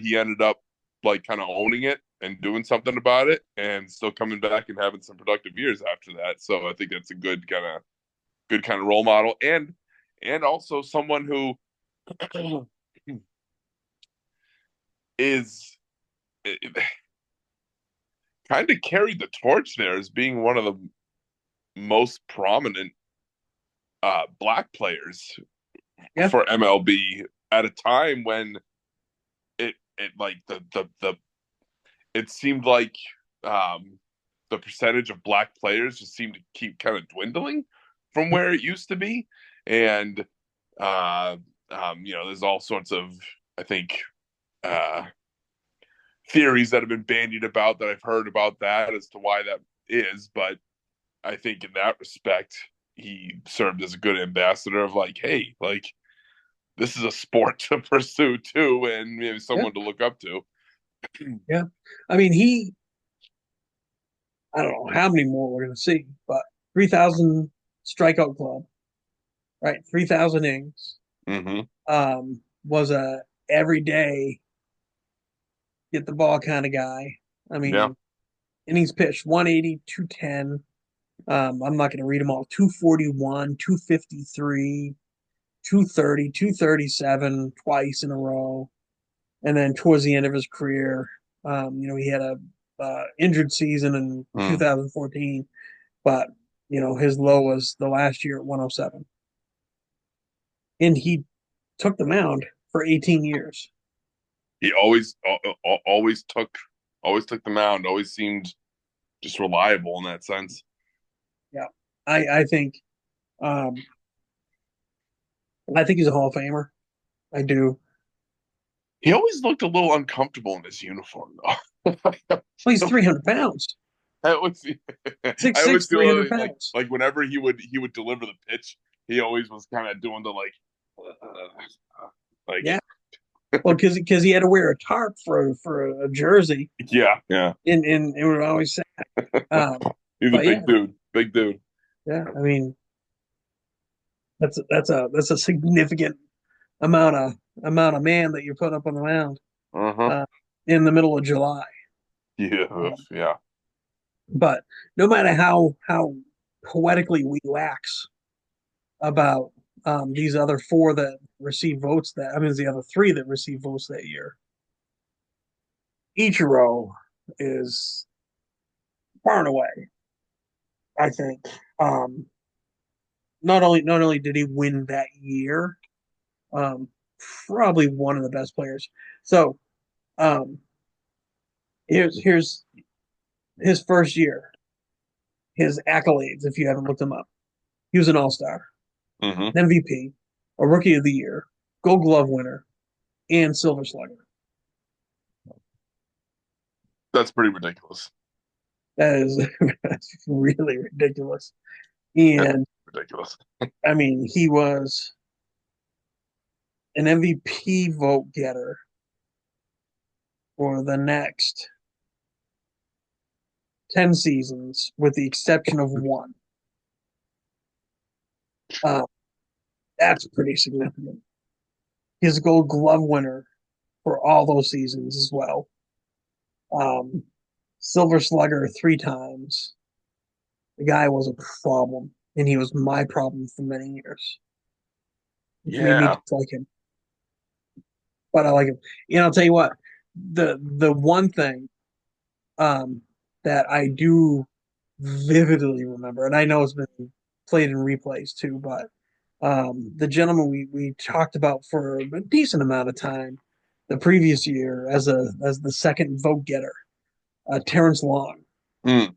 he ended up like kind of owning it and doing something about it and still coming back and having some productive years after that. So I think that's a good kind of role model and also someone who is kind of carried the torch there as being one of the most prominent black players yeah, for MLB at a time when it like the it seemed like um the percentage of black players just seemed to keep kind of dwindling from where it used to be. And uh there's all sorts of, I think, uh theories that have been bandied about that I've heard about that as to why that is. But I think in that respect, he served as a good ambassador of like, hey, like this is a sport to pursue too, and maybe yeah, someone to look up to. yeah. I mean, I don't know how many more we're going to see, but 3,000 strikeout club, right? 3,000 innings. Hmm. Was a everyday get the ball kind of guy. I Yeah. mean, innings pitched 180, 210. I'm not going to read them all. 241, 253, 230, 237 twice in a row. And then towards the end of his career, he had a injured season in Mm. 2014, but his low was the last year at 107, and he took the mound for 18 years. He always took the mound. Always seemed just reliable in that sense. Yeah, I think um, I think he's a Hall of Famer. I do. He always looked a little uncomfortable in his uniform, though. Well, he's 300 pounds, I always, I six always six, feel 300 like pounds. whenever he would deliver the pitch, he always was kind of doing the like Yeah. Well, because he had to wear a tarp for a jersey, yeah. and it would always say, um, He's a but yeah, big dude. yeah. I mean, that's a significant amount of man that you put up on the mound Uh-huh. uh, in the middle of July. Yeah, Um, yeah. but no matter how poetically we wax about these other four that received votes that I mean the other three that received votes that year, Ichiro is far and away, I think. Um, not only did he win that year, um, probably one of the best players. So um, here's his first year, his accolades. If you haven't looked him up, he was an All Star, Hmm. MVP, a Rookie of the Year, Gold Glove winner, and Silver Slugger. That's pretty ridiculous. That is that's really ridiculous. That's And ridiculous. I mean, he was an MVP vote getter for the next 10 seasons, with the exception of one. Uh, that's pretty significant. He's a Gold Glove winner for all those seasons as well. Um, Silver Slugger 3 times. The guy was a problem, and he was my problem for many years, which made me Yeah. dislike him. But I like him. And I'll tell you what, the one thing um, that I do vividly remember, and I know it's been played in replays too, but the gentleman we talked about for a decent amount of time the previous year as the second vote getter, Terrence Long, Mm.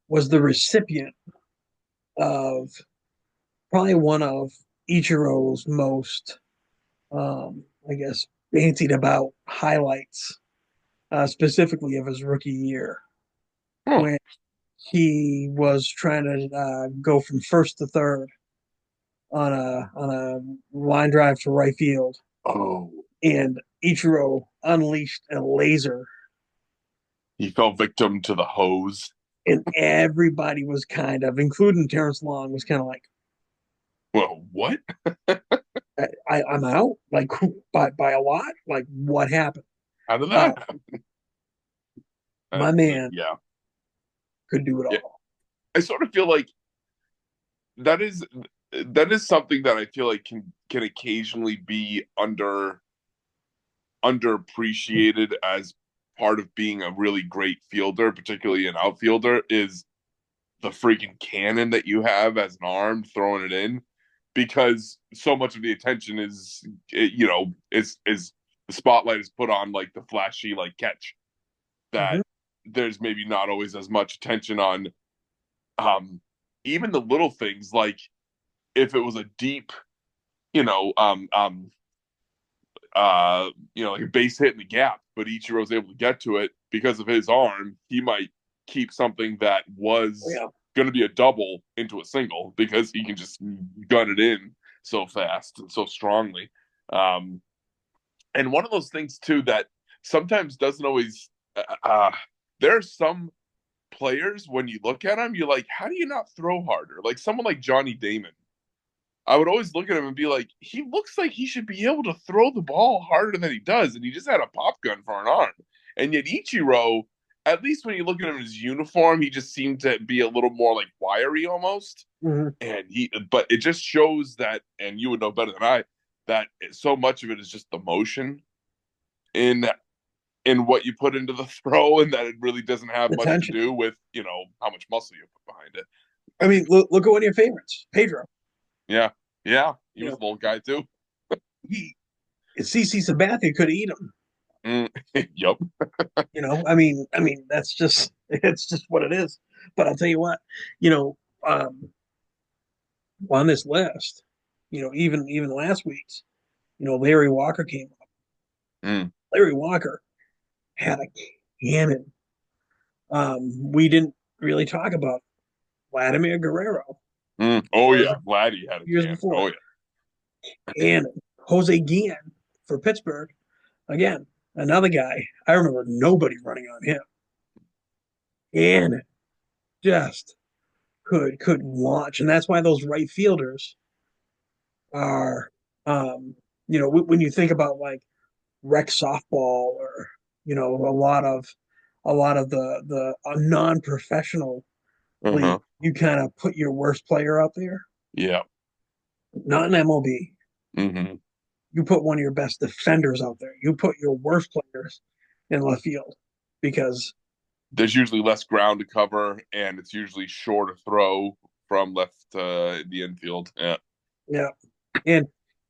was the recipient of probably one of Ichiro's most, I guess, fancied about highlights, specifically of his rookie year, Huh. when he was trying to go from first to third on a line drive to right field, Oh, and Ichiro unleashed a laser, he fell victim to the hose. and everybody was kind of, including Terrence Long, was kind of like, Well, what? I'm out, like by a lot, like what happened? How did Uh, that happen? my man Yeah. could do it Yeah. all. I sort of feel like that is that is something that I feel like can occasionally be underappreciated as part of being a really great fielder, particularly an outfielder, is the freaking cannon that you have as an arm throwing it in, because so much of the attention is the spotlight is put on like the flashy like catch, Mhm. that there's maybe not always as much attention on um even the little things, like if it was a deep, you know, like a base hit in the gap, but Ichiro's able to get to it because of his arm, he might keep something that Oh, was yeah, going to be a double into a single because he can just gun it in so fast and so strongly. Um, and one of those things too that sometimes doesn't always. There are some players when you look at them, you're like, how do you not throw harder? Like someone like Johnny Damon, I would always look at him and be like, he looks like he should be able to throw the ball harder than he does, and he just had a pop gun for an arm. And yet Ichiro, at least when you look at him in his uniform, he just seemed to be a little more like wiry almost. Mhm. But it just shows that, and you would know better than I, that so much of it is just the motion in what you put into the throw, and that it really doesn't have much to Attention. do with how much muscle you put behind it. I mean, look at one of your favorites, Pedro. Yeah, yeah, he You was know, an old guy too. he CC Sabathia could eat him. Mm, yep. I mean, that's just it's just what it is. But I'll tell you what, you know, on this list, even last week's, Larry Walker came up. Mm. Larry Walker had a cannon. We didn't really talk about Vladimir Guerrero. Mm. Oh yeah, Vladdy had a Years can. before. Oh yeah. And Jose Guillen for Pittsburgh. Again, another guy. I remember nobody running on him. And just could launch. And that's why those right fielders are when you think about like rec softball or a lot of the non-professional league, Uh-huh. you kind of put your worst player out there. Yeah. Not in MLB. Mm-hmm. You put one of your best defenders out there. You put your worst players in left field because There's usually less ground to cover, and it's usually shorter throw from left to the infield. Yeah. yeah,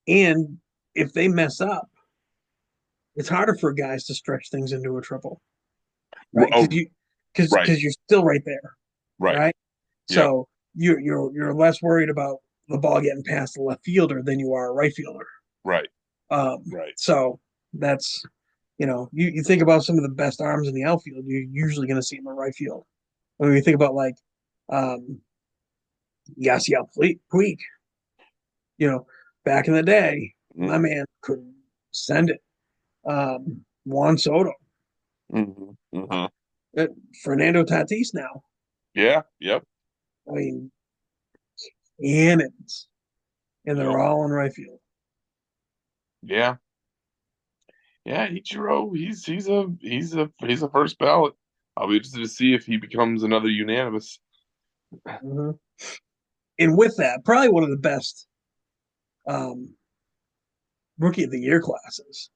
and if they mess up, it's harder for guys to stretch things into a triple, right? Oh, Because right. you're still right there, Right. right? Yeah. So you're less worried about the ball getting past the left fielder than you are a right fielder. Right. Right. So that's you think about some of the best arms in the outfield, you're usually going to see in the right field. When you think about like Yasiel Puig, back in the day, my man could send it. Juan Soto, Mm-hmm. Mm-hmm. Fernando Tatis now. Yeah. Yep. I mean, cannons, and they're Yep. all in right field. Yeah. Yeah. Ichiro, he's a first ballot. I'll be interested to see if he becomes another unanimous. Mm-hmm. And with that, probably one of the best rookie of the year classes.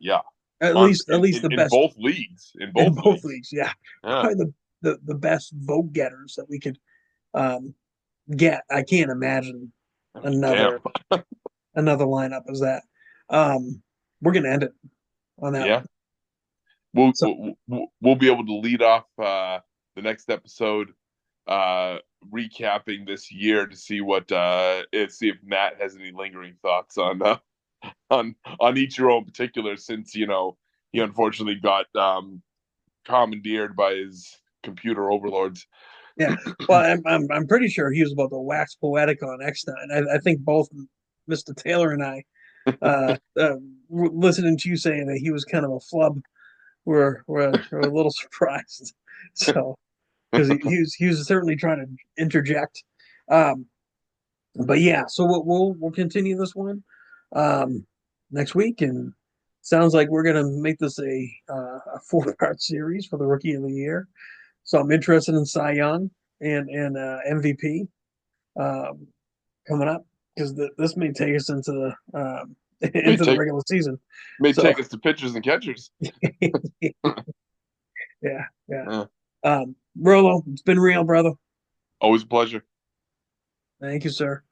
Yeah. At least the in best both leagues. In in both both leagues. leagues. Yeah, Yeah. probably the best vote getters that we could get. I can't imagine another lineup as that. We're gonna end it on that. Yeah. So We'll be able to lead off the next episode recapping this year to see see if Matt has any lingering thoughts on Ichiro in particular, since he unfortunately got commandeered by his computer overlords. yeah, well, I'm pretty sure he was about to wax poetic on Eckstein. I think both Mr. Taylor and I, listening to you saying that he was kind of a flub, we're a little surprised. So because he was certainly trying to interject. But yeah, so we'll continue this one next week, and sounds like we're gonna make this a 4-part series for the Rookie of the Year. So I'm interested in Cy Young and MVP coming up because this may take us into the the regular season. Take us to pitchers and catchers. Yeah. Rolo, it's been real, brother. Always a pleasure. Thank you, sir.